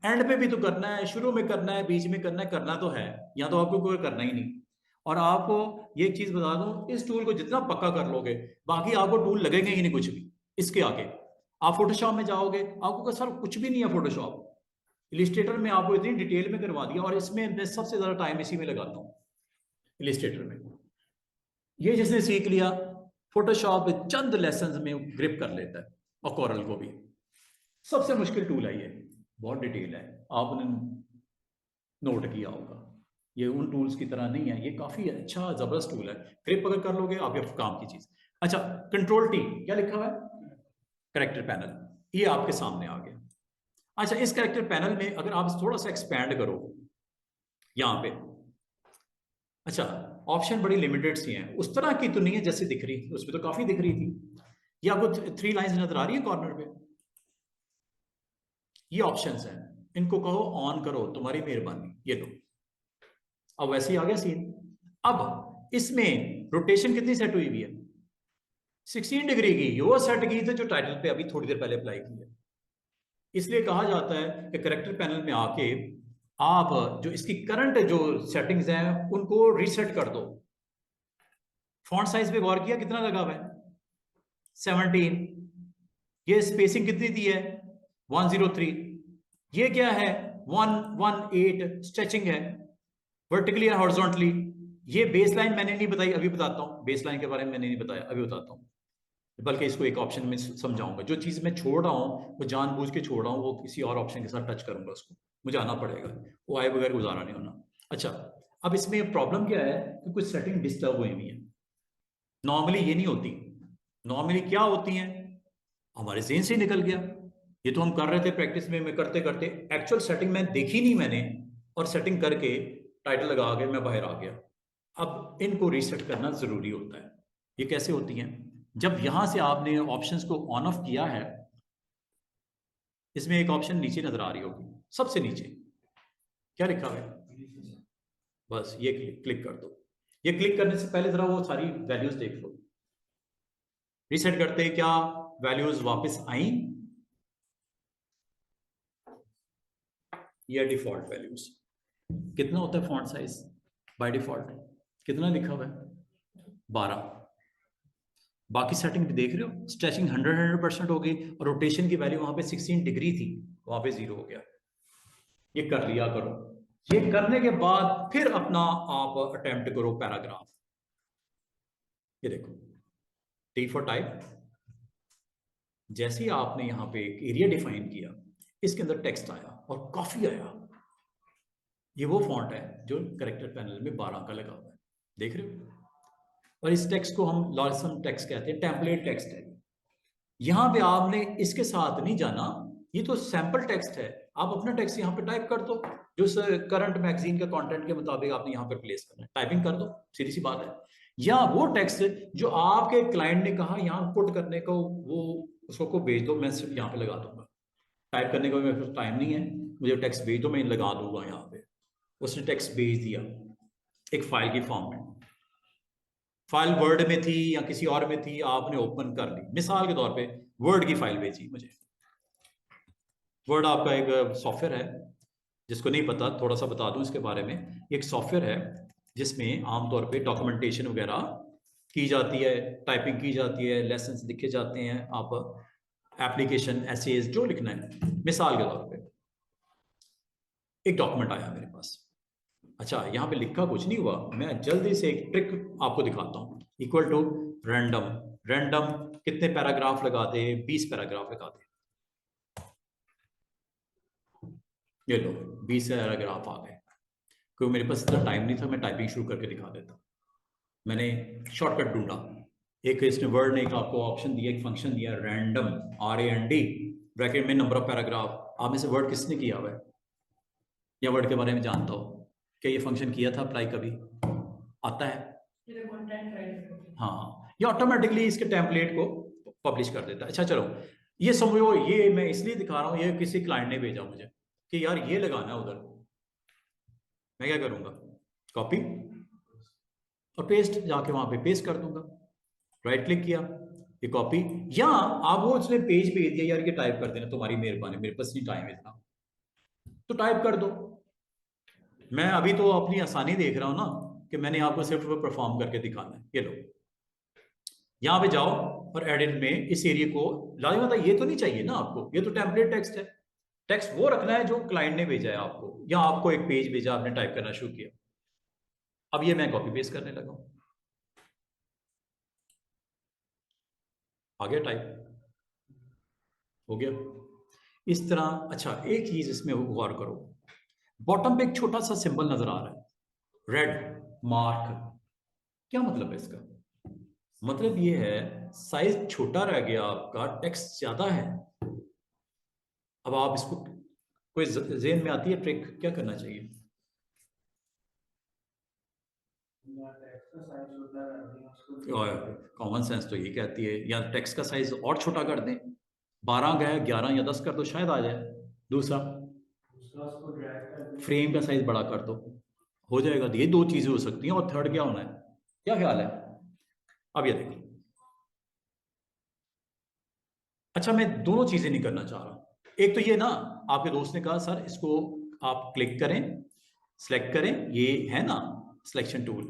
एंड पे भी तो करना है, शुरू में करना है, बीच में करना है, करना तो है, या तो आपको कोई करना ही नहीं। और आपको ये चीज बता दूं, इस टूल को जितना पक्का कर लोगे, बाकी आपको टूल लगेंगे ही नहीं कुछ भी। इसके आगे आप फोटोशॉप में जाओगे, आपको सर कुछ भी नहीं है फोटोशॉप। इलिस्ट्रेटर में आपको इतनी डिटेल में करवा दिया, और इसमें मैं सबसे ज्यादा टाइम इसी में लगाता हूँ, इलिस्ट्रेटर में। ये जिसने सीख लिया, फोटोशॉप चंद लेसन में ग्रिप कर लेता है, और कोरल को भी। सबसे मुश्किल टूल है ये, बहुत डिटेल है, आपने नोट किया होगा। ये उन टूल्स की तरह नहीं है, ये काफी अच्छा जबरदस्त टूल है। ग्रिप अगर कर लोगे आप, ये काम की चीज। अच्छा, कंट्रोल टी क्या लिखा हुआ है, कैरेक्टर पैनल, ये आपके सामने आ गया। अच्छा, इस कैरेक्टर पैनल में अगर आप थोड़ा सा एक्सपैंड करो यहां पे, अच्छा ऑप्शन बड़ी लिमिटेड सी हैं, उस तरह की तो नहीं है जैसे दिख रही थी, उसमें तो काफी दिख रही थी। ये आपको 3 लाइंस नजर आ रही है कॉर्नर पे, ये ऑप्शंस हैं, इनको कहो ऑन करो, तुम्हारी मेहरबानी, ये लो। अब वैसे ही आ गया सीन। अब इसमें रोटेशन कितनी सेट हुई हुई है, 16 डिग्री की, वो सेट की थी जो टाइटल पे अभी थोड़ी देर पहले अप्लाई की है। इसलिए कहा जाता है कि कैरेक्टर पैनल में आके आप जो इसकी करंट जो सेटिंग्स हैं उनको रीसेट कर दो। फॉन्ट साइज पे गौर किया कितना लगा हुआ है, 17। ये स्पेसिंग कितनी दी है, 103। ये क्या है, 118 स्ट्रेचिंग है, वर्टिकली और हॉरिजॉन्टली। ये बेसलाइन मैंने नहीं बताई, अभी बताता हूँ, बेसलाइन के बारे में मैंने नहीं बताया, अभी बताता हूँ, बल्कि इसको एक ऑप्शन में समझाऊंगा। जो चीज मैं छोड़ रहा हूँ वो जानबूझ के छोड़ रहा हूँ, वो किसी और ऑप्शन के साथ टच करूंगा, उसको मुझे आना पड़ेगा, वो आए बगैर गुजारा नहीं होना। अच्छा, अब इसमें प्रॉब्लम क्या है कि कुछ सेटिंग डिस्टर्ब हुई हुई है, नॉर्मली ये नहीं होती। नॉर्मली क्या होती हैं, हमारे जेहन से निकल गया, ये तो हम कर रहे थे प्रैक्टिस में, मैं करते करते एक्चुअल सेटिंग में देखी नहीं मैंने, और सेटिंग करके टाइटल लगा के मैं बाहर आ गया। अब इनको रीसेट करना जरूरी होता है। ये कैसे होती हैं, जब यहां से आपने ऑप्शंस को ऑन ऑफ किया है, इसमें एक ऑप्शन नीचे नजर आ रही होगी, सबसे नीचे क्या लिखा हुआ है, बस ये क्लिक कर दो। ये क्लिक करने से पहले जरा वो सारी वैल्यूज देख लो, रीसेट करते क्या वैल्यूज वापस आई, ये डिफॉल्ट वैल्यूज। कितना होता है फॉन्ट साइज बाय डिफॉल्ट, कितना लिखा हुआ है, 12। बाकी सेटिंग भी देख रहे हो, स्ट्रेचिंग 100% हो गई, और रोटेशन की वैल्यू वहां पे 16 डिग्री थी, वहां पे 0 हो गया। ये कर लिया करो। ये करने के बाद फिर अपना आप अटेम्प्ट करो पैराग्राफ। ये देखो, टी फॉर टाइप, जैसे ही आपने यहां पे एक एरिया डिफाइन किया, इसके अंदर टेक्स्ट आया और काफी आया। ये वो फॉन्ट है जो कैरेक्टर पैनल में 12 का लगा हुआ है, देख रहे हो। और इस टेक्स्ट को हम लॉरिसन टेक्स्ट कहते हैं, टेम्पलेट टेक्स्ट है। यहां पे आपने इसके साथ नहीं जाना, ये तो सैंपल टेक्स्ट है, आप अपना टेक्स्ट यहाँ पे टाइप कर दो, जो करंट मैगजीन के कंटेंट के मुताबिक आपने यहाँ पे प्लेस करना है, टाइपिंग कर दो, सीधी सी बात है। या वो टेक्स्ट जो आपके क्लाइंट ने कहा यहाँ पुट करने को, वो उसको को भेज दो, मैं सिर्फ यहाँ पे लगा दूंगा। टाइप करने का मेरे पास टाइम नहीं है, मुझे टेक्स्ट भेज दो, मैं लगा दूंगा यहाँ पे। उसने टेक्स्ट भेज दिया एक फाइल की फॉर्म में, फाइल वर्ड में थी या किसी और में थी, आपने ओपन कर ली, मिसाल के तौर पे वर्ड की फाइल भेजी मुझे। वर्ड आपका एक सॉफ्टवेयर है, जिसको नहीं पता थोड़ा सा बता दूं इसके बारे में। एक सॉफ्टवेयर है जिसमें आमतौर पे डॉक्यूमेंटेशन वगैरह की जाती है, टाइपिंग की जाती है, लेसन्स लिखे जाते हैं, आप एप्लीकेशन एसेज जो लिखना है। मिसाल के तौर पे एक डॉक्यूमेंट आया मेरे पास, अच्छा यहाँ पे लिखा कुछ नहीं हुआ, मैं जल्दी से एक ट्रिक आपको दिखाता हूँ। इक्वल टू रैंडम, रैंडम कितने पैराग्राफ लगा दे, 20 पैराग्राफ लगा दे, ये लो 20 पैराग्राफ आ गए। क्योंकि मेरे पास इतना टाइम नहीं था, मैं टाइपिंग शुरू करके दिखा देता। मैंने शॉर्टकट ढूंढा, एक इसने वर्ड ने एक आपको ऑप्शन दिया, एक फंक्शन दिया रैंडम, RAND, ब्रैकेट में नंबर ऑफ पैराग्राफ। आप में से वर्ड किसने किया हुआ है या वर्ड के बारे में जानता हो, क्या ये फंक्शन किया था अप्लाई, कभी आता है? हाँ, ये ऑटोमेटिकली इसके टेम्पलेट को पब्लिश कर देता है। अच्छा चलो, ये समझो, ये मैं इसलिए दिखा रहा हूँ, ये किसी क्लाइंट ने भेजा मुझे कि यार ये लगाना है उधर, मैं क्या करूंगा, कॉपी और पेस्ट, जाके वहां पे पेस्ट कर दूंगा। राइट क्लिक किया, ये कॉपी, या आप वो उसने पेज भेज दिया, यार ये टाइप कर देना, तुम्हारी मेहरबानी, मेरे पास नहीं टाइम इतना। तो टाइप कर दो। मैं अभी तो अपनी आसानी देख रहा हूं ना कि मैंने आपको सिर्फ परफॉर्म करके दिखाना है। ये लो, यहां पे जाओ और एडिट में इस एरिया को लाजमी होता है। ये तो नहीं चाहिए ना आपको, ये तो टेम्पलेट टेक्स्ट है। टेक्स्ट वो रखना है जो क्लाइंट ने भेजा है आपको, या आपको एक पेज भेजा, आपने टाइप करना शुरू किया। अब ये मैं कॉपी पेस्ट करने लगा हूं, आ गया टाइप, हो गया इस तरह। अच्छा, एक चीज इसमें गौर करो, बॉटम पे एक छोटा सा सिंबल नजर आ रहा है, रेड मार्क। क्या मतलब है इसका? मतलब ये है साइज छोटा रह गया आपका, टेक्स्ट ज्यादा है। अब आप इसको, कोई ज़हन में आती है ट्रिक, क्या करना चाहिए? कॉमन सेंस तो ये कहती है या टेक्स्ट का साइज और छोटा कर दें, 12 गए 11 या 10 कर दो, शायद आ जाए। दूसरा, फ्रेम का साइज बड़ा कर दो, हो जाएगा। ये दो चीजें हो सकती हैं। और थर्ड क्या होना है, क्या ख्याल है? अब ये देखिए, अच्छा मैं दोनों चीजें नहीं करना चाह रहा। एक तो ये ना, आपके दोस्त ने कहा सर इसको आप क्लिक करें, सिलेक्ट करें, ये है ना सिलेक्शन टूल,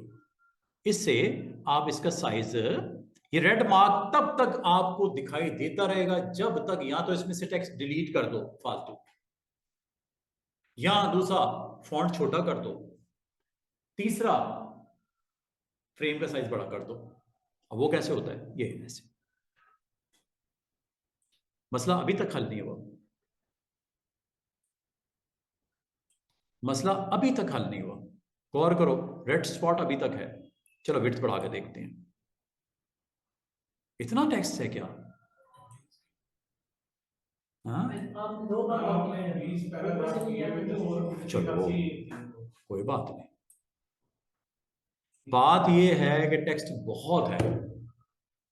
इससे आप इसका साइज, ये रेड मार्क तब तक आपको दिखाई देता रहेगा जब तक या तो इसमें से टेक्स्ट डिलीट कर दो फालतू, या दूसरा फॉन्ट छोटा कर दो, तीसरा फ्रेम का साइज बड़ा कर दो। अब वो कैसे होता है? ये ऐसे। मसला अभी तक हल नहीं हुआ, मसला अभी तक हल नहीं हुआ। गौर करो, रेड स्पॉट अभी तक है। चलो विड्थ बढ़ा के देखते हैं। इतना टेक्स्ट है क्या? हाँ चलो कोई बात नहीं, बात ये है कि टेक्स्ट बहुत है,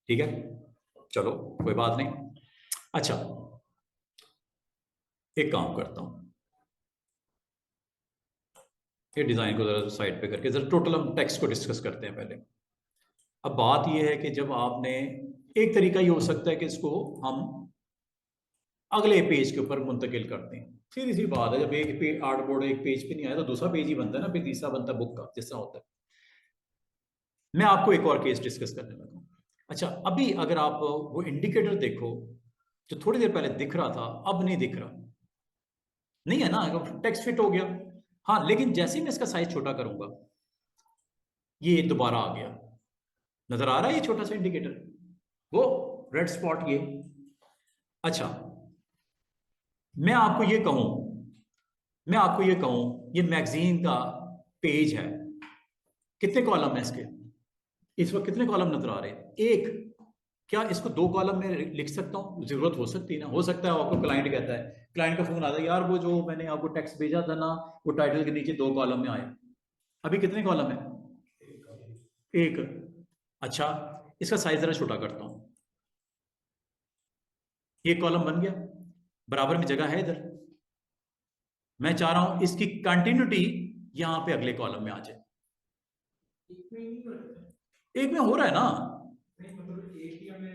ठीक है, चलो कोई बात नहीं। अच्छा, एक काम करता हूं, ये डिजाइन को जरा साइड पे करके जरा टोटल हम टेक्स्ट को डिस्कस करते हैं पहले। अब बात ये है कि जब आपने, एक तरीका ये हो सकता है कि इसको हम अगले पेज के ऊपर मुंतकिल करते हैं। सीधी सी बात है, जब एक पेज आर्ट बोर्ड एक पेज पे नहीं आया तो दूसरा पेज ही बनता है ना, फिर तीसरा बनता है बुक का, जिस तरह होता है। मैं आपको एक और केस डिस्कस करने लगा हूं। अच्छा, अभी अगर आप वो इंडिकेटर देखो जो थोड़ी देर पहले दिख रहा था, अब नहीं दिख रहा, नहीं है ना, टेक्स्ट फिट हो गया। हाँ, लेकिन जैसे ही मैं इसका साइज छोटा करूंगा, ये दोबारा आ गया। नजर आ रहा है ये छोटा सा इंडिकेटर, वो रेड स्पॉट ये। अच्छा, मैं आपको ये कहूं, ये मैगजीन का पेज है, कितने कॉलम है इसके? इस वक्त कितने कॉलम नजर आ रहे हैं? एक। क्या इसको 2 कॉलम में लिख सकता हूं? जरूरत हो सकती है ना, हो सकता है आपको क्लाइंट कहता है, क्लाइंट का फोन आता है, यार वो जो मैंने आपको टेक्स्ट भेजा था ना, वो टाइटल के नीचे 2 कॉलम में आया। अभी कितने कॉलम है? एक। अच्छा, इसका साइज जरा छोटा करता हूं, ये कॉलम बन गया, बराबर में जगह है इधर। मैं चाह रहा हूं इसकी कंटिन्यूटी यहां पे अगले कॉलम में आ जाए। एक में हो रहा है ना, नहीं मतलब एक ही हमने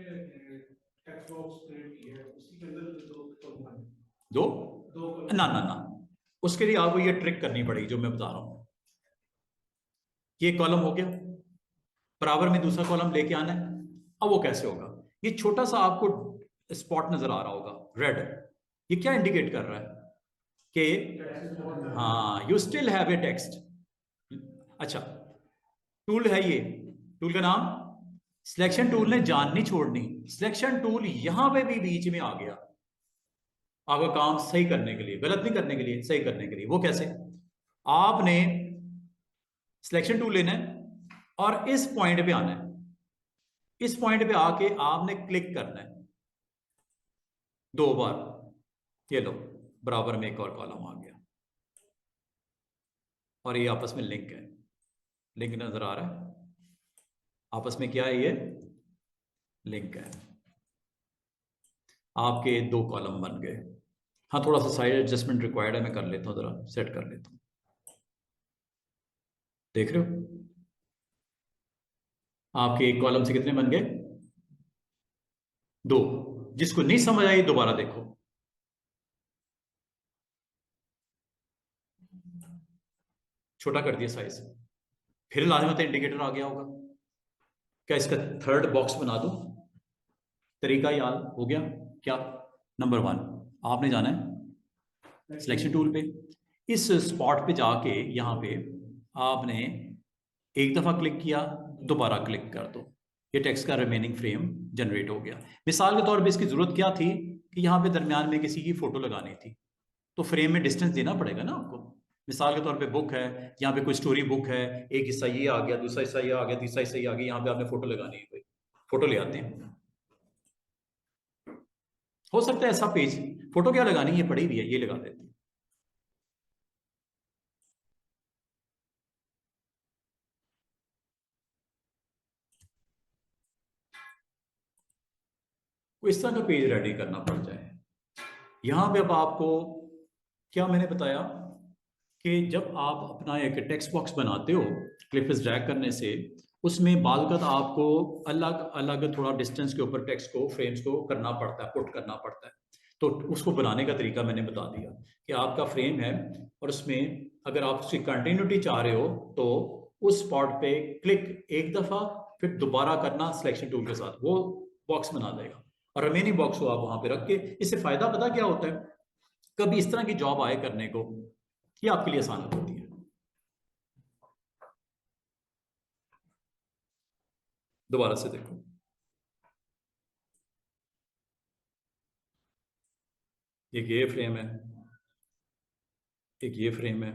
टेक्स्ट बॉक्स क्रिएट किया है, उसी के अंदर दो कॉलम, दो दो ना ना ना, उसके लिए आपको ये ट्रिक करनी पड़ेगी जो मैं बता रहा हूं। ये कॉलम हो गया, बराबर में दूसरा कॉलम लेके आना है। अब वो कैसे होगा? ये छोटा सा आपको स्पॉट नजर आ रहा होगा रेड, ये क्या इंडिकेट कर रहा है कि हाँ you still have a text. अच्छा, टूल है ये, टूल का नाम सिलेक्शन टूल ने जान नहीं छोड़नी। सिलेक्शन टूल यहां पे भी बीच में आ गया, आपका काम सही करने के लिए, गलत नहीं करने के लिए, सही करने के लिए। वो कैसे? आपने सिलेक्शन टूल लेना है और इस पॉइंट पे आना है, इस पॉइंट पे आके आपने क्लिक करना है 2 बार। ये लो, बराबर में एक और कॉलम आ गया, और ये आपस में लिंक है। लिंक नजर आ रहा है? आपस में क्या है ये? लिंक है। आपके 2 कॉलम बन गए। हाँ, थोड़ा सा साइड एडजस्टमेंट रिक्वायर्ड है, मैं कर लेता हूँ, जरा सेट कर लेता हूँ। देख रहे हो आपके एक कॉलम से कितने बन गए? 2। जिसको नहीं समझ आई दोबारा देखो। छोटा कर दिया साइज, फिर लाजमत इंडिकेटर आ गया होगा। क्या इसका थर्ड बॉक्स बना दूं? तरीका याद हो गया क्या? नंबर 1 आपने जाना है सिलेक्शन टूल पे, इस स्पॉट पे जाके यहाँ पे आपने एक दफ़ा क्लिक किया, दोबारा क्लिक कर दो, ये टेक्स्ट का रिमेनिंग फ्रेम जनरेट हो गया। मिसाल के तौर पे इसकी ज़रूरत क्या थी कि यहाँ पे दरमियान में किसी की फ़ोटो लगानी थी, तो फ्रेम में डिस्टेंस देना पड़ेगा ना आपको। मिसाल के तौर पे बुक है, यहाँ पे कोई स्टोरी बुक है, एक हिस्सा ये आ गया, दूसरा हिस्सा ये आ गया, तीसरा हिस्सा ये आ गया, यहाँ पे आपने फ़ोटो लगानी है, कोई फ़ोटो ले आते हैं। हो सकता है ऐसा पेज, फ़ोटो क्या लगानी है, ये पड़ी हुई है, ये लगा देते हैं। कोई इस तरह का पेज रेडी करना पड़ जाए। यहाँ पे अब आपको क्या मैंने बताया कि जब आप अपना एक टेक्स्ट बॉक्स बनाते हो क्लिप ड्रैग करने से, उसमें बालकत आपको अलग अलग थोड़ा डिस्टेंस के ऊपर टेक्स्ट को, फ्रेम्स को करना पड़ता है, पुट करना पड़ता है। तो उसको बनाने का तरीका मैंने बता दिया कि आपका फ्रेम है और उसमें अगर आप उसकी कंटिन्यूटी चाह रहे हो तो उस स्पॉट पे क्लिक एक दफ़ा, फिर दोबारा करना सिलेक्शन टूल के साथ, वो बॉक्स बना देगा और रिमेनिंग बॉक्स को आप वहां पे रख के, इससे फायदा पता क्या होता है, कभी इस तरह की जॉब आए करने को, ये आपके लिए आसान होती है। दोबारा से देखो, एक ये फ्रेम है, एक ये फ्रेम है,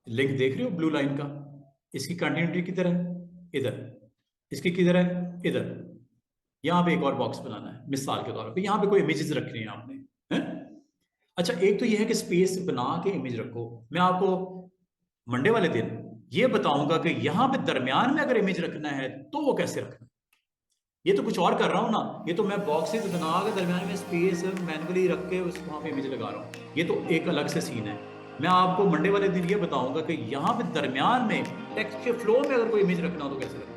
लिंक देख रहे हो ब्लू लाइन का, इसकी कंटिन्यूटी किधर है, इधर, इसकी किधर है, इधर। यहां पे एक और बॉक्स बनाना है मिसाल के तौर पे, यहां पे कोई इमेजेस रखनी है आपने, है? अच्छा, एक तो ये है कि स्पेस बना के इमेज रखो। मैं आपको मंडे वाले दिन ये बताऊंगा कि यहां पे दरमियान में अगर इमेज रखना है तो वो कैसे रखना है। ये तो कुछ और कर रहा हूं ना, ये तो मैं बॉक्सेस बना के दरमियान में स्पेस मैनुअली रख के उस वहां पे इमेज लगा रहा हूं, ये तो एक अलग से सीन है। मैं आपको मंडे वाले दिन ये बताऊंगा कि यहां पे दरमियान में टेक्स्ट के फ्लो में अगर कोई इमेज रखना हो तो कैसे रखना है,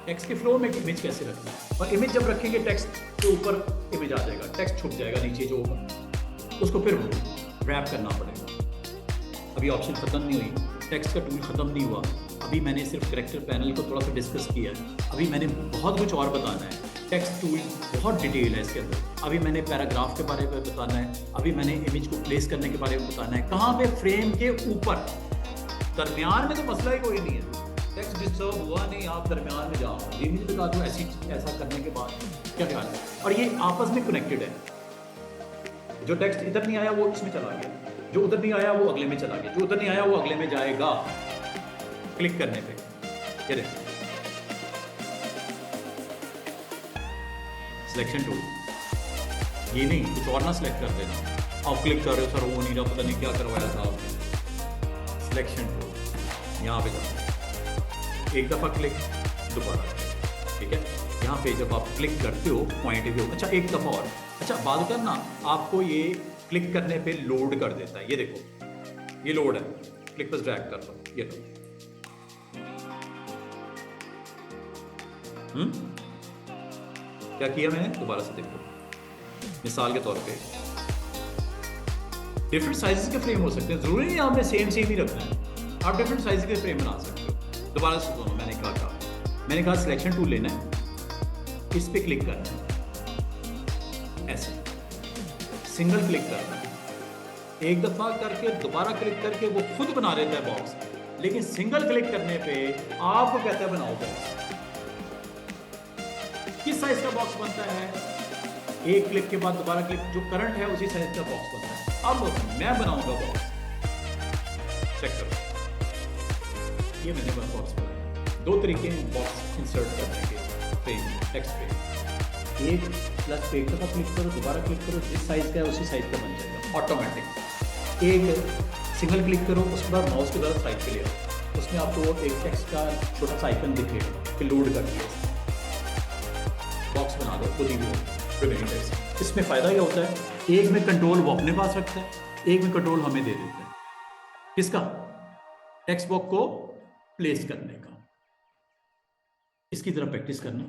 टेक्स्ट के फ्लो में इमेज कैसे रखना है। और इमेज जब रखेंगे टेक्स्ट के ऊपर इमेज आ जाएगा, टेक्स्ट छुप जाएगा नीचे जो होगा, उसको फिर रैप करना पड़ेगा। अभी ऑप्शन खत्म नहीं हुई, टेक्स्ट का टूल खत्म नहीं हुआ, अभी मैंने सिर्फ करेक्टर पैनल को थोड़ा सा डिस्कस किया है, अभी मैंने बहुत कुछ और बताना है। टेक्स्ट टूल बहुत डिटेल है इसके अंदर, अभी मैंने पैराग्राफ के बारे में बताना है, अभी मैंने इमेज को प्लेस करने के बारे में बताना है, कहाँ पे फ्रेम के ऊपर, दरमियान में तो मसला ही कोई नहीं है, टेक्स्ट डिस्टर्ब हुआ नहीं, आप दरमियान में जाओ, ये मुझे बता दो ऐसा करने के बाद क्या ख्याल है। और ये आपस में कनेक्टेड है, जो टेक्स्ट इधर नहीं आया वो इसमें चला गया, जो उधर नहीं आया वो अगले में चला गया, जो उधर नहीं आया वो अगले में जाएगा क्लिक करने पे। ये देखो सिलेक्शन टूल, ये नहीं कुछ और ना सिलेक्ट कर देना, आप क्लिक कर रहे हो सर वो नहीं रहा, पता नहीं क्या करवाया था आपने। सिलेक्शन टूल यहाँ पे जाओ, एक दफ़ा क्लिक, दोबारा, ठीक है। यहाँ पे जब आप क्लिक करते हो पॉइंट व्यू, अच्छा एक दफ़ा और, अच्छा बात करना, आपको ये क्लिक करने पे लोड कर देता है, ये देखो ये लोड है, क्लिक पर ड्रैग कर लो, ये तो क्या किया मैंने, दोबारा से देखो। मिसाल के तौर पे डिफरेंट साइजेस के फ्रेम हो सकते हैं, जरूरी नहीं आपने सेम ही रखना है, आप डिफरेंट साइज के फ्रेम बना सकते हो। दोबारा से सुनो, मैंने कहा सिलेक्शन टूल लेना है, इस पे क्लिक करना है, ऐसे सिंगल क्लिक करना है, एक दफा करके दोबारा क्लिक करके वो खुद बना देता है बॉक्स, लेकिन सिंगल क्लिक करने पे आपको कहता है बनाओ बॉक्स। किस साइज का बॉक्स बनता है, एक क्लिक के बाद दोबारा क्लिक, जो करंट है उसी साइज का बॉक्स बनता है। अब मैं बनाऊंगा बॉक्स, चेक करो, ये मैंने बॉक्स बनाया। दो तरीके हैं बॉक्स इंसर्ट करने के, फ्रेम टेक्स्ट पे, एक प्लस पे एक दफा क्लिक करो, दोबारा क्लिक करो, जिस साइज का है उसी साइज का बन जाएगा ऑटोमेटिक। एक सिंगल क्लिक करो, उसके बाद माउस की तरफ साइड पे ले आओ, उसमें आपको एक टेक्स्ट का छोटा सा आइकन दिखेगा कि लोड कर दिया, बॉक्स बना दो खुद ही रिमेनिंग टेक्स्ट। इसमें फ़ायदा यह होता है, एक में कंट्रोल वो अपने पास रखता है, एक में कंट्रोल हमें दे देता है, किसका, टेक्स्ट बॉक्स को प्लेस करने का। इसकी तरफ प्रैक्टिस करना।